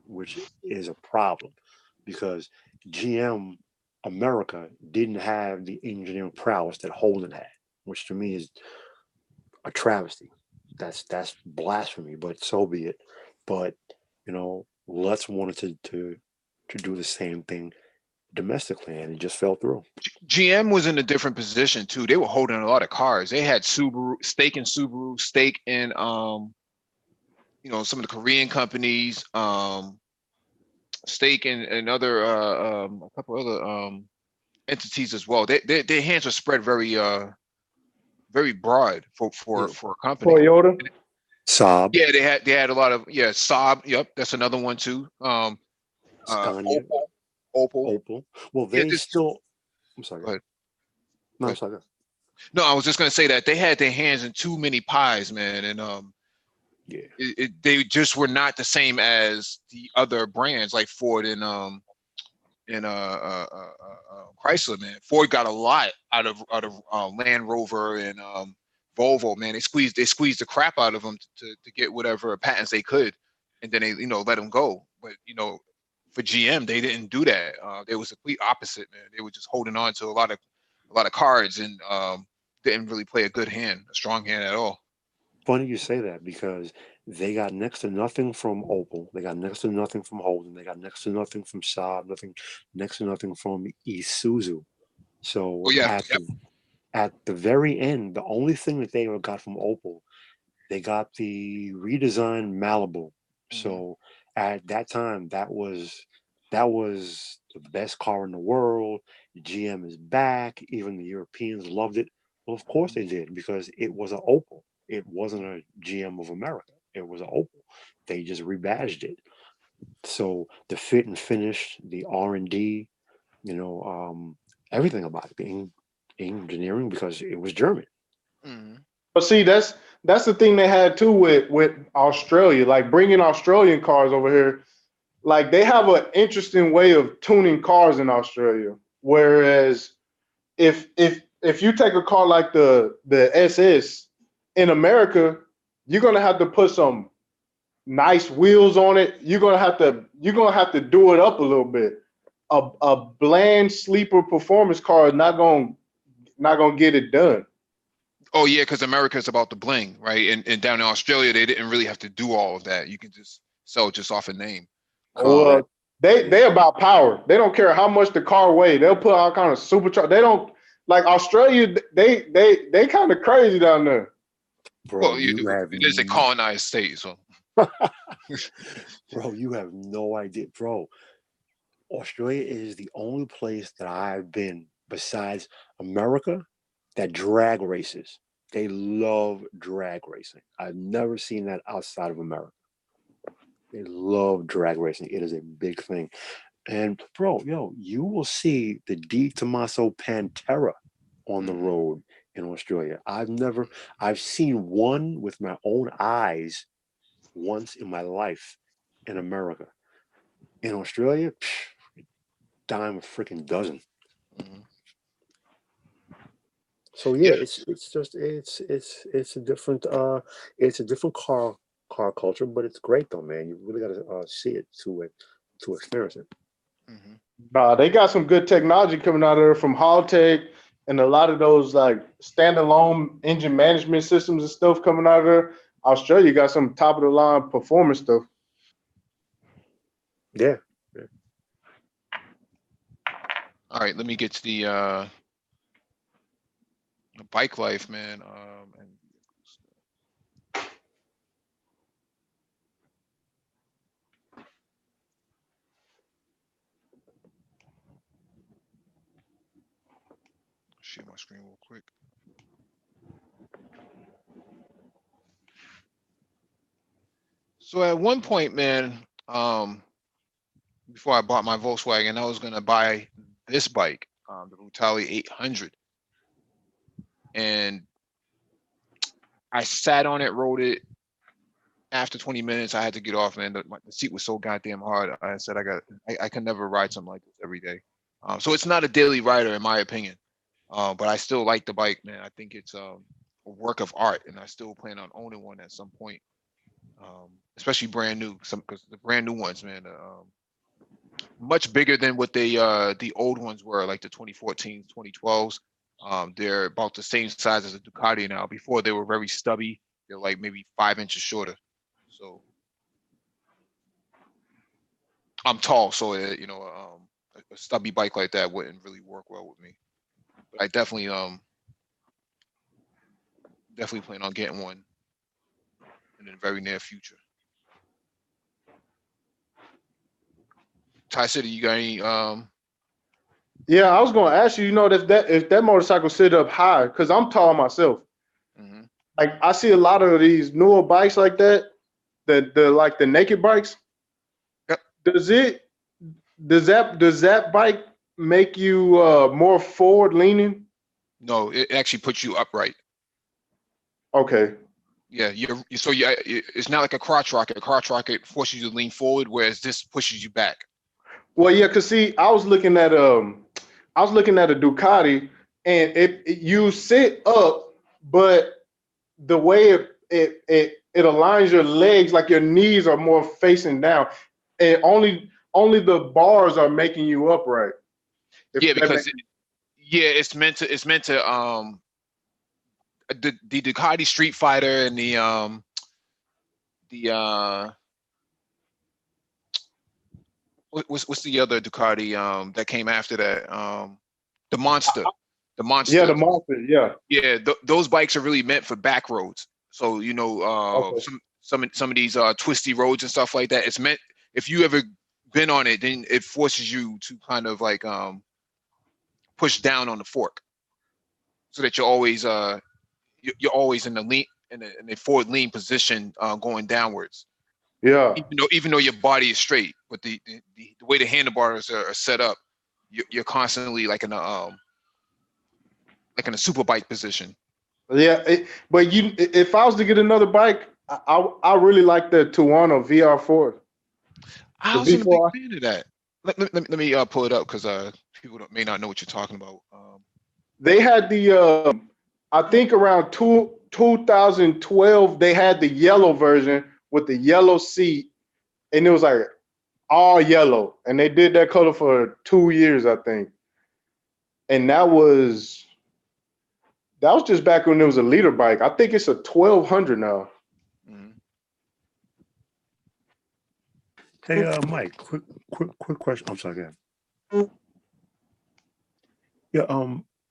which is a problem because GM America didn't have the engineering prowess that Holden had, which to me is a travesty. That's blasphemy, but so be it. But Lutz wanted to do the same thing domestically, and it just fell through. GM was in a different position too. They were holding a lot of cars. They had Subaru, stake in some of the Korean companies, stake in other a couple other entities as well. Their hands were spread very broad for a company. Toyota. Saab, Yeah, they had a lot of Saab. Yep, that's another one too. Scania, Opel. Opel. Well, Yeah, they this. still. I'm sorry. Go ahead. No, Go I'm ahead. sorry. No, I was just gonna say that they had their hands in too many pies, man, and Yeah. they just were not the same as the other brands like Ford and Chrysler, man. Ford got a lot out of Land Rover and Volvo, man. They squeezed the crap out of them to get whatever patents they could, and then they let them go. But for GM, they didn't do that. They was the complete opposite, man. They were just holding on to a lot of cards and didn't really play a strong hand at all. Funny you say that because they got next to nothing from Opel. They got next to nothing from Holden. They got next to nothing from Saab. Next to nothing from Isuzu. Oh So yeah, at the very end, the only thing that they got from Opel, they got the redesigned Malibu. hmm So at that time, that was the best car in the world. GM is back. Even the Europeans loved it. Well, of course they did because it was an Opel. It wasn't a GM of America. It was an Opel. They just rebadged it. So the fit and finish, the R&D, you know, everything about it being engineering because it was German. hmm But see, that's the thing they had too with Australia, like bringing Australian cars over here. like they have an interesting way of tuning cars in Australia. Whereas if you take a car like the SS in America, you're gonna have to put some nice wheels on it. You're gonna have to do it up a little bit. A bland sleeper performance car is not gonna get it done. Oh yeah, because America is about the bling, right? And down in Australia, they didn't really have to do all of that. You can just sell just off a name. Well, they about power. They don't care how much the car weighs. They'll put all kind of supercharge. They don't like Australia. They kind of crazy down there. Bro, Well, you have it is a colonized state, so bro, you have no idea, bro. Australia is the only place that I've been besides America that drag races. They love drag racing. I've never seen that outside of America. They love drag racing. It is a big thing. And bro, you will see the D Tommaso Pantera on the road in Australia. I've seen one with my own eyes once in my life in America. In Australia, dime a freaking dozen. So yeah, it's a different car culture, but it's great though, man. You really got to see it to experience it. Nah, they got some good technology coming out of there from Haltech and a lot of those like standalone engine management systems and stuff coming out of there. Australia got some top of the line performance stuff. Yeah. all right, let me get to the bike life, man. And share my screen real quick. So at one point, man, before I bought my Volkswagen, I was gonna buy this bike, the Brutale 800, and I sat on it, rode it. After 20 minutes, I had to get off, man. The seat was so goddamn hard. I said I can never ride something like this every day. So it's not a daily rider, in my opinion. But I still like the bike, man. I think it's a work of art, and I still plan on owning one at some point, especially brand new. Because the brand new ones, man, much bigger than what the old ones were, like the 2014s, 2012s. They're about the same size as a Ducati now. Before they were very stubby. They're like maybe 5 inches shorter. So I'm tall, so a stubby bike like that wouldn't really work well with me. But I definitely plan on getting one in the very near future. Ty City, you got any Yeah, I was gonna ask you, if that motorcycle sit up high, because I'm tall myself. Like I see a lot of these newer bikes like that, the like the naked bikes. Yep. Does that bike make you more forward leaning? No, it actually puts you upright. Okay. Yeah, it's not like a crotch rocket. A crotch rocket forces you to lean forward, whereas this pushes you back. Well, yeah, cause see, I was looking at a Ducati, and you sit up, but the way it aligns your legs, like your knees are more facing down, and only the bars are making you upright. Yeah, because it's meant to the Ducati Street Fighter and the what's the other Ducati that came after that, the Monster. Yeah, the Monster. Yeah. Those bikes are really meant for back roads. So Okay. some of these twisty roads and stuff like that, it's meant, if you ever been on it, then it forces you to kind of like push down on the fork, so that you're always in the lean, in a forward lean position, going downwards. Yeah. Even though your body is straight, but the way the handlebars are set up, you're constantly like in a super bike position. Yeah, but if I was to get another bike, I really like the Tuono VR4. I The wasn't a big before fan of that. Let me pull it up because people may not know what you're talking about. they had the I think around 2012 they had the yellow version with the yellow seat, and it was like all yellow, and they did that color for 2 years, I think. And that was just back when it was a liter bike. I think it's a 1200 now. Mhm. Hey, Mike, quick question. I'm sorry, go ahead. Yeah,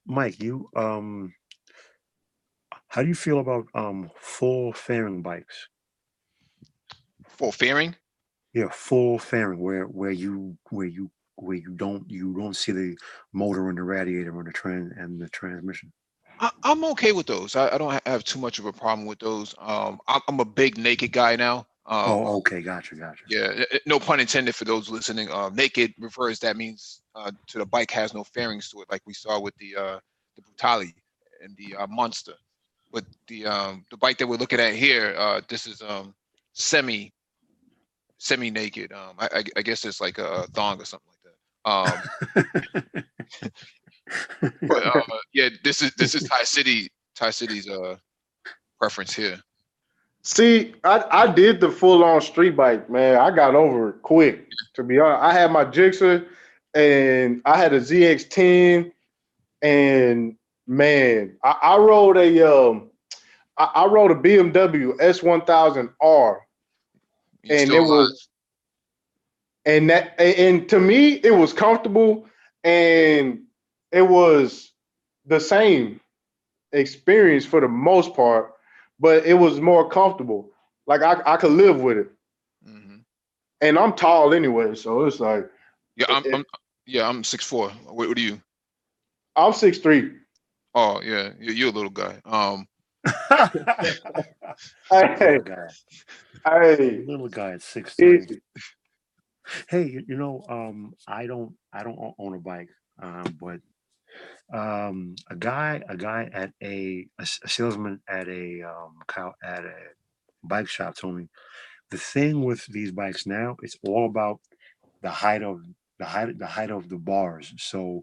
Mike, how do you feel about full fairing bikes? Full fairing? Yeah, full fairing, where you don't see the motor and the radiator and the transmission. I'm okay with those. I don't have too much of a problem with those. I'm a big naked guy now. Oh, okay, gotcha. Yeah, no pun intended for those listening. Naked refers that means to the bike has no fairings to it, like we saw with the Brutali and the Monster. But the bike that we're looking at here, this is semi naked. I guess it's like a thong or something like that. But yeah, this is Thai City's preference here. See, I did the full on street bike, man. I got over it quick. To be honest, I had my Gixxer and I had a ZX10, and man, I rode I rode a BMW S1000R, You and still it alive? was and to me it was comfortable, and it was the same experience for the most part, but it was more comfortable. Like I could live with it. Hmm. And I'm tall anyway, so it's like Yeah, it, I'm 6'4". What are you? I'm 6'3". Oh yeah, you're a little guy. Hey, Little guy, hey, little guy at 6'3". easy. Hey, I don't own a bike, but a guy at a salesman at a bike shop told me the thing with these bikes now, it's all about the height of the bars. So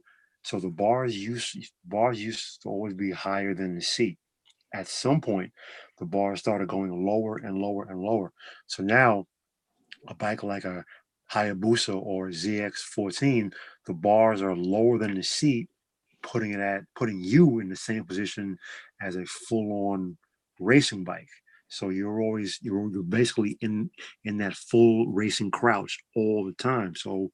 the bars used to always be higher than the seat. At some point, the bars started going lower and lower and lower. So now a bike like a Hayabusa or ZX14, the bars are lower than the seat, putting you in the same position as a full-on racing bike. So you're basically in that full racing crouch all the time. So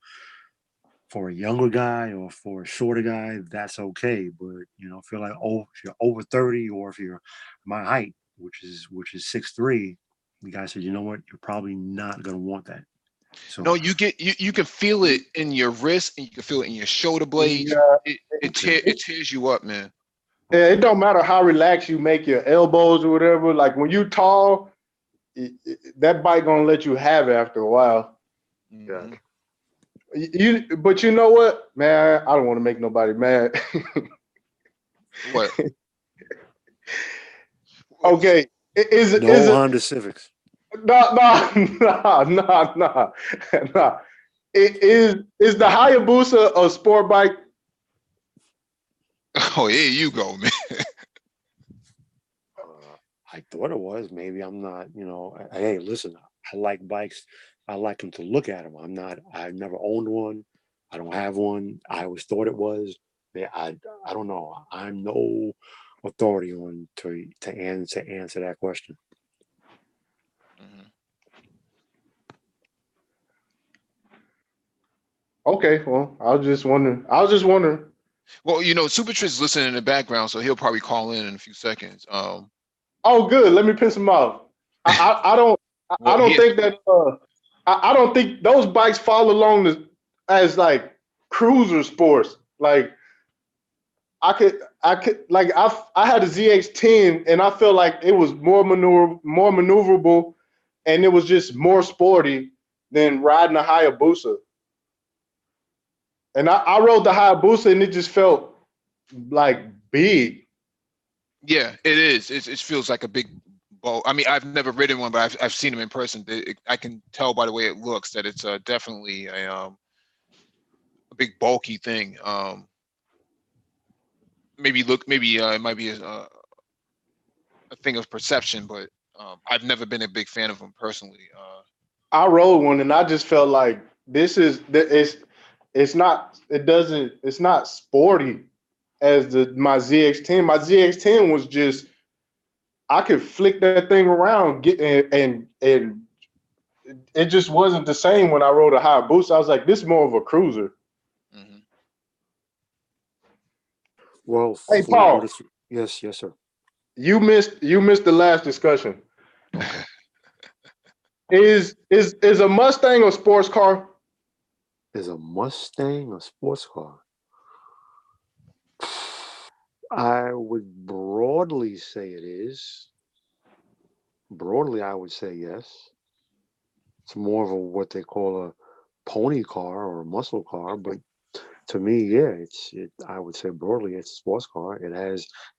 for a younger guy or for a shorter guy, that's okay. But if you're if you're over 30, or if you're my height, which is 6'3", the guy said, you know what, you're probably not gonna want that. No, So you can feel it in your wrist and you can feel it in your shoulder blades. Yeah, It tears you up, man. it don't matter how relaxed you make your elbows or whatever. Like when you tall, that bike gonna let you have it after a while. yeah, Hmm. But you know what, man? I don't want to make nobody mad. What? Okay, is no it Honda Civics. no no. Is the Hayabusa a sport bike? Oh, here you go, man. I thought it was. Maybe I'm not. Hey, listen, I like bikes. I like them to look at them. I've never owned one. I don't have one. I always thought it was. Yeah, I don't know. I'm no authority on to answer that question. Mhm. Okay, well, I was just wondering. Well, Super Trick's listening in the background, so he'll probably call in a few seconds. Oh, good. Let me piss him off. I Well, don't think that I don't think those bikes fall along as like cruiser sports. Like I could like I had a ZX10 and I felt like it was more maneuverable, and it was just more sporty than riding a Hayabusa. And I rode the Hayabusa and it just felt like big. yeah, it is. It feels like a big Well, I mean, I've never ridden one, but I've seen them in person. I can tell by the way it looks that it's definitely a big bulky thing. Maybe it might be a thing of perception, but I've never been a big fan of them personally. I rode one and I just felt like it's not it's not sporty as my ZX10. My ZX10 was just I could flick that thing around get and it just wasn't the same when I rode a high boost. I was like, this is more of a cruiser. Mhm. Well, Hey for what Paul, it's, yes, yes, sir. you missed the last discussion. Is a Mustang a sports car? Is a Mustang a sports car? I would broadly say it is. Broadly, I would say yes. It's more of a what they call a pony car or a muscle car, but to me, yeah, I would say broadly it's a sports car.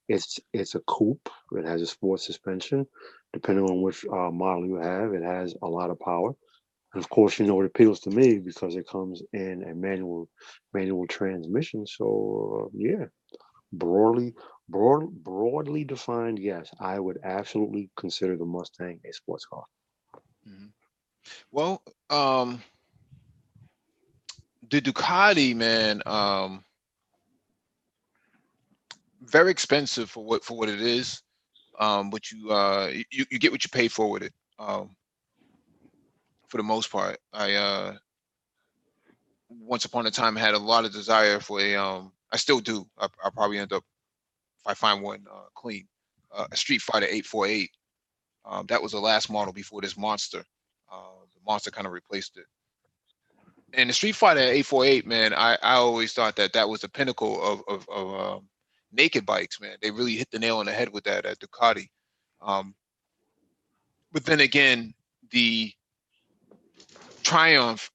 It's a coupe. It has a sports suspension. Depending on which model you have, it has a lot of power. And of course, it appeals to me because it comes in a manual transmission. So yeah, broadly defined, yes, I would absolutely consider the Mustang a sports car. Mhm. Well, the Ducati, man, very expensive for what it is. But you get what you pay for with it. For the most part, I once upon a time had a lot of desire for a I still do. I'll probably end up if I find one clean, a Street Fighter 848. That was the last model before this monster. The monster kind of replaced it. And the Street Fighter 848, man, I always thought that was the pinnacle of naked bikes, man. They really hit the nail on the head with that at Ducati. Um, but then again, the Triumph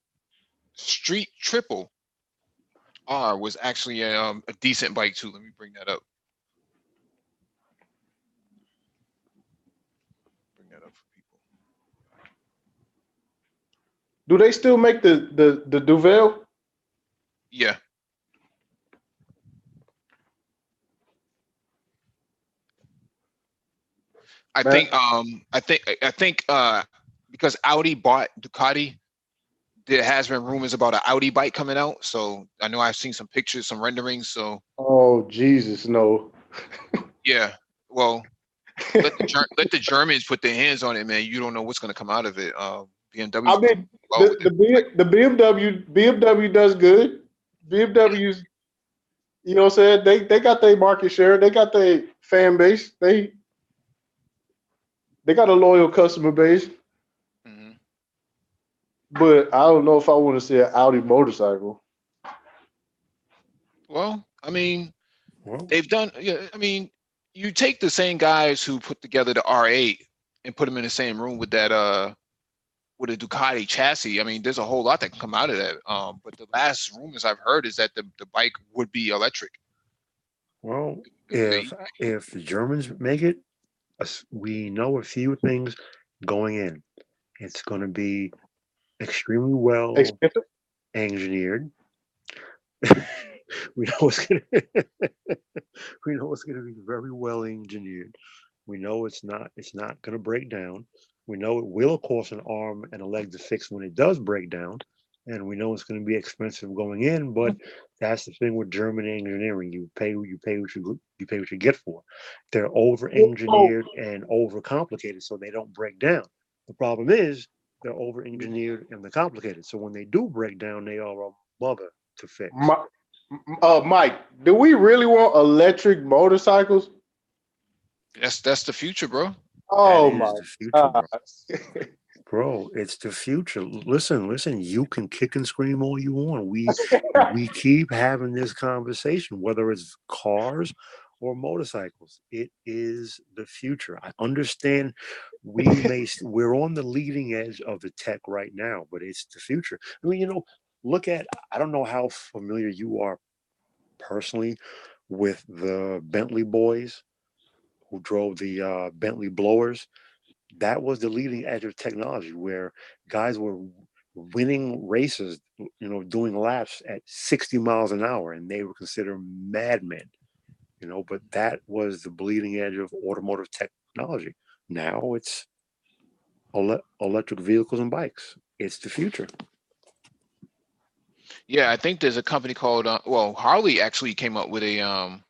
Street Triple R was actually a decent bike too. Let me bring that up. Bring that up for people. Do they still make the Duvel? Yeah, Man, I think because Audi bought Ducati, there has been rumors about an Audi bike coming out. So I know I've seen some pictures, some renderings. So oh Jesus, no. yeah, well, let the Germans put their hands on it, man. You don't know what's going to come out of it. I BMW's doing mean, well with it. the BMW does good. BMW's, you know what I'm saying? They got their market share. They got their fan base. They got a loyal customer base. Hmm. But I don't know if I want to see an Audi motorcycle. Well, I mean, Well, they've done. Yeah, I mean, you take the same guys who put together the R8 and put them in the same room with that with a Ducati chassis. I mean, there's a whole lot that can come out of that. But the last rumors I've heard is that the bike would be electric. well, It would be a if the Germans make it, we know a few things going in. It's going to be extremely well Expensive. engineered. we know it's going to we know it's going to be very well engineered. We know it's not going to break down. We know it will cost an arm and a leg to fix when it does break down, and we know it's going to be expensive going in. But that's the thing with German engineering: you pay what you get for. They're over So, engineered and over complicated, so they don't break down. The problem is they're over engineered and they're complicated. So when they do break down, they are a mother to fix. Mike, do we really want electric motorcycles? that's the future, bro. That Oh is my the future, God. bro. Bro, it's the future. Listen, you can kick and scream all you want. We keep having this conversation, whether it's cars or motorcycles. It is the future. I understand we're on the leading edge of the tech right now, but it's the future. I mean, I don't know how familiar you are personally with the Bentley boys who drove the Bentley blowers. that was the leading edge of technology, where guys were winning races, doing laps at 60 miles an hour, and they were considered madmen. But that was the bleeding edge of automotive technology. Now it's electric vehicles and bikes. It's the future. Yeah, I think there's a company called Harley actually came up with a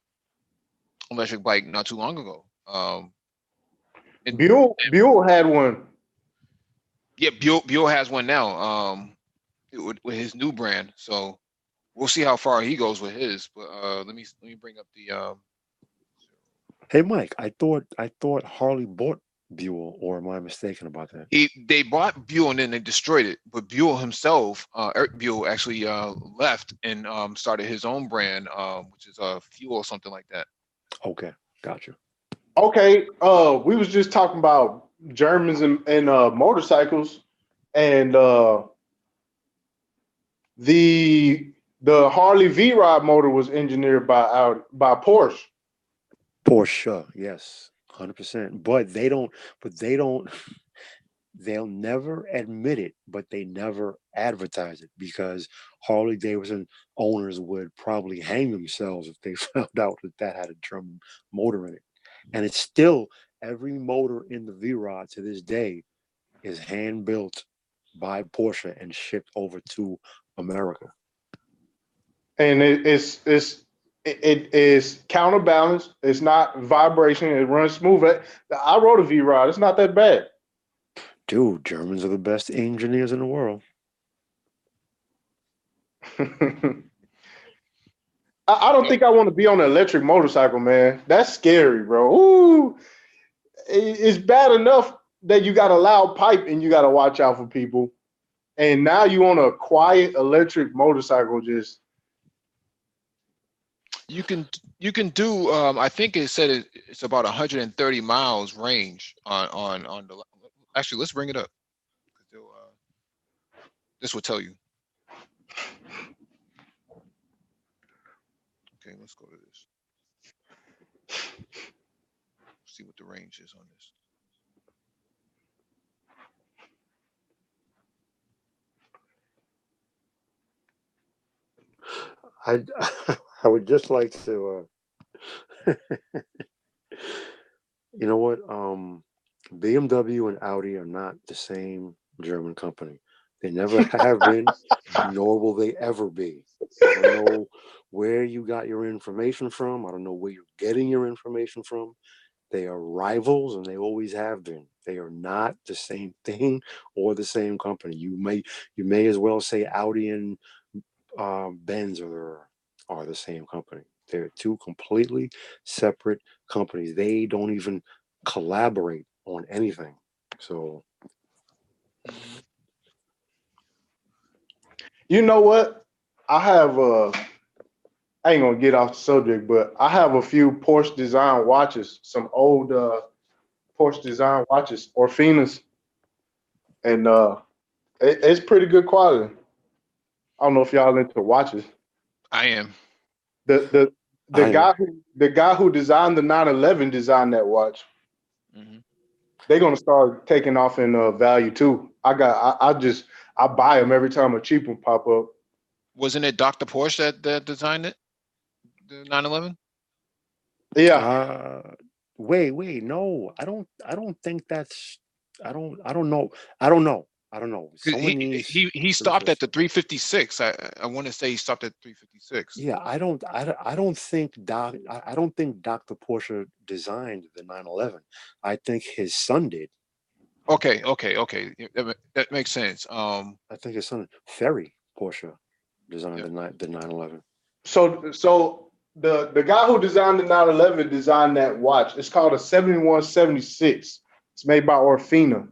electric bike not too long ago. Buell had one. Yeah, Buell has one now. With his new brand. So we'll see how far he goes with his. But let me bring up the. Hey, Mike, I thought Harley bought Buell, or am I mistaken about that? They bought Buell and then they destroyed it. But Buell himself, Eric Buell, actually left and started his own brand, which is Fuel or something like that. Okay, gotcha. Okay, we was just talking about Germans and motorcycles, and the Harley V-Rod motor was engineered by Porsche. Porsche, yes, 100%. But they don't. They'll never admit it, but they never advertise it, because Harley Davidson owners would probably hang themselves if they found out that had a German motor in it. And it's still, every motor in the V-Rod to this day is hand built by Porsche and shipped over to America. And it is counterbalanced. It's not vibration. It runs smooth. I rode a V-Rod. It's not that bad. Dude, Germans are the best engineers in the world. I don't think I want to be on an electric motorcycle, man. That's scary, bro. Ooh, it's bad enough that you got a loud pipe and you got to watch out for people. And now you on a quiet electric motorcycle, just. You can do. I think it said it's about 130 miles range on the. Actually, let's bring it up. This will tell you. Okay, let's go to this. See what the range is on this. I would just like to you know what? BMW and Audi are not the same German company. They never have been, nor will they ever be. I don't know where you got your information from. I don't know where you're getting your information from. They are rivals, and they always have been. They are not the same thing or the same company. You may as well say Audi and Benz are the same company. They're two completely separate companies. They don't even collaborate on anything. So, You know what? I ain't gonna get off the subject, but I have a few Porsche design watches, some old Porsche design watches, Orfinas, and it's pretty good quality. I don't know if y'all into watches. I am. The guy who designed the 911 designed that watch. Mm-hmm. They're gonna start taking off in value too. I buy them every time a cheap one pop up. Wasn't it Dr. Porsche that designed it? The 911? Yeah. Wait, no. I don't think that's I don't know. I don't know. Someone needs He stopped at the 356. I want to say he stopped at 356. Yeah, I don't think Dr. Porsche designed the 911. I think his son did. Okay. That makes sense. I think his son, Ferry Porsche, designed the 911. So the guy who designed the 911 designed that watch. It's called a 7176. It's made by Orfina.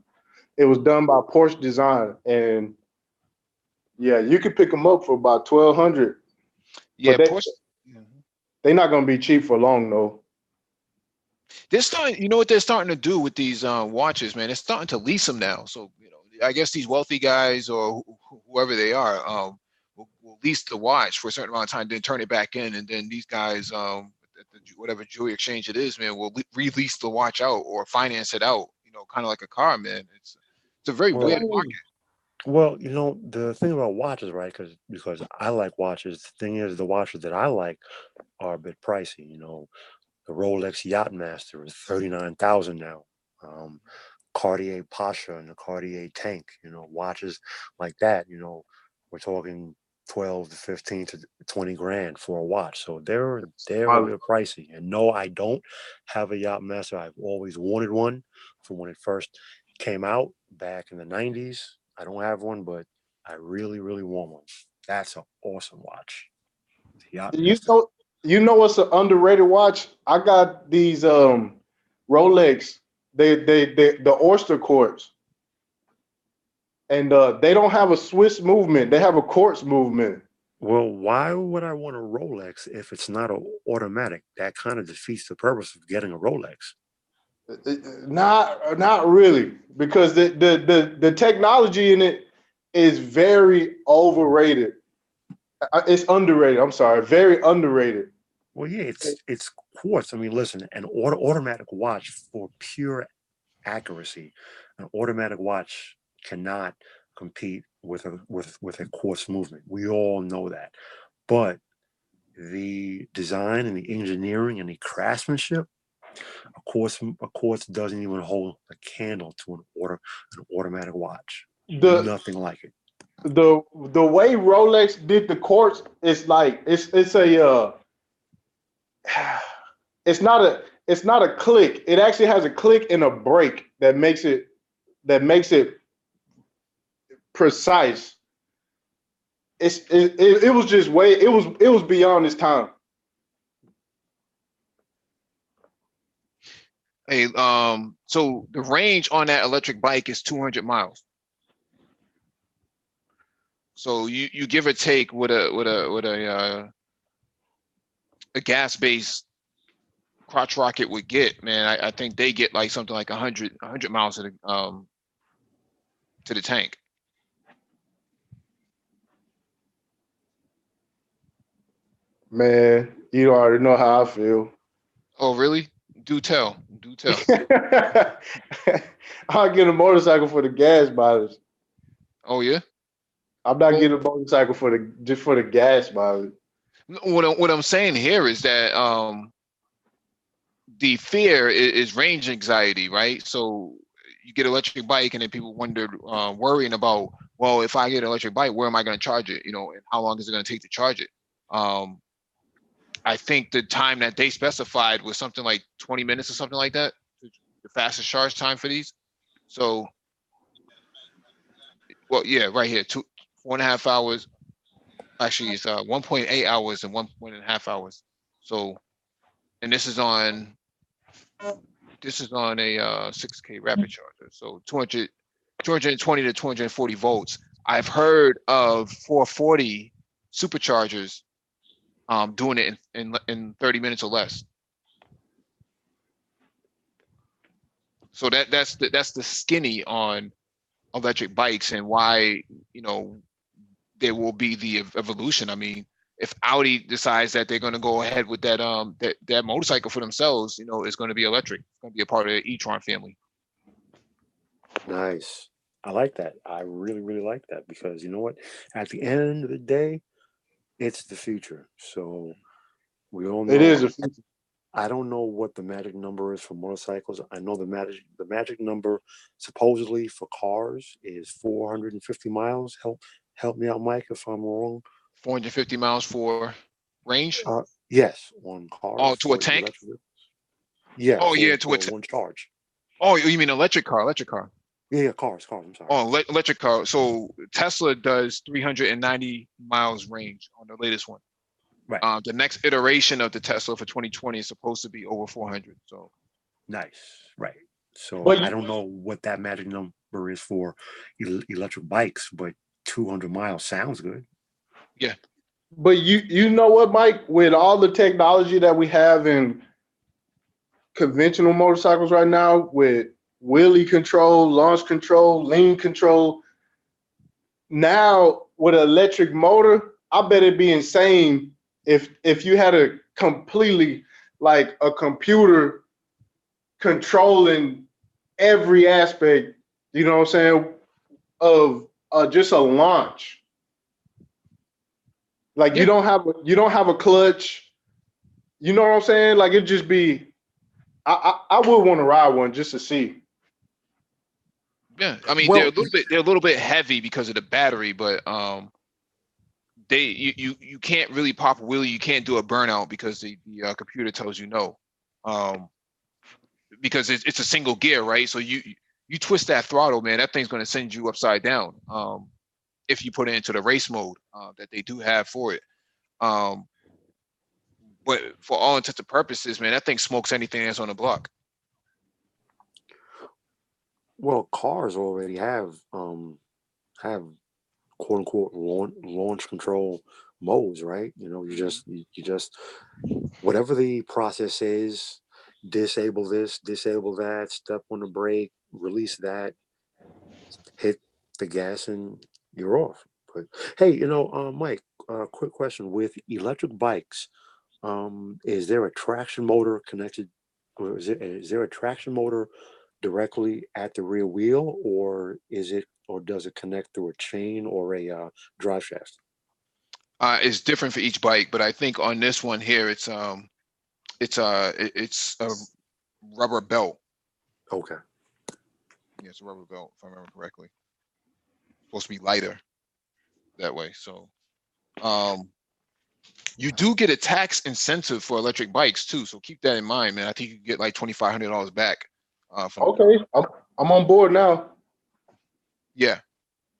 It was done by Porsche Design, and yeah, you could pick them up for about 1,200. Yeah, but Porsche. They're not going to be cheap for long though. They're starting. You know what they're starting to do with these watches, man? They're starting to lease them now. So I guess these wealthy guys or whoever they are will lease the watch for a certain amount of time, then turn it back in, and then these guys, whatever jewelry exchange it is, man, will release the watch out or finance it out. kind of like a car, man. It's a very Well, weird market. well, the thing about watches, right? Because I like watches. The thing is, the watches that I like are a bit pricey. The Rolex Yachtmaster is 39,000 now. Cartier Pasha and the Cartier Tank. Watches like that. We're talking 12 to 15 to 20 grand for a watch. So they're a bit pricey. And no, I don't have a Yachtmaster. I've always wanted one from when it first came out back in the 90s. I don't have one, but I really, really want one. That's an awesome watch. The You Yachtmaster. know, what's an underrated watch? I got these Rolex. They the Oyster quartz, and they don't have a Swiss movement. They have a quartz movement. Well, why would I want a Rolex if it's not an automatic? That kind of defeats the purpose of getting a Rolex. Not really, because the technology in it is very overrated. It's underrated. I'm sorry, very underrated. Well, yeah, it's quartz. I mean, listen, an automatic watch for pure accuracy, an automatic watch cannot compete with a quartz movement. We all know that. But the design and the engineering and the craftsmanship, a quartz doesn't even hold a candle to an automatic watch. The Nothing like it. the way Rolex did the quartz is like it's a it's not a click. It actually has a click and a break that makes it precise. It was just it was beyond its time. Hey, so the range on that electric bike is 200 miles. So you give or take with a gas based crotch rocket would get, man. I think they get like something like 100 miles to the tank. Man, you already know how I feel. Oh, really? Do tell. Do tell. I'll get a motorcycle for the gas mileage. Oh yeah. I'm not Well, getting a motorcycle just for the gas mileage. what I'm saying here is that the fear is range anxiety, right? So you get an electric bike, and then people wonder, worrying about, well, if I get an electric bike, where am I going to charge it? And how long is it going to take to charge it? I think the time that they specified was something like 20 minutes or something like that, the fastest charge time for these. So, well, yeah, right here, 4.5 hours. Actually, it's 1.8 hours and 1.5 hours. So, and this is on a 6K rapid charger. So 220 to 240 volts. I've heard of 440 superchargers doing it in 30 minutes or less. So that's the skinny on electric bikes, and why there will be the evolution. I mean, if Audi decides that they're going to go ahead with that motorcycle for themselves, it's going to be electric. It's going to be a part of the e-tron family. Nice. I like that. I really, really like that, because you know what? At the end of the day, it's the future. So we all know. It is a future. I don't know what the magic number is for motorcycles. I know the magic number supposedly for cars is 450 miles. Help me out, Mike, if I'm wrong. 450 miles for range? Yes, on cars. Oh, to a for tank? electric. Yeah. Oh, yeah, for one charge. Oh, you mean electric car? Yeah, cars. I'm sorry. Oh, electric car. So Tesla does 390 miles range on the latest one. Right. The next iteration of the Tesla for 2020 is supposed to be over 400. So nice. Right. So But I don't know what that magic number is for electric bikes, but 200 miles sounds good. Yeah. But you know what, Mike? With all the technology that we have in conventional motorcycles right now, with wheelie control, launch control, lean control, now with an electric motor, I bet it'd be insane if you had a completely, like, a computer controlling every aspect, you know what I'm saying, of just a launch. Like Yeah. you don't have a clutch. You know what I'm saying? Like it just be. I would want to ride one just to see. Yeah, I mean Well, they're a little bit heavy because of the battery, but you can't really pop a wheelie. You can't do a burnout because the computer tells you no, um, because it's a single gear, right? So you twist that throttle, man, that thing's going to send you upside down. If you put it into the race mode that they do have for it. Um, but for all intents and purposes, man, that thing smokes anything that's on the block. Well, cars already have quote unquote launch control modes, right? You know, you just whatever the process is, disable this, disable that, step on the brake, release that, hit the gas, and you're off. But hey, Mike, quick question: with electric bikes, is there a traction motor connected, or is there a traction motor directly at the rear wheel, or does it connect through a chain or a drive shaft? It's different for each bike, but I think on this one here, it's a rubber belt. Okay. Yeah, it's a rubber belt, if I remember correctly. Supposed to be lighter that way. So, um, you do get a tax incentive for electric bikes too. So keep that in mind, man. I think you get like $2,500 back from the Okay, government. I'm on board now. Yeah,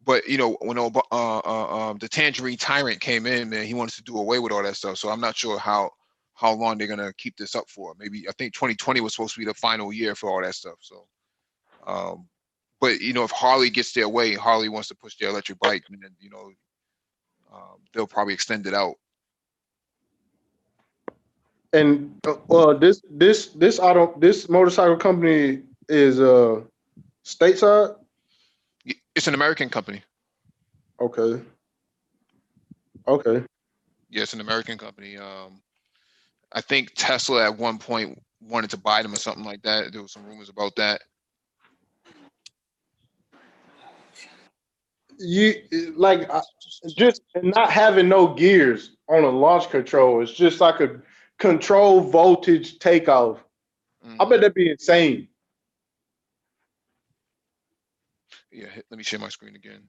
but when the Tangerine Tyrant came in, man, he wanted to do away with all that stuff. So I'm not sure how long they're gonna keep this up for. Maybe I think 2020 was supposed to be the final year for all that stuff. So, um, but if Harley gets their way, Harley wants to push their electric bike, and then they'll probably extend it out. And this motorcycle company is stateside. It's an American company. Okay, okay. Yeah, it's an American company. I think Tesla at one point wanted to buy them or something like that. There was some rumors about that. You like just not having no gears on a launch control. It's just like a control voltage takeoff. I bet Mhm. that'd be insane. Yeah, let me share my screen again.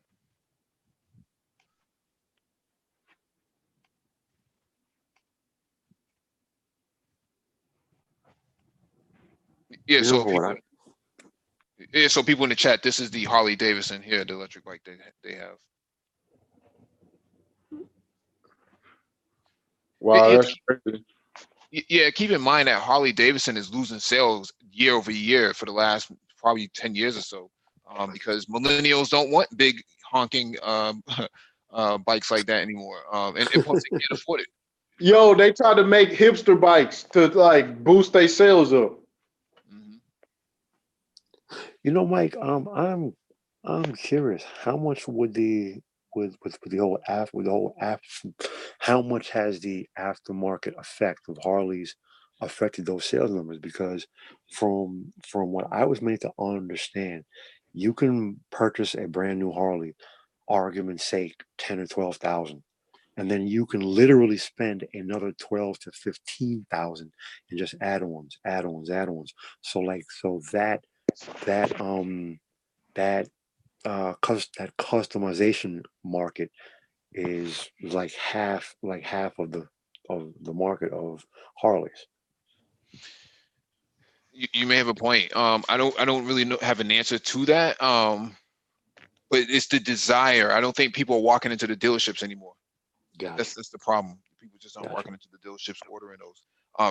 Yeah, You know so what? people, yeah, so people in the chat, this is the Harley Davidson here, the electric bike they have. Wow, Yeah, that's crazy. yeah, keep in mind that Harley Davidson is losing sales year over year for the last probably 10 years or so, because millennials don't want big honking bikes like that anymore, and plus they can't afford it. Yo, they try to make hipster bikes to like boost their sales up. Mhm. Mike, I'm curious. How much would the with the whole how much has the aftermarket effect of Harleys affected those sales numbers? Because from what I was made to understand, you can purchase a brand new Harley, argument's sake, 10 or 12 thousand, and then you can literally spend another 12 to 15 thousand in just add-ons, add-ons, add-ons. So that that that customization market is like half of the market of Harleys. You may have a point. I don't really have an answer to that. But it's the desire. I don't think people are walking into the dealerships anymore. Gotcha, That's the problem. People just aren't gotcha. walking into the dealerships ordering those.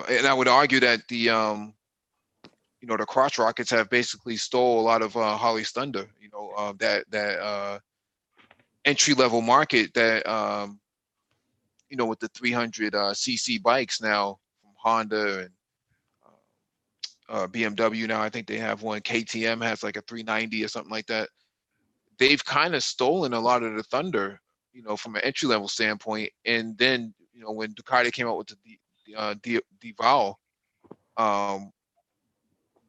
And I would argue that the crotch rockets have basically stole a lot of Holly's thunder. That entry level market that with the 300 cc bikes now from Honda and BMW. Now I think they have one. KTM has like a 390 or something like that. They've kind of stolen a lot of the thunder, from an entry level standpoint. And then, when Ducati came out with the Dival, um,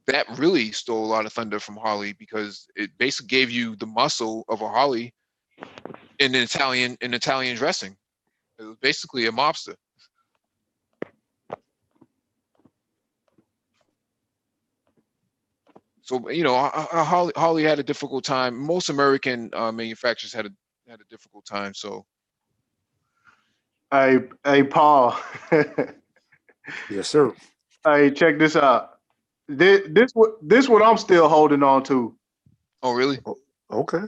that really stole a lot of thunder from Harley because it basically gave you the muscle of a Harley in Italian dressing. It was basically a mobster. So Harley had a difficult time. Most American manufacturers had a difficult time. So Hey, Paul. Yes, sir. Hey, check this out. This what I'm still holding on to. oh really? Okay.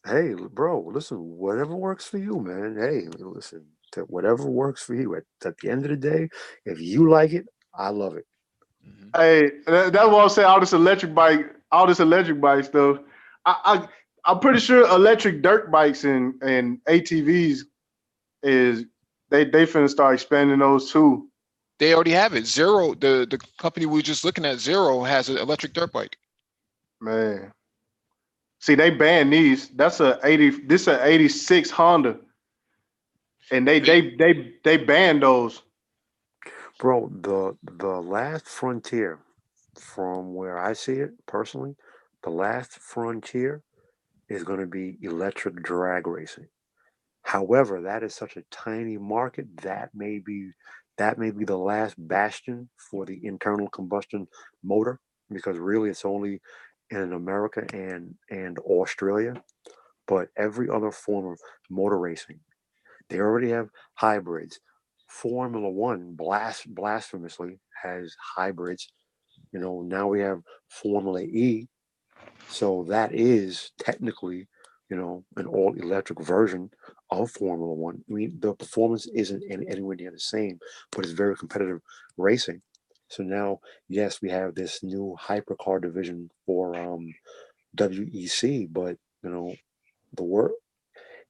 Hey, bro, listen, whatever works for you, man. Hey, listen, whatever works for you. At the end of the day, if you like it, I love it. Mm-hmm. Hey, that's what I'm saying. All this electric bike stuff. I'm pretty sure electric dirt bikes and ATVs is they finna start expanding those too. They already have it. Zero, the company we were just looking at, Zero, has an electric dirt bike. Man, see, they banned these. That's a 80. This a 86 Honda, and they banned those. Bro, the last frontier, from where I see it personally, the last frontier is going to be electric drag racing. However, that is such a tiny market that may be the last bastion for the internal combustion motor because really it's only in America and Australia. But every other form of motor racing, they already have hybrids. Formula One blasphemously has hybrids. Now we have Formula E, so that is technically, an all electric version of Formula One. I mean, the performance isn't anywhere near the same, but it's very competitive racing. So now, yes, we have this new hypercar division for WEC, but the word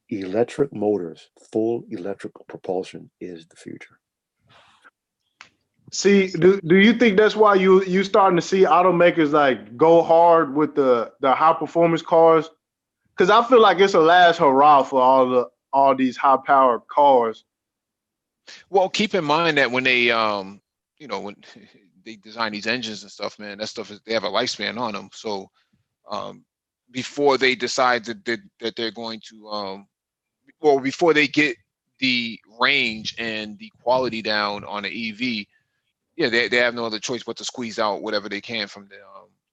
electric motors, full electric propulsion is the future. See, do you think that's why you starting to see automakers like go hard with the high performance cars? Because I feel like it's a last hurrah for all these high powered cars. Well, keep in mind that when they when they design these engines and stuff, man, that stuff they have a lifespan on them. So um, before they decide that they're going to before they get the range and the quality down on an EV, yeah, they have no other choice but to squeeze out whatever they can from the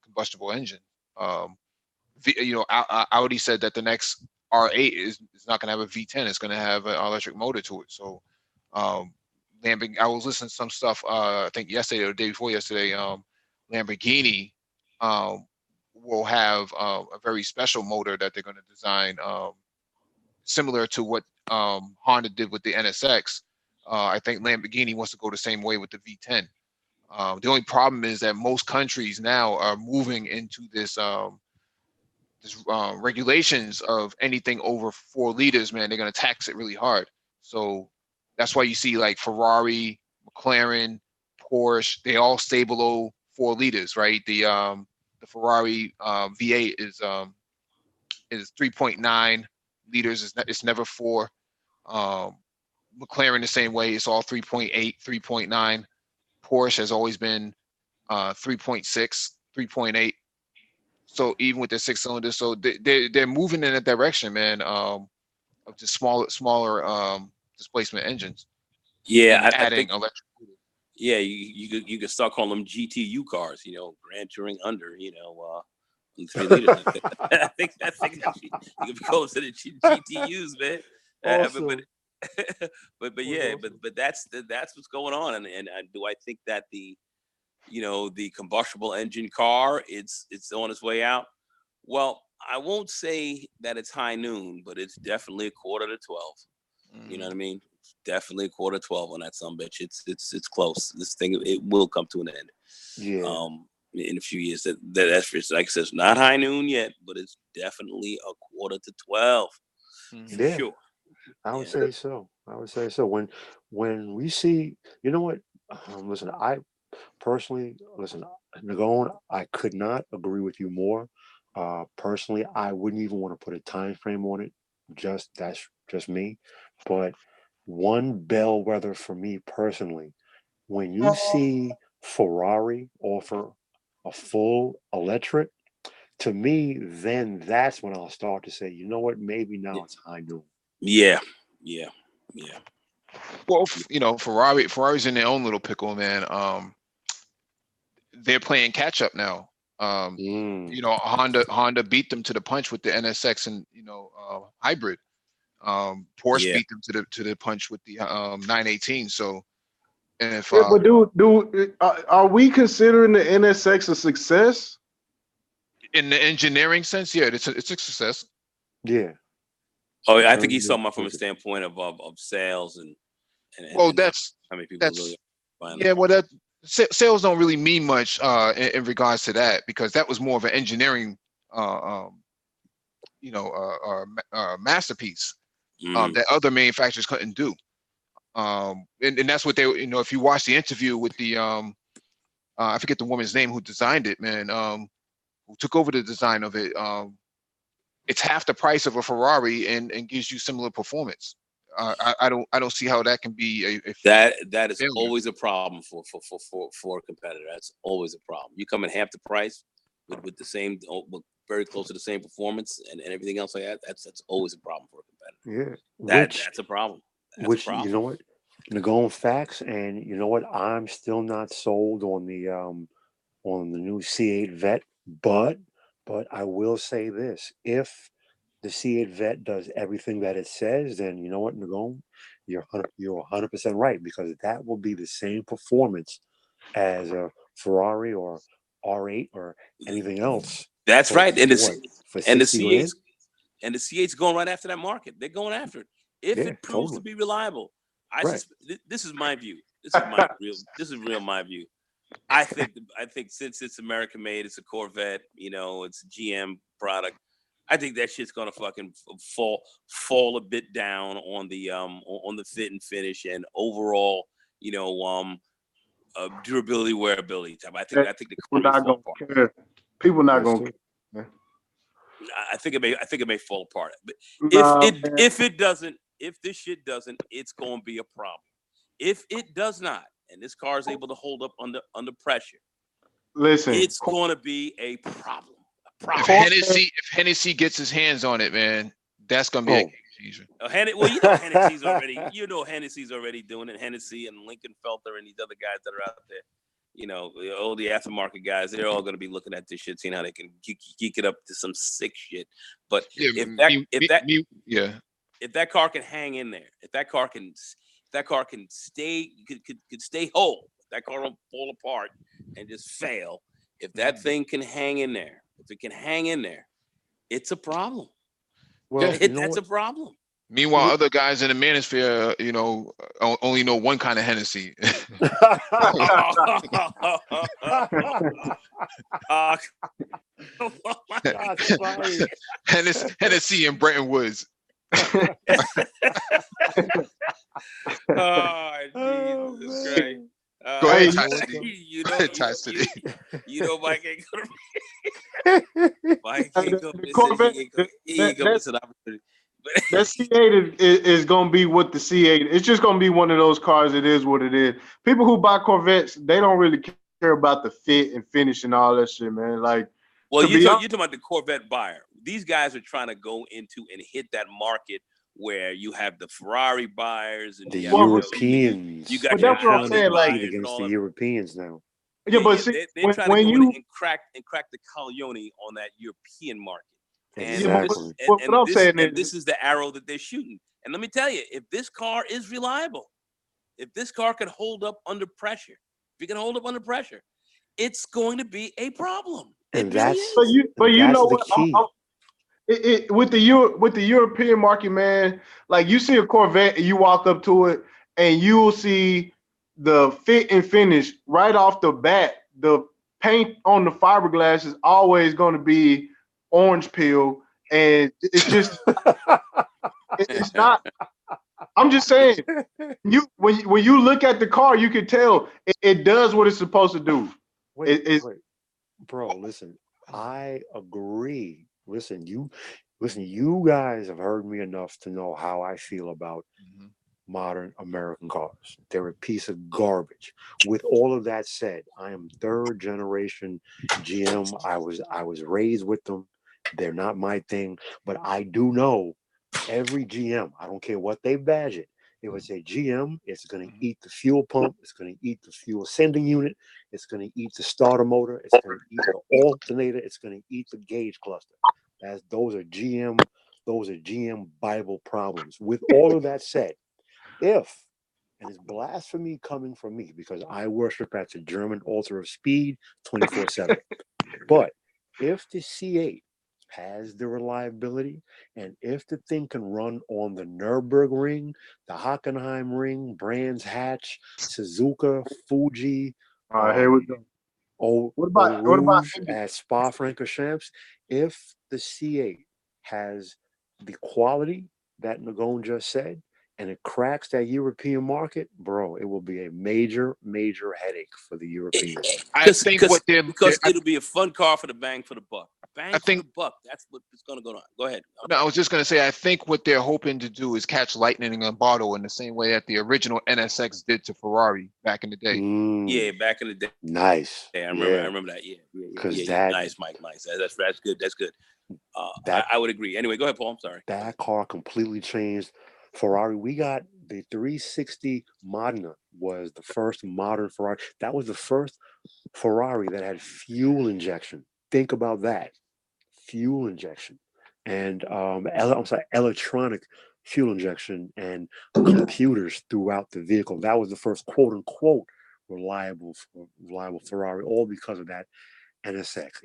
combustible engine. Um, Audi said that the next R8 is not going to have a V10. It's going to have an electric motor to it. So, um, I was listening to some stuff. I think yesterday or the day before yesterday. Lamborghini will have a very special motor that they're going to design, similar to what Honda did with the NSX. I think Lamborghini wants to go the same way with the V10. The only problem is that most countries now are moving into this regulations of anything over 4 liters. Man, they're gonna tax it really hard. So that's why you see like Ferrari, McLaren, Porsche, they all stay below 4 liters, right? The Ferrari V8 is 3.9 liters. It's never 4. Um, McLaren the same way. It's all 3.8, 3.9. Porsche has always been 3.6, 3.8. So even with the 6 cylinders, so they're moving in a direction, man, of just smaller displacement engines Yeah, and I adding think electric. yeah, you could start calling them GTU cars. Grand Touring under. 3 liters. I think actually you could be calling them GTUs, man. But Awesome. but Was yeah, awesome. but that's what's going on, and do I think that the combustible engine car it's on its way out? Well, I won't say that it's high noon, but it's definitely a quarter to 12. You know what I mean? It's definitely a quarter to 12 on that sumbitch. It's close. This thing it will come to an end. Yeah. In a few years. That's for, like I said, it's not high noon yet, but it's definitely a quarter to 12 Mm-hmm. for Yeah. sure. I would Yeah. say so. I would say so. When we see, you know what? Listen, I personally, listen, Nagone, I could not agree with you more. Personally, I wouldn't even want to put a time frame on it. That's just me. But one bellwether for me personally, when you see Ferrari offer a full electric, to me, then that's when I'll start to say, you know what, maybe now it's high noon. Yeah. Well, Ferrari's in their own little pickle, man. They're playing catch up now. Honda beat them to the punch with the NSX and hybrid. Porsche beat them to the punch with the 918. So, and if Yeah, but are we considering the NSX a success? in the engineering sense, yeah, it's a success. Yeah. Oh, I think he's talking about from a standpoint of sales and well, that's how many people really yeah. Well, that sales don't really mean much in regards to that, because that was more of an engineering masterpiece that other manufacturers couldn't do. And that's what they, if you watch the interview with the I forget the woman's name who designed it, man, who took over the design of it. It's half the price of a Ferrari and gives you similar performance. I don't see how that can be a that is failure. always a problem for a competitor. That's always a problem. You come in half the price with the same, very close to the same performance and everything else like that. That's always a problem for a competitor. Yeah, that's a problem. You know what, Nagone facts, and you know what, I'm still not sold on the new C8 Vet, but I will say this: if the C8 Vet does everything that it says, then you know what, Nagone, you're 100% right, because that will be the same performance as a Ferrari or R8 or anything else. That's right, and the C8's going right after that market. They're going after it if it proves to be reliable. This is my view. This is my view. I think since it's American made, it's a Corvette, it's a GM product. I think that shit's gonna fucking fall a bit down on the fit and finish and overall, durability, wearability type. I think the people not gonna care. People not gonna care. I think it may fall apart. But if this shit doesn't, it's gonna be a problem. If it does not, and this car is able to hold up under pressure, listen, it's gonna be a problem. If Hennessy gets his hands on it, man, that's gonna be a game changer. Hennessy's already doing it. Hennessy and Lincoln Felter and these other guys that are out there, all the aftermarket guys, they're all gonna be looking at this shit, seeing how they can geek it up to some sick shit. But if that car can hang in there, if that car can stay whole, if that car don't fall apart and just fail, if that thing can hang in there, if it can hang in there, it's a problem. Well, that's a problem. Meanwhile, other guys in the manosphere, only know one kind of Hennessy. Hennessy and Bretton Woods. Oh, Jesus Christ. Go ahead, Ty City. Mike ain't gonna Mike ain't gonna he ain't gonna miss an opportunity. That C8 is gonna be what the C8. It's just gonna be one of those cars. It is what it is. People who buy Corvettes, they don't really care about the fit and finish and all that shit, man. Like, well, you're talking about the Corvette buyer. These guys are trying to go into and hit that market where you have the Ferrari buyers and the Europeans. You got that's what I'm saying, like against the Europeans now. Yeah, but see, they're trying to go in and crack the Caglione on that European market. Exactly. And this is the arrow that they're shooting. And let me tell you, if this car is reliable, if this car can hold up under pressure, it's going to be a problem. And that's the key. With the European market, man, like you see a Corvette and you walk up to it and you will see the fit and finish right off the bat. The paint on the fiberglass is always going to be orange peel, and it's just it's not. I'm just saying, when you look at the car, you can tell it does what it's supposed to do. Wait. Bro, listen, I agree. Listen, you guys have heard me enough to know how I feel about modern American cars. They're a piece of garbage. With all of that said, I am third generation GM. I was raised with them. They're not my thing, but I do know every GM, I don't care what they badge it. If it's a GM, it's going to eat the fuel pump, it's going to eat the fuel sending unit, it's going to eat the starter motor, it's going to eat the alternator, it's going to eat the gauge cluster. Those are GM Bible problems. With all of that said, if, and it's blasphemy coming from me because I worship at the German altar of speed 24/7, but if the C8 has the reliability, and if the thing can run on the Nürburgring, the Hockenheim Ring, Brands Hatch, Suzuka, Fuji, All right, here we go. Eau What about Rouge at Spa-Francorchamps, if the C8 has the quality that Nagone just said, and it cracks that European market, bro, it will be a major, major headache for the Europeans. I think what they're Because it'll be a fun car for the bang for the buck. Bang I for think the buck. That's what it's going to go on. Go ahead. no, I was just gonna say I think what they're hoping to do is catch lightning in a bottle in the same way that the original NSX did to Ferrari back in the day. Yeah, back in the day. Nice. Yeah, I remember that. Yeah. Nice, Mike. Nice. That's good. That's good. I would agree. Anyway, go ahead, Paul. I'm sorry. That car completely changed Ferrari. We got the 360 Modena was the first modern Ferrari. That was the first Ferrari that had fuel injection. Think about that. Fuel injection. And electronic fuel injection and computers throughout the vehicle. That was the first quote unquote reliable Ferrari, all because of that NSX.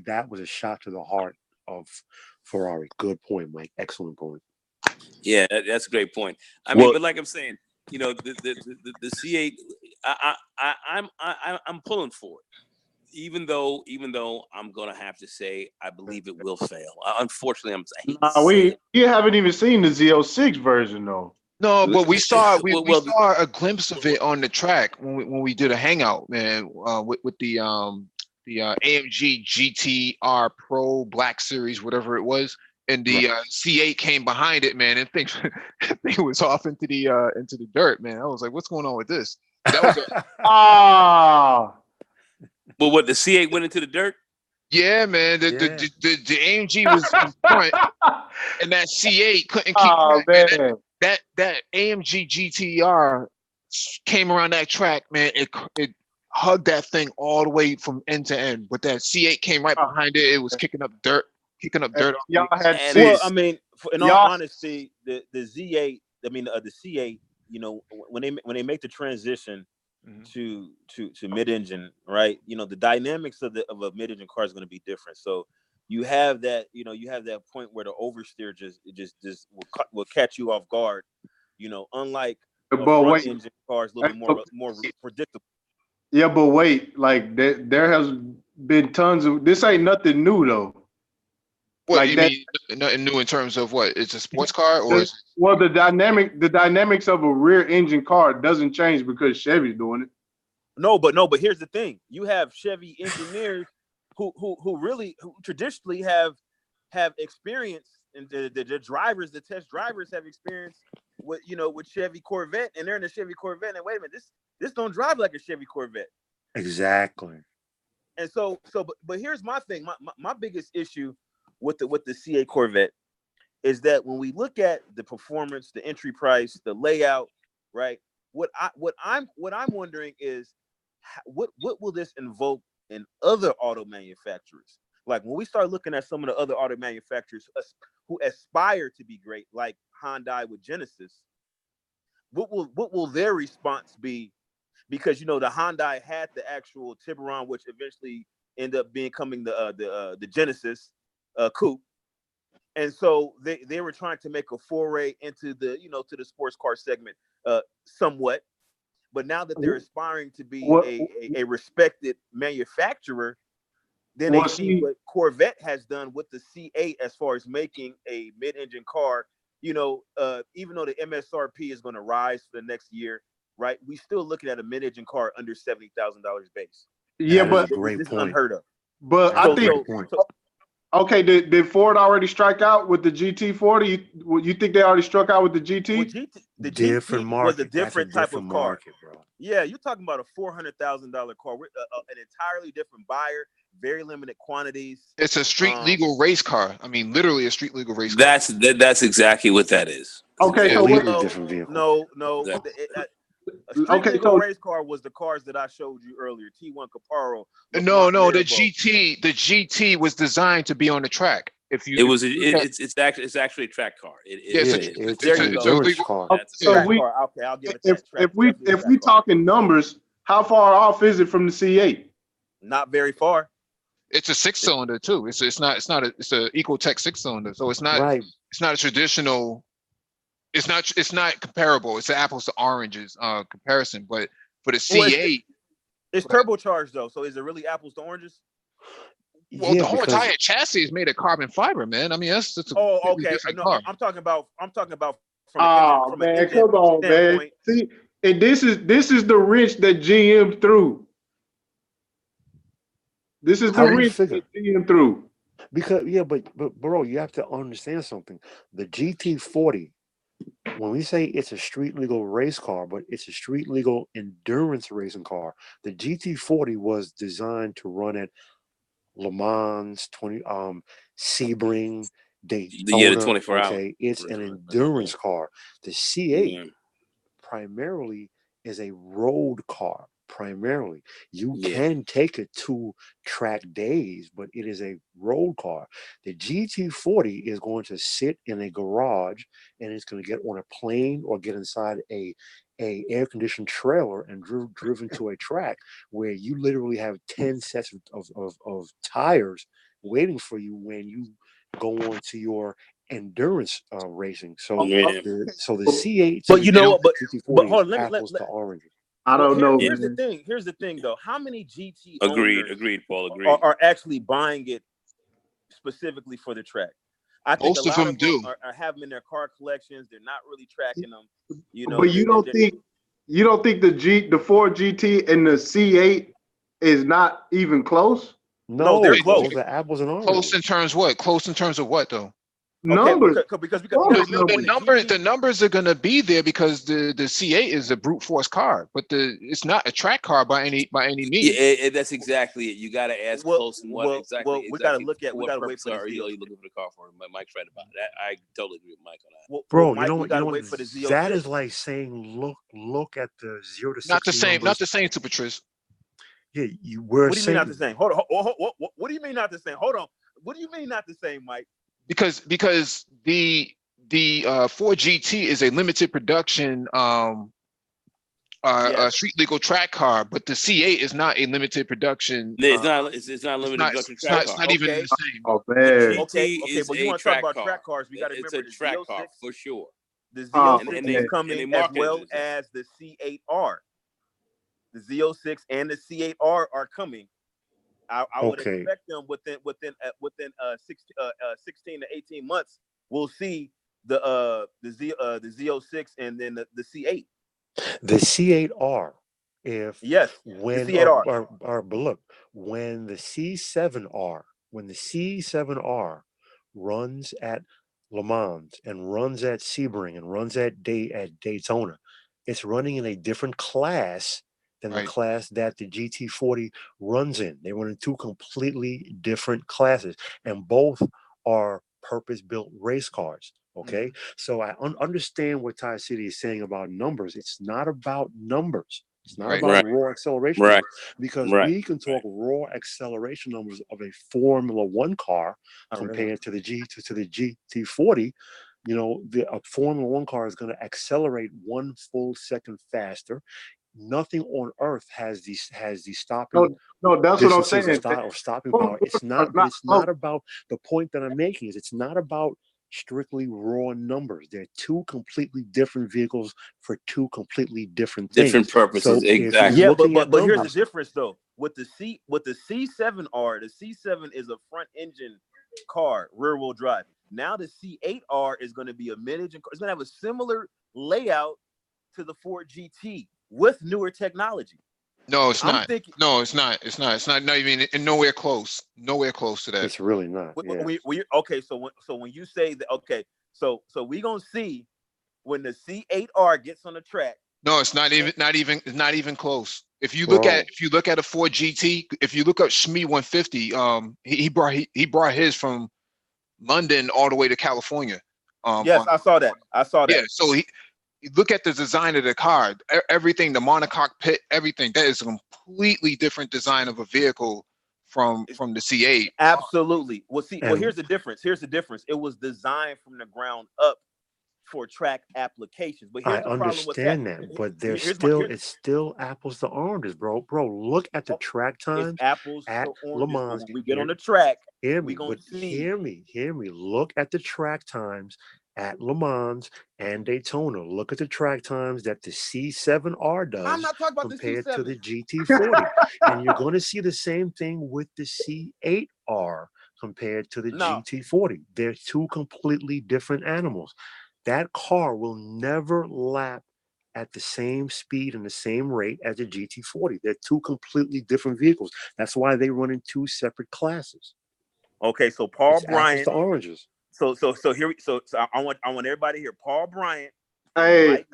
That was a shot to the heart of Ferrari. Good point, Mike. Excellent point. Yeah, that's a great point. I mean, but like I'm saying, you know, the C8, I'm pulling for it. Even though I'm gonna have to say I believe it will fail. Unfortunately, You haven't even seen the Z06 version though. No, but we saw a glimpse of it on the track when we did a hangout, man, with the AMG GTR Pro Black Series, whatever it was, and the C8 came behind it, man, and things was off into the dirt, man. I was like, what's going on with this? That was But what, the C8 went into the dirt? Yeah, man. The AMG was in front, and that C8 couldn't keep track. That AMG GTR came around that track, man. It hugged that thing all the way from end to end. But that C8 came right behind it. It was kicking up dirt. Y'all had well, I mean, in all honesty, the Z8, I mean the C8, you know, when they make the transition to mid-engine, right? You know, the dynamics of a mid-engine car is going to be different. So you have that point where the oversteer just will catch you off guard. You know, unlike front engine cars, a little bit more predictable. Yeah, but wait, like there has been tons of this. Ain't nothing new though. What like you mean? Nothing new in terms of what? It's a sports car, or well, the dynamics of a rear engine car doesn't change because Chevy's doing it. No, but here's the thing: you have Chevy engineers who traditionally have experience, and the drivers, the test drivers have experience with Chevy Corvette, and they're in a Chevy Corvette. And wait a minute, this don't drive like a Chevy Corvette. Exactly. And but here's my thing: my biggest issue with the C8 Corvette is that when we look at the performance, the entry price, the layout, right? What I'm wondering is what will this invoke in other auto manufacturers? Like when we start looking at some of the other auto manufacturers who aspire to be great, like Hyundai with Genesis, what will their response be? Because the Hyundai had the actual Tiburon, which eventually ended up becoming the Genesis coupe, and so they were trying to make a foray into the to the sports car segment somewhat. But now that they're aspiring to be a respected manufacturer, then they see what Corvette has done with the C8 as far as making a mid-engine car. Even though the MSRP is going to rise for the next year, right? We still looking at a mid-engine car under $70,000 base. Yeah, but this is unheard of. But I think. Okay, did Ford already strike out with the GT40? You think they already struck out with the GT? The Different GT was a market. That's a different type different of car. market, bro. Yeah, you're talking about a $400,000 car with an entirely different buyer, very limited quantities. It's a street legal race car. I mean, literally a street legal race car. That's exactly what that is. Okay, Yeah, so what? Completely different vehicle. No. Exactly. A street Okay, legal so race car was the cars that I showed you earlier. T1 Caparo. No, LeBlanc, the Marabou. the GT was designed to be on the track. If you, It was. if you look at, It's actually a track car. yeah, Yeah, it's There it's an you a go. endurance legal. car. That's so Track we car. Okay, I'll give it if that. Track. if we Definitely a if track we car. talking numbers, how far off is it from the C8? Not very far. It's a 6-cylinder too. It's a Ecotech 6-cylinder. So it's not Right. a traditional. It's not comparable. It's an apples to oranges comparison. But for the C8, It's turbocharged though. So is it really apples to oranges? well, Yeah, the whole because entire chassis is made of carbon fiber, man. I mean, that's a Oh, completely okay. different No, car. I'm talking about Oh from an man, engine come on, man. standpoint. See, and this is the wrench that GM threw. This is the how do you wrench figure? that GM threw. Because yeah, but bro, you have to understand something. The GT40, when we say it's a street legal race car, but it's a street legal endurance racing car, the GT40 was designed to run at Le Mans, Sebring, Daytona. the 24 hour. Okay, it's an endurance car. The C8 primarily is a road car. Primarily, you can take it to track days, but it is a road car. The GT40 is going to sit in a garage, and it's going to get on a plane or get inside a air conditioned trailer and driven to a track where you literally have 10 sets of tires waiting for you when you go on to your endurance racing. So the C8 to But the you know what? But GT40 hold on, is let me apples to oranges. I don't know. Here's the Man. thing. Here's the thing, though. How many GT Agreed, owners Paul. Agreed. are actually buying it specifically for the track? I think Most a of lot them of them do. are have them in their car collections. They're not really tracking them. You know, But you don't think the Ford GT and the C8 is not even close? No, they're close. Those are apples and oranges. Close in terms what? Close in terms of what though? Numbers. Because The numbers are gonna be there because the C8 is a brute force car, but it's not a track car by any means. Yeah, that's exactly it. You got to ask close and what exactly. we got to look at. We got to wait for the are you looking for the car for? Mike's right about that. I totally agree with Mike on that. Bro, Mike, you know wait for the Z06. That is like saying look at the 0 to 60 Not the same. numbers. Not the same, Super Trish. Yeah, we're what do you mean not the same? Hold on. What do you mean not the same? Hold on. What do you mean not the same, Mike? Because the Ford GT is a limited production street legal track car, but the C8 is not a limited production. It's not. It's not limited production track car. It's not even the same. Oh man. Okay, but you want to talk about track cars? We got to remember it's a track car for sure. The Z06 is coming as well as the C8R. The Z06 and the C8R are coming. I would expect them within 16 to 18 months. We'll see the Z06 and then the C8. The C8R. When the C8R. But look, when the C7R runs at Le Mans and runs at Sebring and runs at Daytona, it's running in a different class than the class that the GT40 runs in. They run in two completely different classes, and both are purpose-built race cars. Okay, so I understand what Ty City is saying about numbers. It's not about numbers. It's not about raw acceleration numbers, because we can talk raw acceleration numbers of a Formula One car compared to the GT40. You know, a Formula One car is going to accelerate 1 full second faster. Nothing on earth has the stopping. No, that's what I'm saying. Stopping power. It's not about the point that I'm making. It's not about strictly raw numbers. They're two completely different vehicles for two completely different things. Different purposes, So exactly. Yeah, but here's the difference though. With the C7R, the C7 is a front engine car, rear wheel drive. Now the C8R is going to be a mid-engine car. It's going to have a similar layout to the Ford GT with newer technology. No, it's not. No, it's not. It's not even nowhere close. Nowhere close to that. It's really not. Okay, so when you say that, okay, so we gonna see when the C8R gets on the track. No, it's not even close. If you look at a Ford GT, if you look up Shmi 150, he brought his from London all the way to California. Yes, I saw that. Yeah, so you look at the design of the car, everything, the monocoque pit, everything. That is a completely different design of a vehicle from the C8. Absolutely. Well, here's the difference. It was designed from the ground up for track applications. But here's I the problem with that. understand that, but it's still apples to oranges, bro. Look at the track times apples at to Le oranges. Mans. When we get on the track, Hear we me, gonna but see. hear me. Look at the track times at Le Mans and Daytona. Look at the track times that the C7R does I'm not talking about compared the to the C7. GT40. And you're going to see the same thing with the C8R compared to the GT40. They're two completely different animals. That car will never lap at the same speed and the same rate as the GT40. They're two completely different vehicles. That's why they run in two separate classes. Okay, so Paul Bryant. Apples to oranges. So I want everybody here. Paul Bryant. Hey.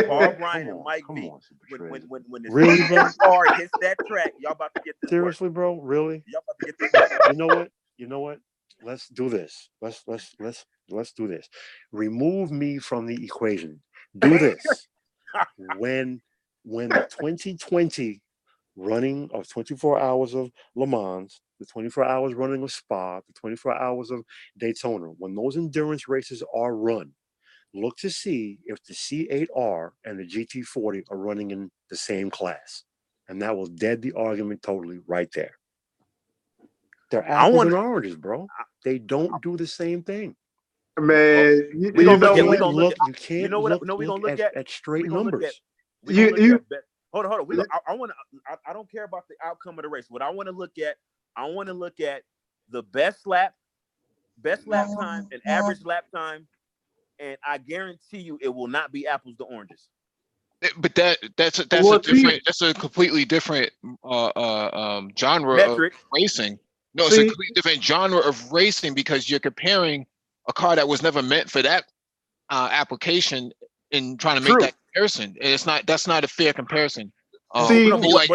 Paul Bryant and Mike V. When the really, bro? car hits that track, y'all about to get this. Seriously, bro? Really? Y'all about to get this. You know what? Let's do this. Let's do this. Remove me from the equation. Do this. when the 2020 running of 24 hours of Le Mans, the 24 hours running of Spa, the 24 hours of Daytona, when those endurance races are run, look to see if the C8R and the GT40 are running in the same class. And that will dead the argument totally right there. They're apples and oranges, bro. They don't do the same thing. Man, we're gonna look at straight numbers. Hold on. I don't care about the outcome of the race. What I want to look at, the best lap time and average lap time, and I guarantee you it will not be apples to oranges. But that's a completely different genre metric. Of racing. No, it's a completely different genre of racing because you're comparing a car that was never meant for that application and trying to make that comparison. And that's not a fair comparison. I know you like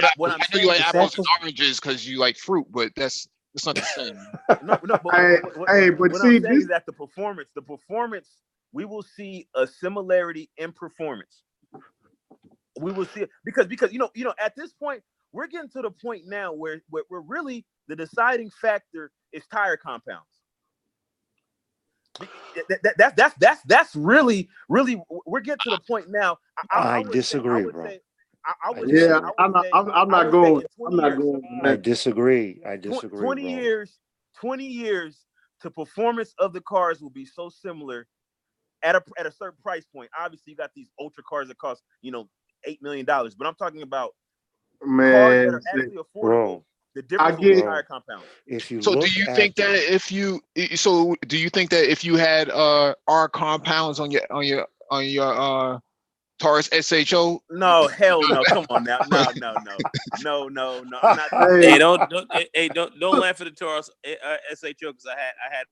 apples and oranges because you like fruit, but that's not the same. But what I'm saying is that the performance, we will see a similarity in performance. We will see it because you know at this point we're getting to the point now where really the deciding factor is tire compounds. That's really we're getting to the point now. I disagree, bro. I'm not going. I disagree. 20 years to performance of the cars will be so similar at a certain price point. Obviously, you got these ultra cars that cost $8 million, but I'm talking about cars that are actually affordable. Bro, the difference in tire compounds. Do you think that if you had R compounds on your Taurus SHO? No, hell no. Come on now. No. I'm not. Hey, don't laugh at the Taurus SHO because I had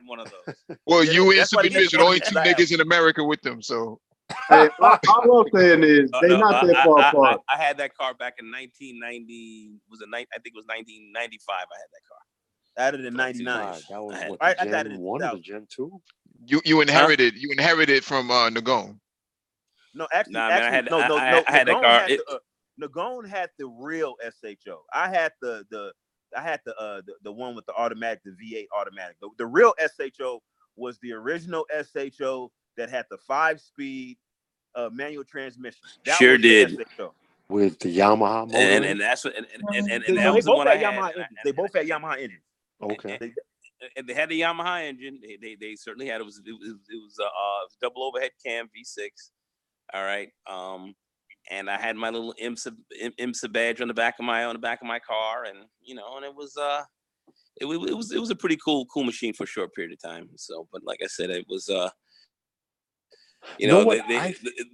one of those. Well, you and Sabinus are the only two niggas in America with them, so. Hey, all I'm saying is they're not that far apart. I had that car back in 1990. I think it was 1995. I had that car. Added in 99. That was what, Gen 1 or Gen 2? You inherited from Nagone. No, actually, I had that car. Nagone had the real SHO. I had the one with the automatic, the V8 automatic. The real SHO was the original SHO that had the 5-speed manual transmission. That sure did. With the Yamaha motor. And that's what and that was the one I had. They both had Yamaha engines. Okay. And they had the Yamaha engine. They certainly had it was double overhead cam V6. All right. And I had my little IMSA badge on the back of my car, and and it was a pretty cool machine for a short period of time. So, but like I said, it was the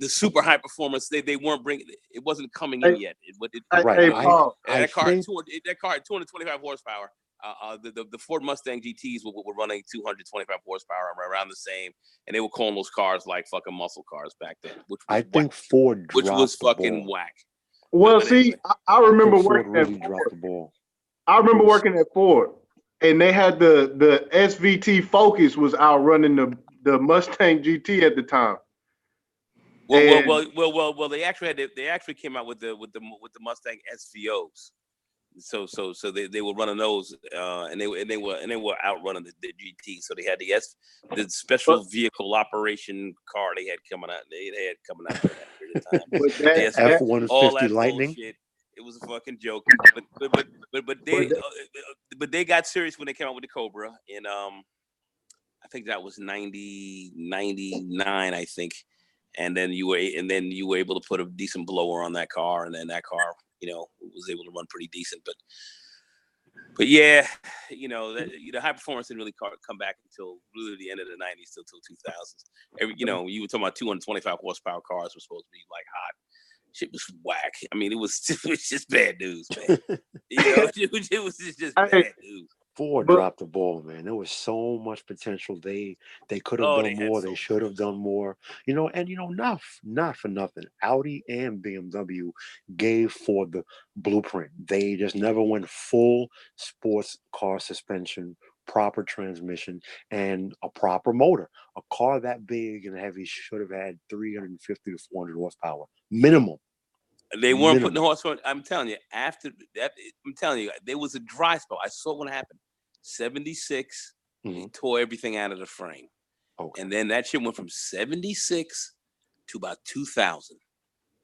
super high performance they weren't bringing. It wasn't coming in yet. Right. That car had 225 horsepower. The Ford Mustang GTs were running 225 horsepower, around the same, and they were calling those cars like fucking muscle cars back then, which was I think Ford dropped which was the fucking ball. whack. Well, But see, anyway. I remember Ford working really at dropped Ford. the ball. I remember working at Ford, and they had the SVT Focus was outrunning the Mustang GT at the time. Well. They actually came out with the Mustang SVOs. So they were running those, and they were outrunning the GT. So they had the special vehicle operation car they had coming out. They had coming out during that period of time. But The that, all F-150 that Lightning. bullshit. It was a fucking joke. But they got serious when they came out with the Cobra in I think that was 99, I think. And then you were able to put a decent blower on that car, and then that car, was able to run pretty decent. But yeah, high performance didn't really come back until really the end of the 90s, till 2000s. You were talking about 225 horsepower cars were supposed to be like hot. Shit was whack. I mean, it was just bad news, man. It was just bad news. Ford dropped the ball, man. There was so much potential. They could have done more. They should have done more. Not for nothing. Audi and BMW gave Ford the blueprint. They just never went full sports car suspension, proper transmission, and a proper motor. A car that big and heavy should have had 350 to 400 horsepower minimum. They weren't putting the horsepower. I'm telling you, after that, there was a dry spell. I saw what happened. 76, they tore everything out of the frame. Okay. And then that shit went from 76 to about 2000,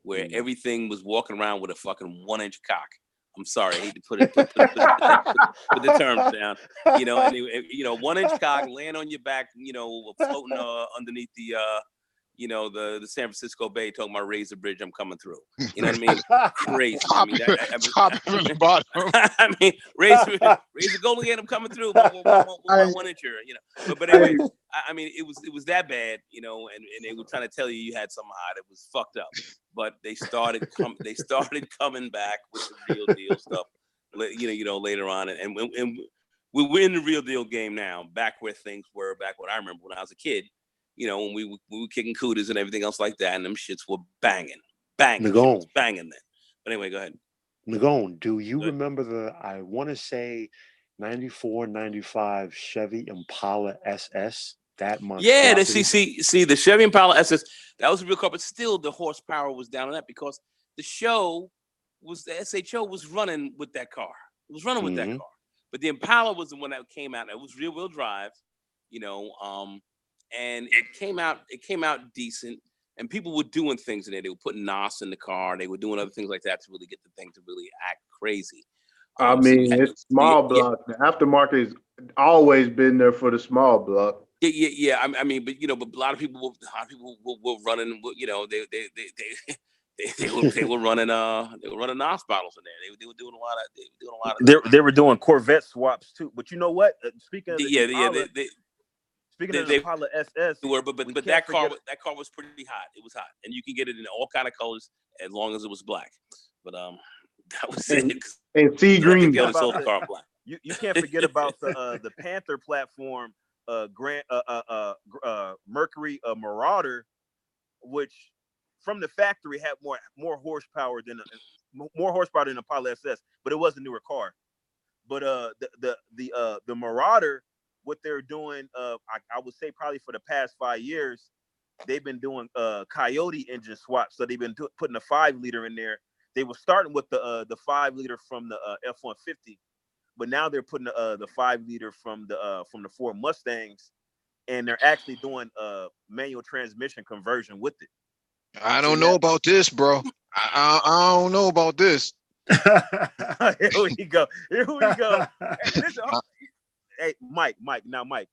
where everything was walking around with a fucking 1-inch cock. I'm sorry, I hate to put the terms down. 1-inch cock laying on your back, floating underneath the the San Francisco Bay, talking about raise the bridge, I'm coming through. You know what I mean? Crazy. I mean, raise the Golden Gate, I'm coming through. One incher, But anyway, I mean, it was that bad, and they were trying to tell you had something hot. It was fucked up. But they started coming back with the real deal stuff. Later on, and we're in the real deal game now. Back where things were, back when I remember when I was a kid. When we were kicking cooties and everything else like that, and them shits were banging. Nagone. Banging then. But anyway, go ahead. Nagone, do you remember I want to say, 94, 95 Chevy Impala SS? That monstrosity? Yeah, see, the Chevy Impala SS, that was a real car, but still the horsepower was down on that because the SHO was running with that car. It was running with that car. But the Impala was the one that came out. It was rear-wheel drive, and it came out decent, and people were doing things in it. They were putting NOS in the car. They were doing other things like that to really get the thing to really act crazy. I mean, it's small block. The aftermarket has always been there for the small block. Yeah. I mean, but but a lot of people were running. They were running NOS bottles in there. They were doing a lot of. They were doing Corvette swaps too. But you know what? Speaking of the Impala, speaking of the Impala SS, but that car was pretty hot. It was hot, and you can get it in all kind of colors as long as it was black. But that was it. And sea green. The car black. You can't forget about the Panther platform, Mercury Marauder, which from the factory had more horsepower than Impala SS, but it was a newer car. But the Marauder, what they're doing, I would say probably for the past 5 years, they've been doing Coyote engine swaps. So they've been putting a 5-liter in there. They were starting with the 5-liter from the F-150, but now they're putting the 5-liter from the Ford Mustangs, and they're actually doing manual transmission conversion with it. I don't know about this, bro. I don't know about this. Here we go. Hey, listen, hey, Mike. Now, Mike,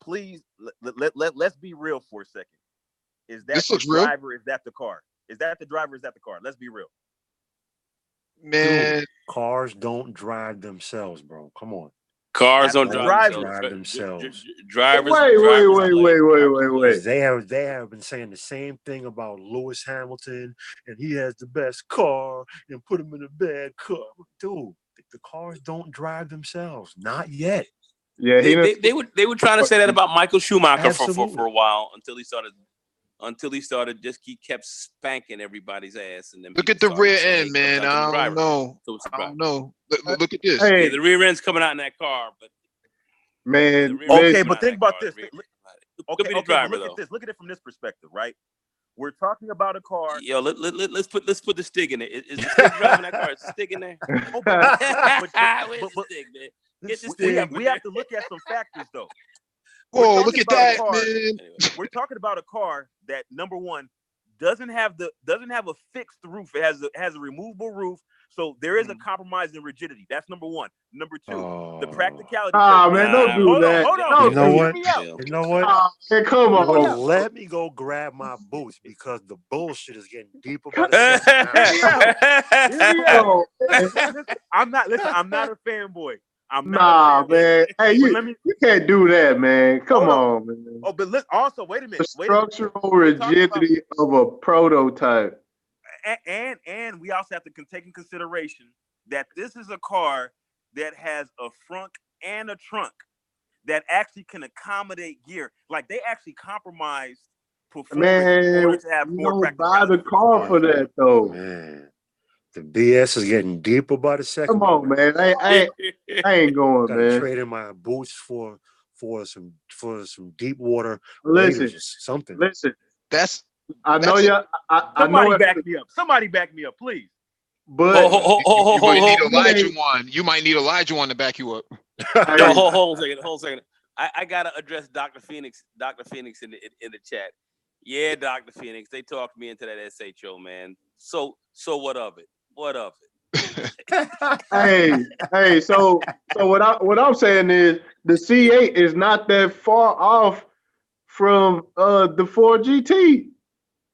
please let's be real for a second. Is that the driver? Real? Is that the car? Is that the driver? Is that the car? Let's be real. Man, dude, cars don't drive themselves, bro. Come on. Cars don't drive themselves. Drivers. Wait. They have been saying the same thing about Lewis Hamilton, and he has the best car, and put him in a bad car. Dude, the cars don't drive themselves. Not yet. Yeah, They were trying to say that about Michael Schumacher for Absolutely. a while until he started he kept spanking everybody's ass, and then Look people at the started rear saying, "Hey, end, it comes man. down to the I don't driver." know. So it's the I driver. don't know. Look at this. Hey, Yeah, the rear end's coming out in that car, but the man, rear end's Okay, coming but out in think that about car. this. The rear- Okay, Could be the but driver look though. at this. Look at it from this perspective, right? We're talking about a car. Yo, let's put the stick in it. Is the stick driving that car? Is the stick in there? Oh, Where's but the stick, man? Get the This stick. we thing, have to look at some factors though. Whoa, look at that, man. Anyway. We're talking about a car that, number one, doesn't have a fixed roof. It has a removable roof, so there is a compromise in rigidity. That's number one. Number two, the practicality. man, don't do hold that. on. Don't you know do what? Hear me out. You know what? Man, come Hear me on. out. Let me go grab my boots because the bullshit is getting deeper by Come the second. Hear me out. on. Listen, I'm not a fanboy. I'm not Nah, a fanboy. man. Hey, But you can't do that, man. Come hold on, man. Oh, but look, also, wait a The minute. structural We're talking about, rigidity of a prototype. and we also have to take in consideration that this is a car that has a front and a trunk that actually can accommodate gear. Like they actually compromised performance in Man, order to have you more don't buy practicality the for this car car. for that, though. Man, the BS is getting deeper by the second. Come on, man. I ain't going, Gotta man. trade in my boots for some deep water Listen, waders or something. listen. That's I know that's you. I know Somebody it, back me up. Somebody back me up, please. but you might need Elijah hey, one. You might need Elijah one to back you up. Yo, hey, hold a second. I gotta address Dr. Phoenix in the chat. Yeah, Dr. Phoenix, they talked me into that SHO, man. So what of it? What of it? hey. So what I'm saying is the C8 is not that far off from the Ford GT.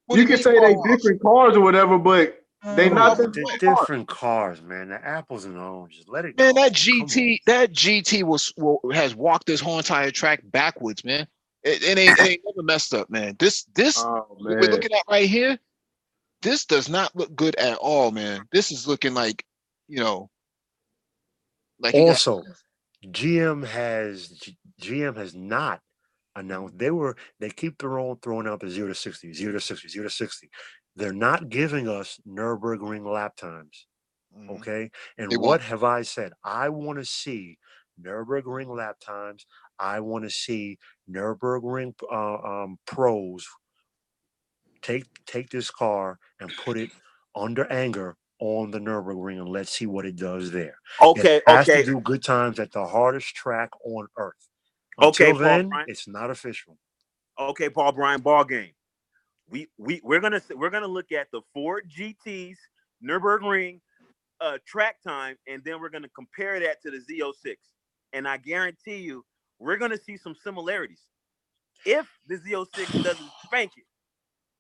What do You you can mean say far they off? different cars or whatever, but they not that They're far apart. different cars, man. The apples and oranges. Let it Man, go. that Come on. GT has walked this whole entire track backwards, man. It ain't never messed up, man. This Oh what we're man. looking at right here, this does not look good at all, man. This is looking like, like you got Also, GM has not announced they keep throwing out the 0 to 60, 0 to 60, 0 to 60. They're not giving us Nürburgring lap times. Okay. And They what won't. have I said? I want to see Nürburgring lap times. I want to see Nürburgring pros take this car and put it under anger on the Nürburgring and let's see what it does there. Okay, It has okay, to do good times at the hardest track on earth. okay, Until Paul then, Bryant. it's not official. Okay, Paul Bryant, ball game. We're gonna look at the Ford GT's Nürburgring track time, and then we're gonna compare that to the Z06. And I guarantee you, we're gonna see some similarities. If the Z06 doesn't spank it,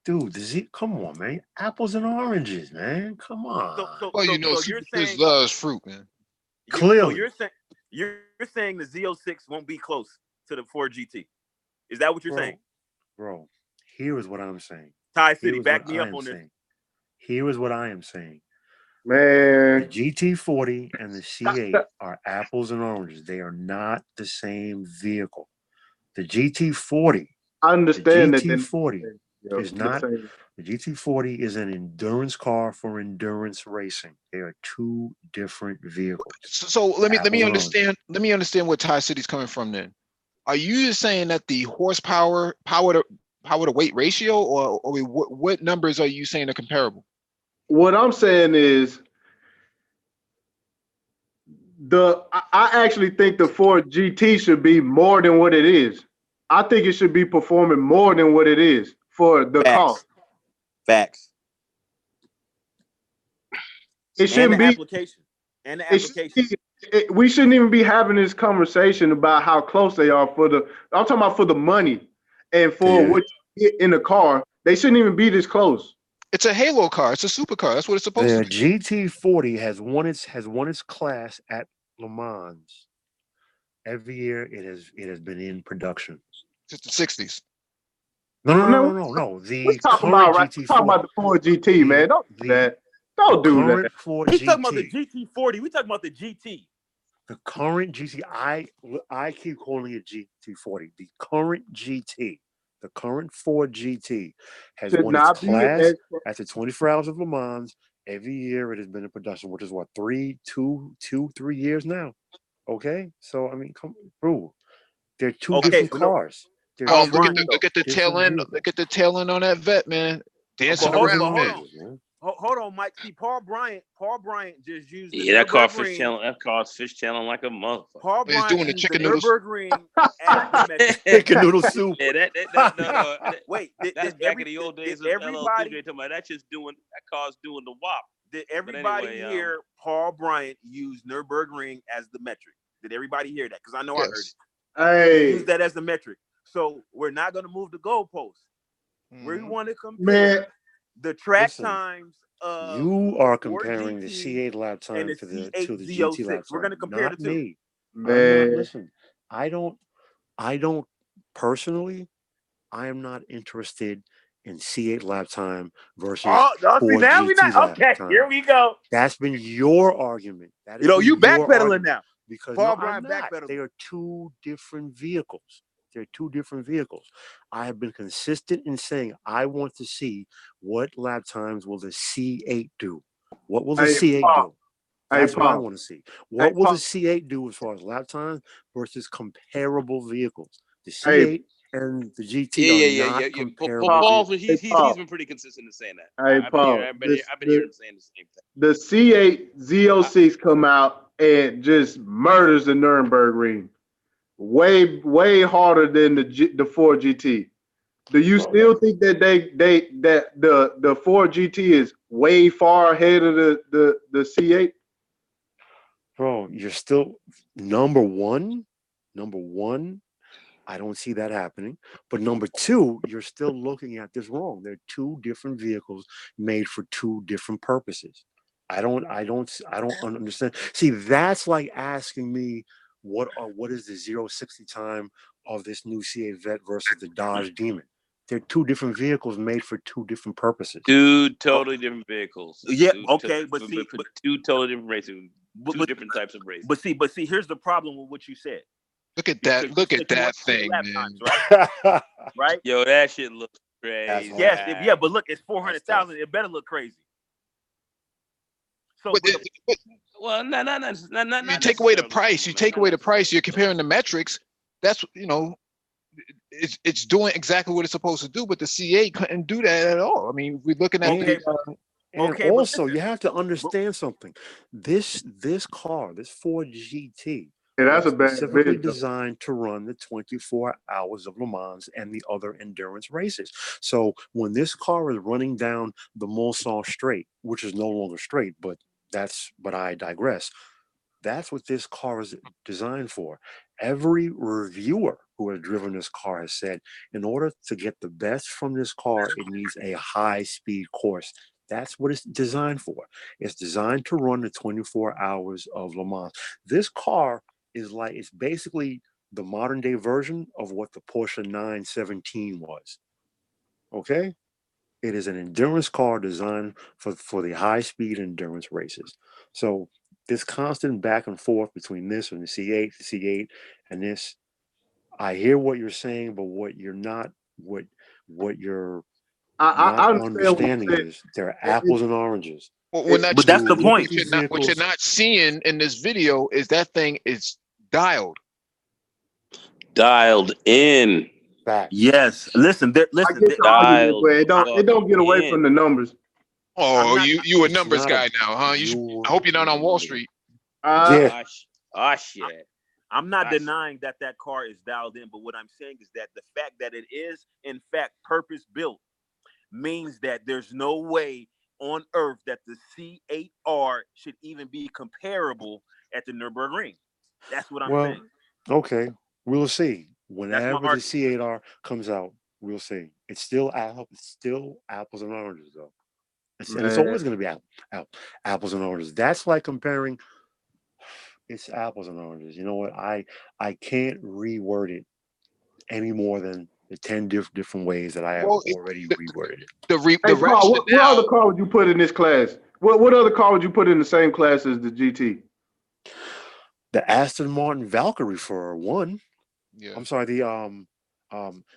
Dude, come on, man. Apples and oranges, man. Come on. Well, so you're Super Chris saying loves fruit, man. Clearly. you're saying the Z06 won't be close to the Ford GT. Is that what you're saying? Bro, here is what I'm saying. Ty City, back me up on this. Here is what I am saying. Man. The GT40 and the C8 are apples and oranges. They are not the same vehicle. The GT40, I understand the that. GT40 is The not. same. The GT40 is an endurance car for endurance racing. They are two different vehicles. So let me Apples and oranges. understand. Let me understand where Tie City's coming from. Then, are you just saying that the power to weight ratio, or what numbers are you saying are comparable? What I'm saying is I actually think the Ford GT should be more than what it is. I think it should be performing more than what it is for the cost. Facts. It shouldn't be. Application. And the application. We shouldn't even be having this conversation about how close they are for the. I'm talking about for the money and for what you get in the car. They shouldn't even be this close. It's a halo car. It's a supercar. That's what it's supposed to The be. GT40 has won its class at Le Mans. Every year it has been in production. Since the 60s. No. The We're talking current about GT40. the Ford GT, man. Don't do that. Don't do that. Current Ford He's talking about the GT. GT40. We talking about the GT. The current GT. I keep calling it GT40. The current GT. The current Ford GT has Should won its not be class as at the 24 Hours of Le Mans. Every year it has been in production, which is what, 3 years now. Okay, so I mean, come through. They're two Okay, different you know, cars. They're Oh, Paul two Bryant, look at the tail different end. vehicles. Look at the tail end on that vet, man. Dancing hold around, on. man. Man. Hold on, Mike. See, Paul Bryant just used the Yeah, that car Nürburgring. that car's fishtailing like a motherfucker. Paul He's Bryant doing the used the chicken noodles. Nürburgring as the metric. Chicken noodle soup. Yeah, no. Wait, That's back in the old days of LL Cool J. Talking about that car's doing the WAP. Did everybody anyway, hear Paul Bryant use Nürburgring as the metric? Did everybody hear that? Because I know I heard Yes. it. Hey, Use that as the metric. So we're not going to move the goalposts. We Mhm. want to compare man. the track Listen, times of You are Ford comparing the GT C8 lap and time the to the C8 GT lap Z06. We're going to time, compare the not two. me. I'm not. Man, Listen, I don't personally. I am not interested in C8 lap time versus Oh, no, see, Ford now we GT not. lap Okay, time. here we go. That's been your argument. That You has know, been you your backpedaling argument. now. Because Paul no, I'm Bryant not. backpedaling. They are two different vehicles. They're two different vehicles. I have been consistent in saying I want to see what lap times will the C8 do. What will the hey, C8 Paul. do? Hey, That's what I Paul. want to see. Hey, What will the Paul. C8 do as far as lap time versus comparable vehicles? The Hey, C8 and the GT Yeah. are not But comparable Paul. Paul, vehicles. he's Paul. been pretty consistent in saying that. Hey, I've been Paul. hearing, I've been hearing him saying the same thing. The C8 Z06 come out and just murders the Nürburgring. Way harder than the Ford GT. Do you still think that the Ford GT is way far ahead of the C8? Bro, you're still number one. I don't see that happening. But number two, you're still looking at this wrong. They're two different vehicles made for two different purposes. I don't understand. See, that's like asking me what is the 0-60 time of this new C8 Vet versus the Dodge Demon. They're two different vehicles made for two different purposes. Two totally different vehicles. Yeah, okay, but for see, two totally different races. Two but different types of races. But see, here's the problem with what you said. Look at Because that. you Look said at you that want to see thing, lap man. times, right? Right? Yo, that shit looks crazy. Yes, but look, it's 400,000. It better look crazy. So, Well, not You take away the necessarily, price. You man, take not away the price. necessarily. You're comparing the metrics. That's it's doing exactly what it's supposed to do. But the C8 couldn't do that at all. I mean, we're looking at okay, And okay, but also, listen, you have to understand something. This car, this Ford GT, Yeah, that's was a bad specifically bid, though. designed to run the 24 Hours of Le Mans and the other endurance races. So when this car is running down the Mulsanne Straight, which is no longer straight, but I digress. That's what this car is designed for. Every reviewer who has driven this car has said, in order to get the best from this car, it needs a high-speed course. That's what it's designed for. It's designed to run the 24 Hours of Le Mans. This car it's basically the modern day version of what the Porsche 917 was. Okay? It is an endurance car designed for the high-speed endurance races. So this constant back and forth between this and the C8, and this, I hear what you're saying, but what you're not I understand what understanding you're saying. is they're apples and oranges. When that but that's the Look point. at these what you're vehicles. not seeing in this video is that thing is dialed. Dialed in. Facts. Yes, listen, I listen. get your argument, but it don't get away in. from the numbers. Oh, you a It's numbers not guy now, huh? I hope you're not on Wall Street. Yeah. Oh shit. I'm not denying that car is dialed in, but what I'm saying is that the fact that it is, in fact, purpose built means that there's no way on earth that the C8R should even be comparable at the Nürburgring. That's what I'm saying. Okay, we'll see. That's my Whenever the argument. C8R comes out, we'll see. It's still apples and oranges, though. And it's Man. always going to be apples and oranges. That's like comparing. It's apples and oranges. You know what? I can't reword it any more than the 10 different ways that I have Well, already reworded it. the Hey, Paul, ration what now. other car would you put in this class? What other car would you put in the same class as the GT? The Aston Martin Valkyrie for one. Yeah. I'm sorry, the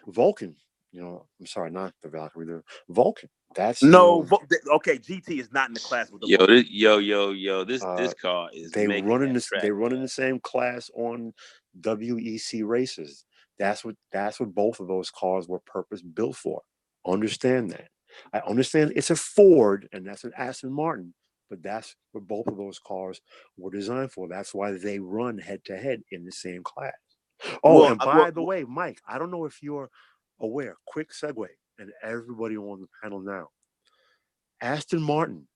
Vulcan. You know, I'm sorry, not the Valkyrie, the Vulcan. That's No, okay. GT is not in the class with the Vulcan. This car is they making run in that this. track. They run in the same class on WEC races. That's what both of those cars were purpose built for. Understand that. I understand it's a Ford and that's an Aston Martin, but that's what both of those cars were designed for. That's why they run head to head in the same class. Oh, and by the way, Mike, I don't know if you're aware. Quick segue, and everybody on the panel now. Aston Martin,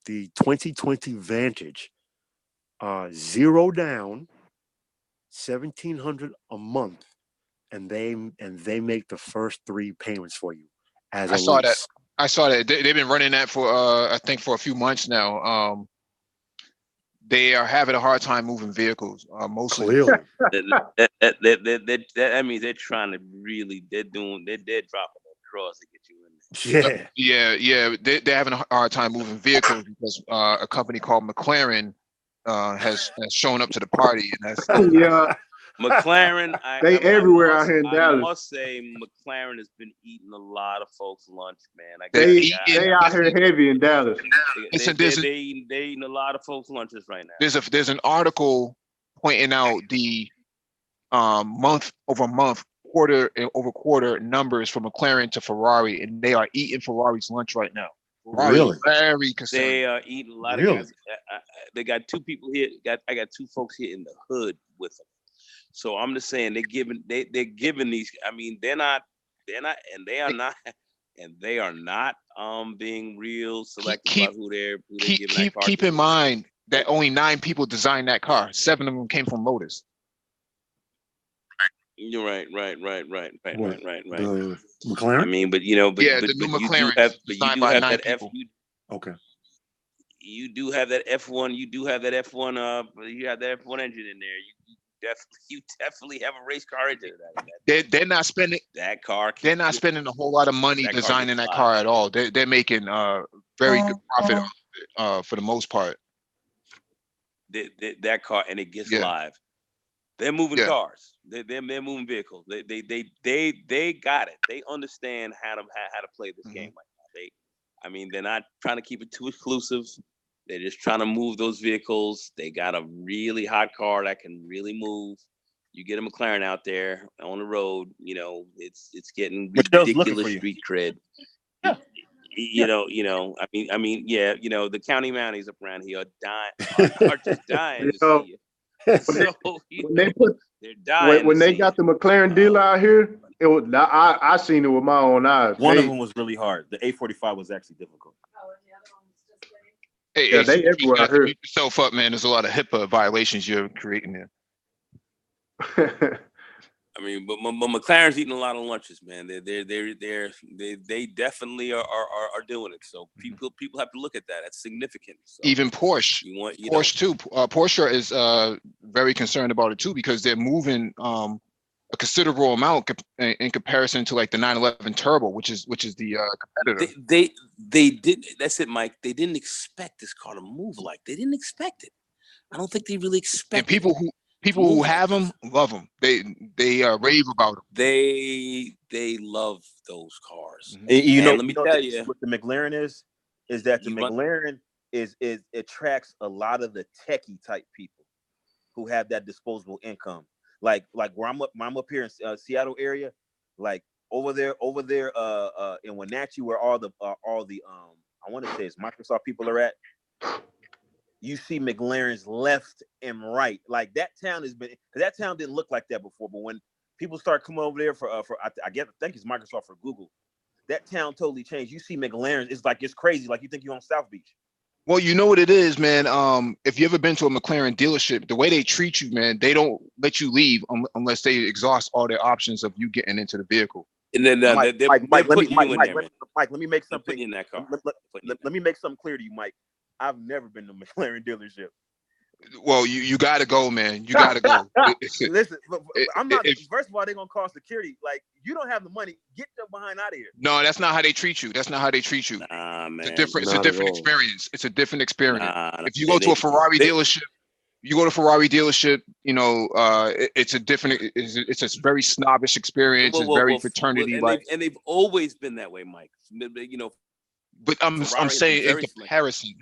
the 2020 Vantage, 0 down, 1,700 a month, and they make the first 3 payments for you as a lease. I saw that. They've been running that for I think for a few months now. They are having a hard time moving vehicles. Mostly. Clearly. That means they're trying to really. They're dropping that cross to get you in there. Yeah. They're having a hard time moving vehicles because a company called McLaren has shown up to the party, and that's Yeah. McLaren. They everywhere out here in Dallas. I must say, McLaren has been eating a lot of folks' lunch, man. They out here heavy in Dallas. They're eating a lot of folks' lunches right now. There's an article pointing out the month over month, quarter over quarter numbers from McLaren to Ferrari, and they are eating Ferrari's lunch right now. Ferrari Really? Very concerned. They are eating a lot of guys. They got 2 people here. I got 2 folks here in the hood with them. So I'm just saying they're giving these. I mean, they are not being real selective about who they're giving that car. Keep in mind that only 9 people designed that car. 7 of them came from Lotus. You're right. The McLaren? I mean, but the new McLaren designed by 9 people. Okay. You do have that F1. You do have that F1. You have that F1 engine in there. You definitely have a race car engine. They're not spending that car. They're not spending a whole lot of money designing that car at all. They're making very good profit for the most part. That car, and it gets live. They're moving cars. They're moving vehicles. They got it. They understand how to play this game right now. They're not trying to keep it too exclusive. They're just trying to move those vehicles. They got a really hot car that can really move. You get a McLaren out there on the road, it's getting ridiculous street cred. Yeah. The county mounties up around here are just dying to see you. They're dying. When they got the McLaren dealer out here, it was I seen it with my own eyes. One of them was really hard. The A45 was actually difficult. Hey, they everywhere out here. Keep yourself up, man. There's a lot of HIPAA violations you're creating there. But McLaren's eating a lot of lunches, man. They definitely are doing it. So people have to look at that. That's significant. So even Porsche, Porsche too. Porsche is very concerned about it too because they're moving a considerable amount in comparison to like the 911 Turbo, which is the competitor. They did. That's it, Mike. They didn't expect this car to move like they didn't expect it. I don't think they really expect. And people who have them love them. They rave about them. They love those cars. Mm-hmm. Let me tell you what the McLaren is that the McLaren it attracts a lot of the techie type people who have that disposable income. Like where I'm up here in Seattle area, like over there in Wenatchee where all the I want to say it's Microsoft people are at. You see McLaren's left and right. Like that town has been, because that town didn't look like that before. But when people start coming over there for I think it's Microsoft or Google, that town totally changed. You see McLaren's, it's crazy. Like you think you're on South Beach. Well, you know what it is, man. If you ever been to a McLaren dealership, the way they treat you, man, they don't let you leave unless they exhaust all their options of you getting into the vehicle. And then Mike, let me make something in that car. Let me make something clear to you, Mike. I've never been to a McLaren dealership. Well, you got to go, man. You got to go. Listen, I'm not. If, First of all, they're gonna call security. Like, you don't have the money. Get your behind out of here. no, that's not how they treat you. That's not how they treat you. Nah, man. It's a Not at different all. experience. It's a different experience. Nah, If you go to a Ferrari dealership, it's a different. It's a very snobbish experience. It's very fraternity like, and they've always been that way, Mike. You know. But I'm saying in comparison.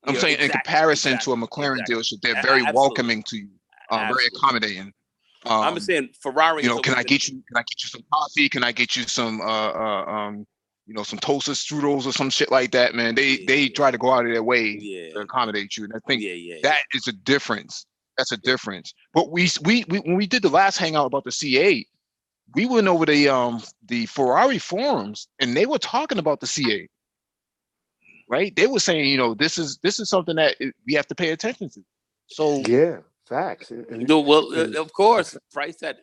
I'm saying in comparison to a McLaren dealership, they're very welcoming to you, very accommodating. I'm just saying Ferrari. You know, can I get you some coffee? Can I get you some some toasted strudels or some shit like that, man? They try to go out of their way to accommodate you. And I think that is a difference. That's a difference. But we when we did the last hangout about the C8, we went over the Ferrari forums and they were talking about the C8. Right? They were saying, this is something that we have to pay attention to. So yeah, facts. Of course, price that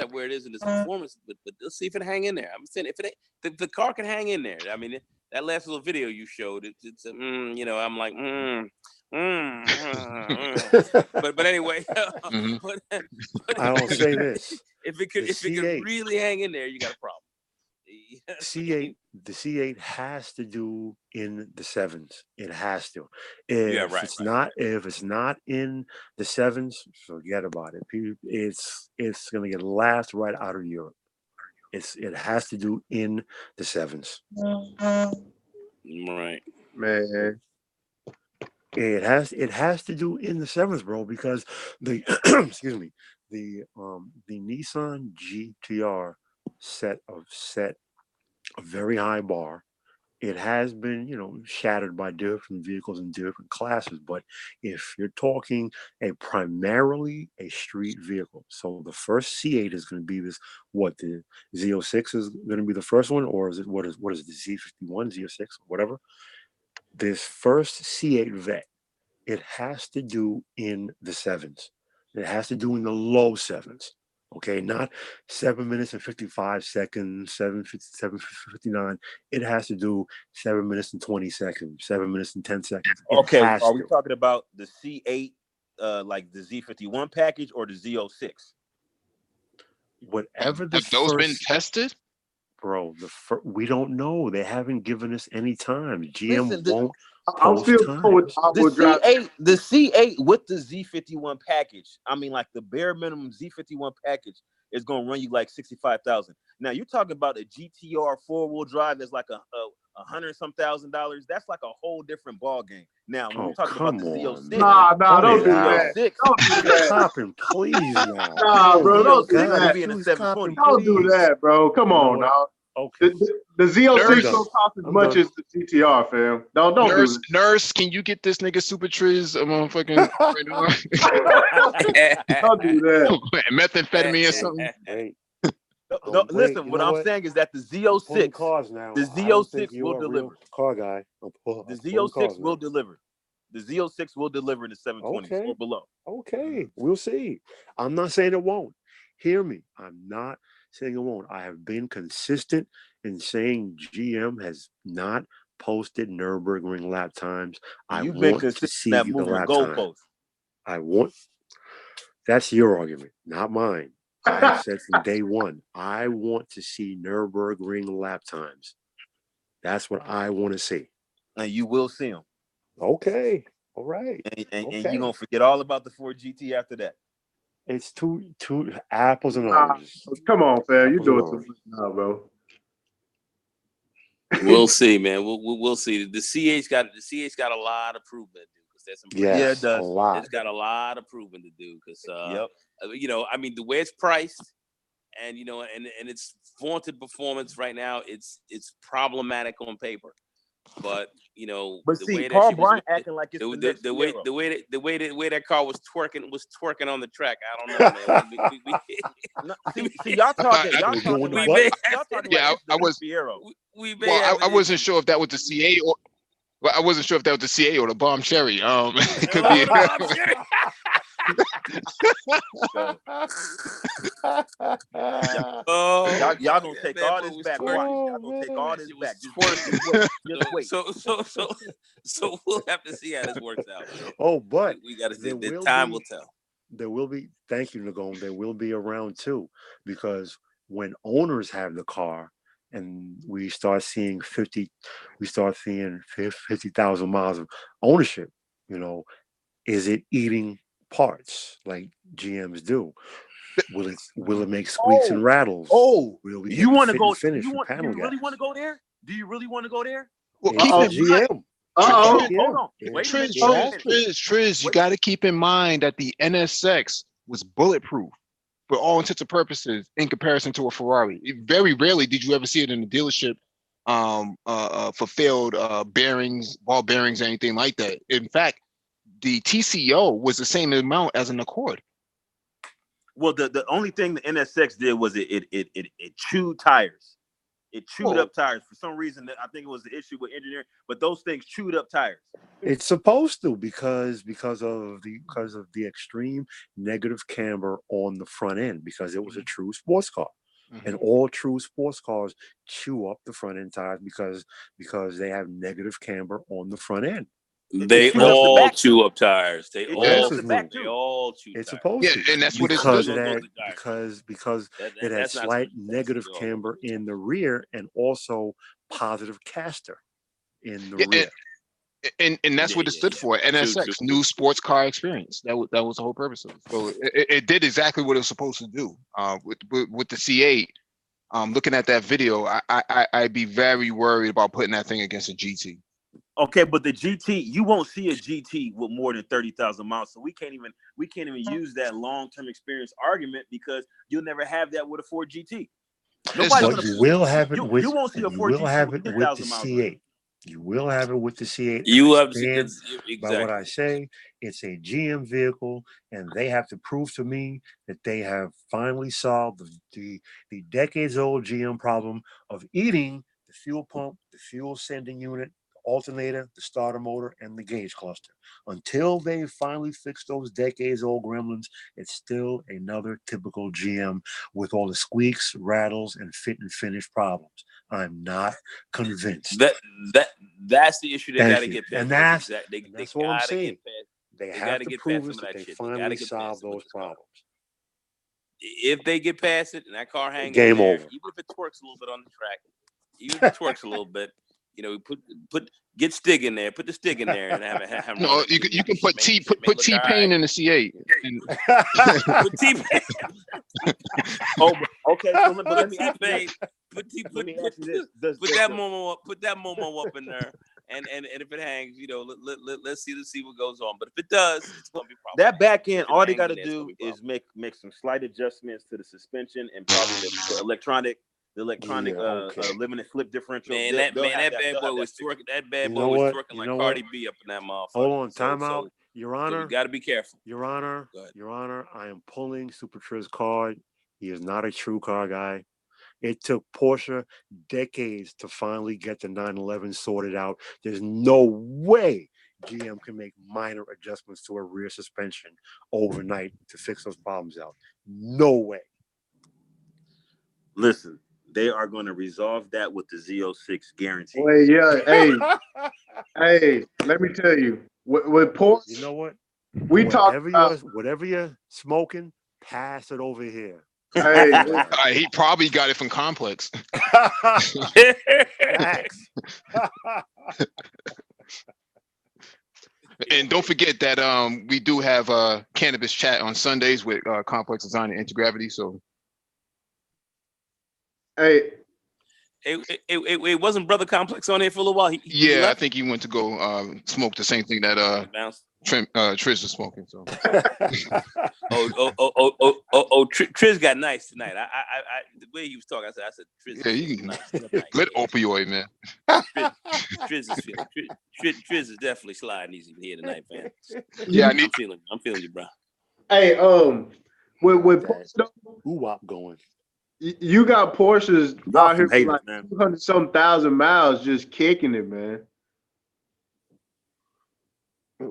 where it is in its performance, but let's see if it hang in there. I'm saying if the car can hang in there. I mean, that last little video you showed, I'm like, but anyway, I will say this: if it could really hang in there, you got a problem. The C8 has to do in the sevens. It has to. If it's not in the sevens, forget about it. It's gonna get laughed right out of Europe. It has to do in the sevens. Right, man. It has to do in the sevens, bro, because the excuse me, the Nissan GTR set a very high bar. It has been, shattered by different vehicles in different classes. But if you're talking primarily a street vehicle, so the first C8 is going to be this. What, the Z06 is going to be the first one, or is it what is the Z51, Z06, whatever? This first C8 vet, it has to do in the sevens. It has to do in the low sevens. Okay, not 7 minutes and 55 seconds, 7:59. It has to do 7 minutes and 20 seconds, 7 minutes and 10 seconds. Okay, are we talking about the C8, like the Z51 package, or the Z06? Whatever have those been tested? Bro, we don't know. They haven't given us any time. GM won't. I'm still going with the C8 with the Z51 package. I mean, like the bare minimum Z51 package is going to run you like 65,000. Now you're talking about a GTR 4-wheel drive that's like a $100-some thousand. That's like a whole different ball game. Now when we're talking about the Z06, nah, don't do that. Don't do that. Copping, please, now. Nah, bro, don't do that. Be in a 720. Don't do that, bro. Come on, now. Okay. The Z06 don't cost as much as the GTR, fam. Don't do this. Nurse, can you get this nigga Super Triz motherfucking Don't do that. methamphetamine or something? Hey. No, listen, what I'm saying is that the Z06, the Z06 will deliver. Car guy. The Z06 will deliver. The Z06 will deliver in the 720s or below. Okay, we'll see. I'm not saying it won't. Hear me. I'm not saying it won't. I have been consistent in saying GM has not posted Nürburgring lap times. You've been consistent that moving goalposts. I want. That's your argument, not mine. I said from day one, I want to see Nürburgring lap times. That's what I want to see. And you will see them. Okay. All right. And you're going to forget all about the Ford GT after that. It's two apples and oranges. Come on, fam. You're doing too much now, bro. We'll see, man. We'll see. The C8's got a lot of proving to do. It does. A lot. It's got a lot of proving to do because I mean the way it's priced and and its vaunted performance right now, it's problematic on paper. But but the see, way Paul that Bryant acting like it's the way that car was twerking on the track. I don't know, man. See, y'all talking. Yeah, I was. I wasn't sure if that was the CA or. Well, I wasn't sure if that was the CA or the Bomb Cherry. It could be. Oh, Y'all gonna take that all boy this was back. twerking. Watch. Y'all gonna take all That this shit was back. Just twerking. wait. So we'll have to see how this works out, man. Oh, but We got to see. there The will time be will tell. there will be. Thank you, Nagom. There will be a round two because when owners have the car and we start seeing 50,000 miles of ownership. You know, is it eating parts like GMs do? Will it make squeaks and rattles? Oh, Will we you get want the to fit and go? finish You from want? panel You really gas? want to go there? Do you really want to go there? Well, It's keep a in mind, GM. Uh-oh. Hold on. Yeah. Wait a Triz, minute. Triz, you Wait. got to keep in mind that the NSX was bulletproof for all intents and purposes in comparison to a Ferrari. Very rarely did you ever see it in the dealership for failed bearings, ball bearings, anything like that. In fact, the TCO was the same amount as an Accord. Well, the only thing the NSX did was it chewed tires. It chewed up tires for some reason. I think it was the issue with engineering, but those things chewed up tires. It's supposed to because of the extreme negative camber on the front end because it was a true sports car. And all true sports cars chew up the front end tires because they have negative camber on the front end. They all chew up tires. They all chew It's tires. supposed to. And that's what it's because good. it had because it had slight negative camber in the rear and also positive caster in the rear. And that's what it stood for. NSX, new sports car experience. That was the whole purpose of it. So it did exactly what it was supposed to do. With the C8, looking at that video, I'd be very worried about putting that thing against a GT. Okay, but the GT, you won't see a GT with more than 30,000 miles. So we can't even use that long-term experience argument because you'll never have that with a Ford GT. But you will have it with you won't see a Ford GT with 10,000 miles. C8. You will have it with the C8. You have to stand exactly. by what I say. It's a GM vehicle, and they have to prove to me that they have finally solved the decades-old GM problem of eating the fuel pump, the fuel sending unit, the alternator, the starter motor, and the gauge cluster. Until they finally fix those decades-old gremlins, it's still another typical GM with all the squeaks, rattles, and fit and finish problems. I'm not convinced. That's the issue they got to get past. And that's what I'm saying. They have to prove us that they finally solve those problems. If they get past it and that car hangs game there, over. even if it twerks a little bit on the track, even if it twerks a little bit, you know, get Stig in there, put the Stig in there, and have no, you can put T-Pain in the C8. Put T-Pain. Oh, okay. So let me ask you this. Put that Momo up in there, and if it hangs, you know, let's see what goes on. But if it does, it's gonna be problematic. That back end, all they got to do is make some slight adjustments to the suspension and probably the electronic living and flip differential. Man, that bad boy was twerking. That bad boy was twerking like Cardi B up in that motherfucker. Hold on, time out, Your Honor. You got to be careful. Your Honor, I am pulling Super Triz card. He is not a true car guy. It took Porsche decades to finally get the 911 sorted out. There's no way GM can make minor adjustments to a rear suspension overnight to fix those problems out. No way. Listen, they are going to resolve that with the Z06 guarantee. Wait, yeah, hey, let me tell you, with Porsche, you know what? Whatever you're smoking, pass it over here. Hey, he probably got it from Complex. And don't forget that we do have cannabis chat on Sundays with Complex Design and Intergravity. So, hey, it wasn't Brother Complex on here for a little while. He I think he went to go smoke the same thing that Triz was smoking. So, Triz got nice tonight. I the way he was talking, I said, Triz. Yeah, you nice. Good opioid, man. Triz is feeling. Triz is definitely sliding easy here tonight, man. Yeah, I'm feeling you, bro. Hey, with Porsche, Who-wop going? You got Porsches out here for like 200-some thousand miles just kicking it, man.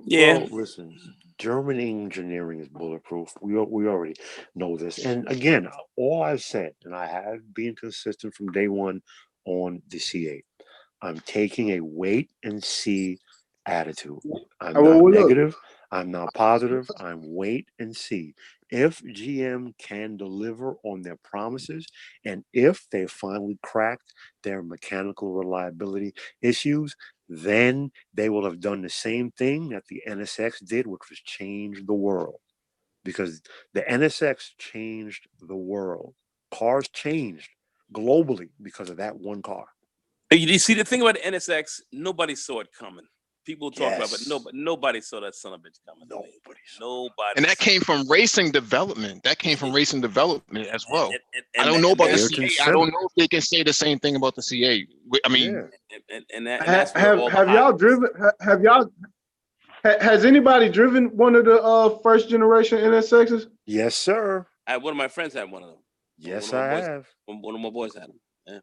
Yeah. Well, listen, German engineering is bulletproof. We already know this. And again, all I've said, and I have been consistent from day one on the C8, I'm taking a wait and see attitude. I'm Well, not look, negative. I'm not positive. I'm wait and see. If GM can deliver on their promises, and if they finally cracked their mechanical reliability issues, then they will have done the same thing that the NSX did, which was change the world. Because the NSX changed the world. Cars changed globally because of that one car. You see, the thing about the NSX, nobody saw it coming. People talk about it, Yes. but nobody saw that son of a bitch coming. Nobody Nobody. And that came from racing development. That came from racing development as well. I don't know and about the that's Ayrton C8. I don't Senna. know if they can say the same thing about the C8. I mean, Yeah. and that's where all the have y'all hype. driven? Have y'all? Has anybody driven one of the first generation NSXs? Yes, sir. One of my friends had one of them. Yes, One of I my boys. have. One of my boys had them. Yeah.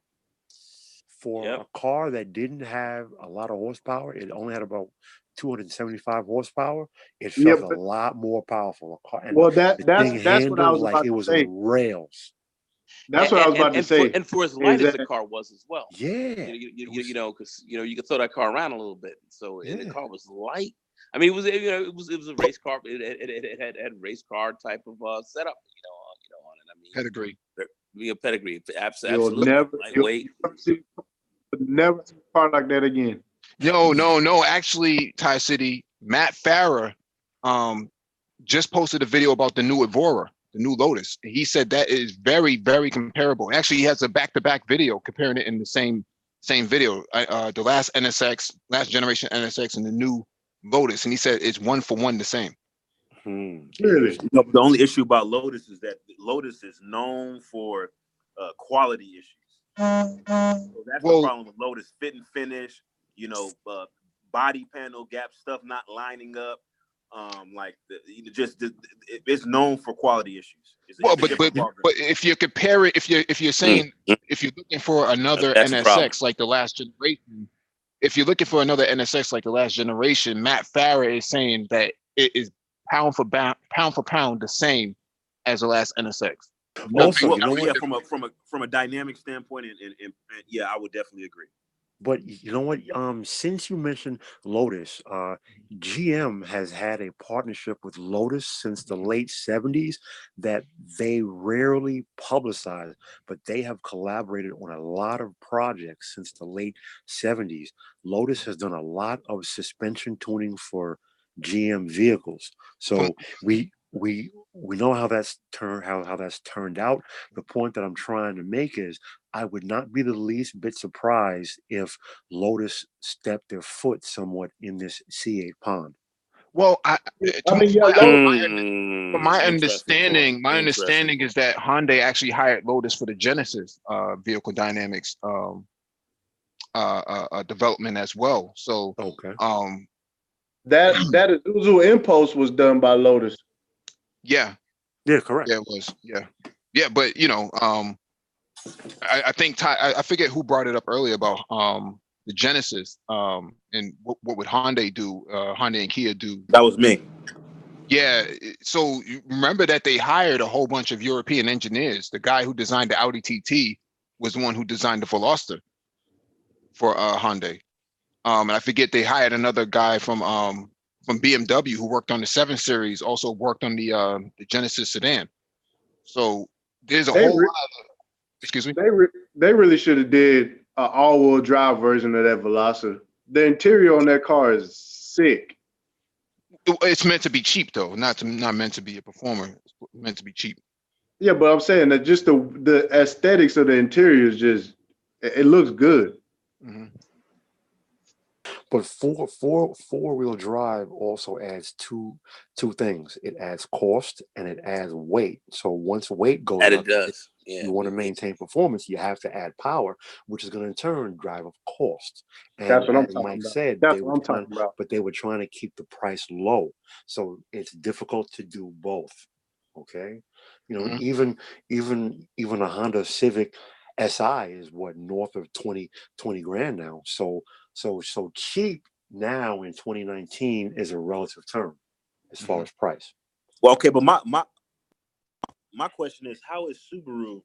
For Yep. a car that didn't have a lot of horsepower, it only had about 275 horsepower. It Yeah, felt a lot more powerful. A car, and well, the thing that's what I handled was like about it to was say. on rails. That's what I was about to say. And for as Is light as the that car was as well. Yeah. You know, because you could throw that car around a little bit. So and the Yeah. car was light. I mean, it was a race car. It had race car type of setup. On it. I mean, pedigree. Pedigree. you'll Absolutely never lightweight. never see a car like that again. No. Actually, Ty City, Matt Farah, just posted a video about the new Evora, the new Lotus. He said that is very, very comparable. Actually, he has a back-to-back video comparing it in the same video. The last NSX, last generation NSX, and the new Lotus, and he said it's one for one the same. Really? The only issue about Lotus is that Lotus is known for quality issues. So that's the problem with Lotus: fit and finish. Body panel gap stuff not lining up. It's known for quality issues. But if you compare it, if you're saying if you're looking for another That's a problem. NSX like the last generation, if you're looking for another NSX like the last generation, Matt Farah is saying that it is pound for pound the same as the last NSX. Also, you know what? From a dynamic standpoint, and yeah, I would definitely agree. But you know what? Since you mentioned Lotus, GM has had a partnership with Lotus since the late 70s that they rarely publicize, but they have collaborated on a lot of projects since the late 70s. Lotus has done a lot of suspension tuning for GM vehicles. So we know how that's turned out. The point that I'm trying to make is I would not be the least bit surprised if Lotus stepped their foot somewhat in this C8 pond. Well, from my understanding, is that Hyundai actually hired Lotus for the Genesis vehicle dynamics development as well. So okay, that Isuzu Impulse was done by Lotus. Yeah, correct. Yeah, it was. Yeah. But I think I forget who brought it up earlier about the Genesis and what would Hyundai do? Hyundai and Kia do? That was me. Yeah. So you remember that they hired a whole bunch of European engineers. The guy who designed the Audi TT was the one who designed the Veloster for Hyundai. And I forget they hired another guy from BMW who worked on the 7 Series, also worked on the Genesis sedan. So there's a whole lot of, excuse me. They really should have did an all-wheel drive version of that Veloster. The interior on that car is sick. It's meant to be cheap though, not meant to be a performer. It's meant to be cheap. Yeah, but I'm saying that just the aesthetics of the interior is just it looks good. Mm-hmm. But four-wheel drive also adds two things. It adds cost and it adds weight. So once weight goes up, it does. Yeah. You want to maintain performance, you have to add power, which is going to in turn drive up cost. And That's what I'm as talking Mike about. said, That's what I'm talking about. but they were trying to keep the price low. So it's difficult to do both. Okay. Mm-hmm. Even a Honda Civic SI is what, north of 20 grand now. So cheap now in 2019 is a relative term. as far as price. Well, okay, but my question is, how is Subaru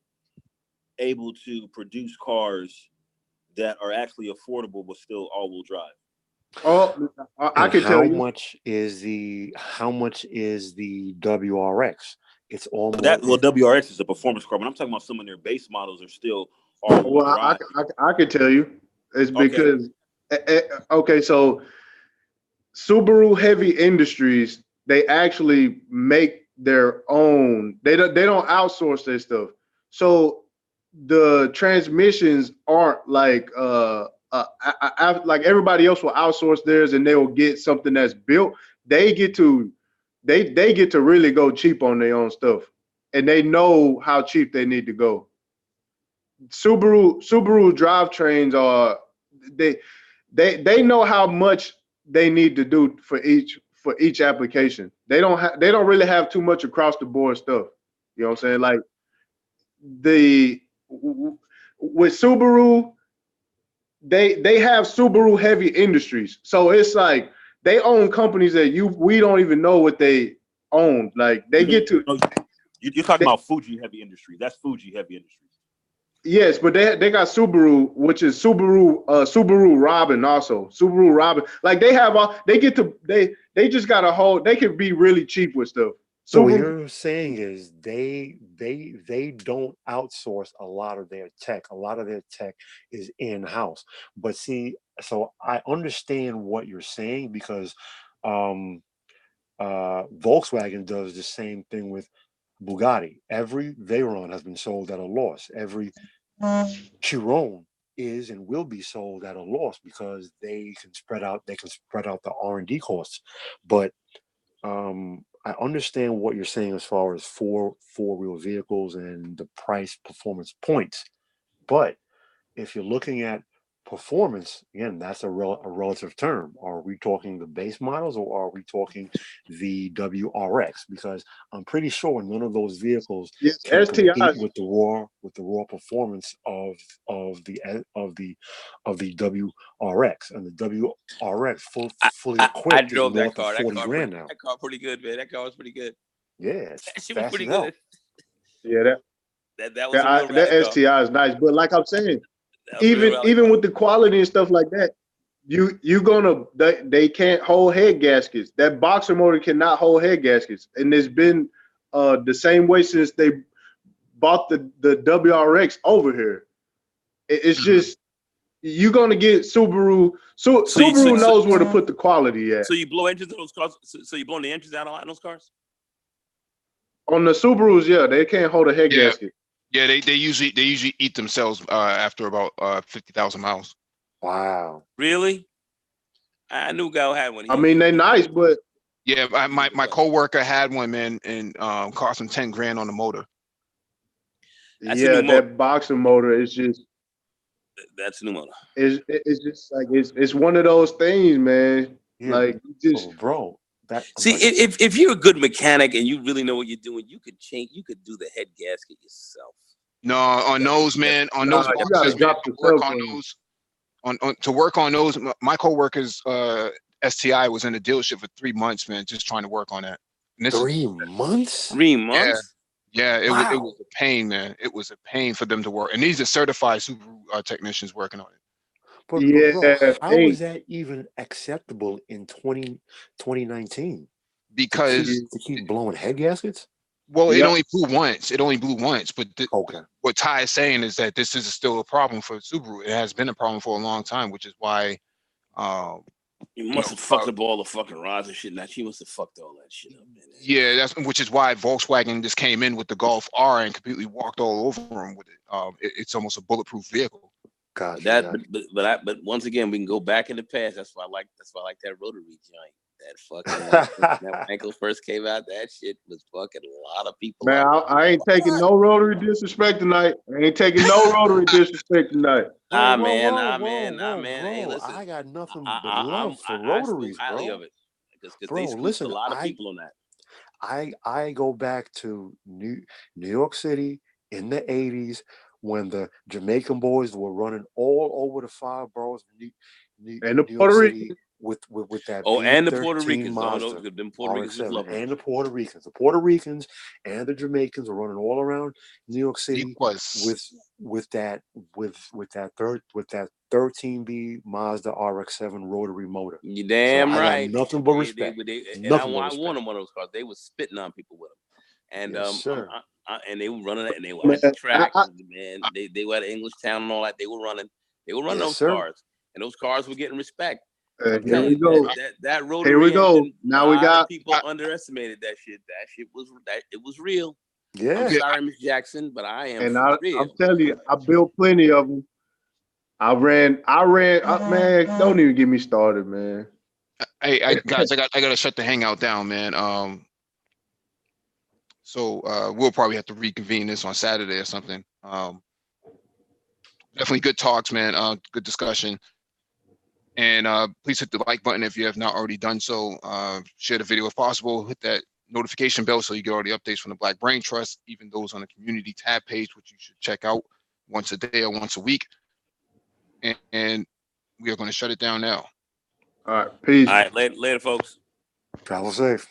able to produce cars that are actually affordable but still all-wheel drive? Oh, I And can tell how you. much is the WRX? It's almost WRX is a performance car, but I'm talking about some of their base models are still all-wheel Well, drive. I can tell you. It's Okay. because okay, so Subaru Heavy Industries, they actually make their own. They don't outsource their stuff. So the transmissions aren't like like everybody else will outsource theirs and they will get something that's built. They get to they get to really go cheap on their own stuff, and they know how cheap they need to go. Subaru drivetrains are they they know how much they need to do for each application. They don't really have too much across the board stuff. You know what I'm saying? Like the with Subaru, they have Subaru Heavy Industries. So it's like they own companies that we don't even know what they own. Like they get to You're talking about Fuji Heavy Industries. That's Fuji Heavy Industries. Yes, but they got Subaru, which is Subaru Robin also. Subaru Robin. Like they have all they get to they just got a whole they can be really cheap with stuff. So what Subaru, you're saying is they don't outsource a lot of their tech. A lot of their tech is in-house. But see, so I understand what you're saying because Volkswagen does the same thing with Bugatti. Every Veyron has been sold at a loss. Every Chiron is and will be sold at a loss because they can spread out the R&D costs. But I understand what you're saying as far as four-wheel vehicles and the price performance points. But if you're looking at performance, again, that's a relative term. Are we talking the base models or are we talking the WRX? Because I'm pretty sure none of those vehicles yes, can compete STIs. with the raw performance of the WRX, and the WRX fully I equipped is drove that north of car. 40 grand now. That car pretty good, man. That car was pretty good. Yeah, it's That shit was fast pretty as hell. good. Yeah, That was a real that rally car. STI is nice. But like I'm saying, That was a real rally even car. with the quality and stuff like that, they can't hold head gaskets. That boxer motor cannot hold head gaskets, and it's been the same way since they bought the WRX over here. It's just you're gonna get Subaru. Subaru knows where to put the quality at. So you blow engines in those cars. So you blowing the engines out a lot in those cars. On the Subarus, yeah, they can't hold a head Yeah. gasket. Yeah, they usually eat themselves after about 50,000 miles. Wow. Really? I knew a guy who had one. I mean, they're nice, but Yeah, my coworker had one, man, and cost him 10 grand on the motor. That's a yeah, new motor. that boxer motor is just That's a new motor. it's just like it's one of those things, man. Yeah, Like you just so, bro. See, if you're a good mechanic and you really know what you're doing, you could change. You could do the head gasket yourself. No, on those, man, on nah, those you gotta boxers, man, drop the to work cell on phone. those, to work on those. My coworker's STI was in the dealership for 3 months, man, just trying to work on that. And this 3 months? 3 months? Yeah, it Wow. was a pain, man. It was a pain for them to work, and these are certified Subaru technicians working on it. But Yeah, bro, how hey, is that even acceptable in 2019? Because To keep blowing head gaskets? well, it yep. only blew once. It only blew once, but Okay. what Ty is saying is that this is still a problem for Subaru. It has been a problem for a long time, which is why You must have fucked up all the fucking rods and shit. Now she must have fucked all that shit up, man. yeah, which is why Volkswagen just came in with the Golf R and completely walked all over them with it. It's almost a bulletproof vehicle. Gotcha. But once again, we can go back in the past. That's why I like that rotary joint. That fucking that ankle first came out. That shit was fucking a lot of people Man, up. I ain't taking no rotary disrespect tonight. I ain't taking no rotary disrespect tonight. Nah, Whoa, man. Hey, bro. listen. I got nothing but I love for I spoke rotaries, highly bro. of it because Bro, they scooped listen, a lot of people on that. I go back to New York City in the 80s when the Jamaican boys were running all over the 5 boroughs of And the New York Puerto City with that Oh, and the Puerto V13 Ricans. No, Mazda them Puerto Ricans was RX-7 loving it. and the Puerto Ricans. The Puerto Ricans and the Jamaicans are running all around New York City with that 13B Mazda RX-7 rotary motor. You damn so right. I got nothing but respect. I won one of those cars. They was spitting on people with them, and Yes, sir. and they were running it, and they were at the track. Man, they were at English Town and all that. They were running Yes, those sir. cars, and those cars were getting respect. Here we go. That rotary Here we go. engine, Now a we lot got. of people underestimated that shit. It was real. Yeah. I'm sorry, Miss Jackson, but I am And for real. I'm telling you, I built plenty of them. I ran. Man, don't even get me started, man. Hey, guys, I gotta shut the hangout down, man. So we'll probably have to reconvene this on Saturday or something. Definitely good talks, man. Good discussion. And please hit the like button if you have not already done so. Share the video if possible. Hit that notification bell so you get all the updates from the Black Brain Trust, even those on the community tab page, which you should check out once a day or once a week. And we are going to shut it down now. All right, peace. All right, later, folks. Travel safe.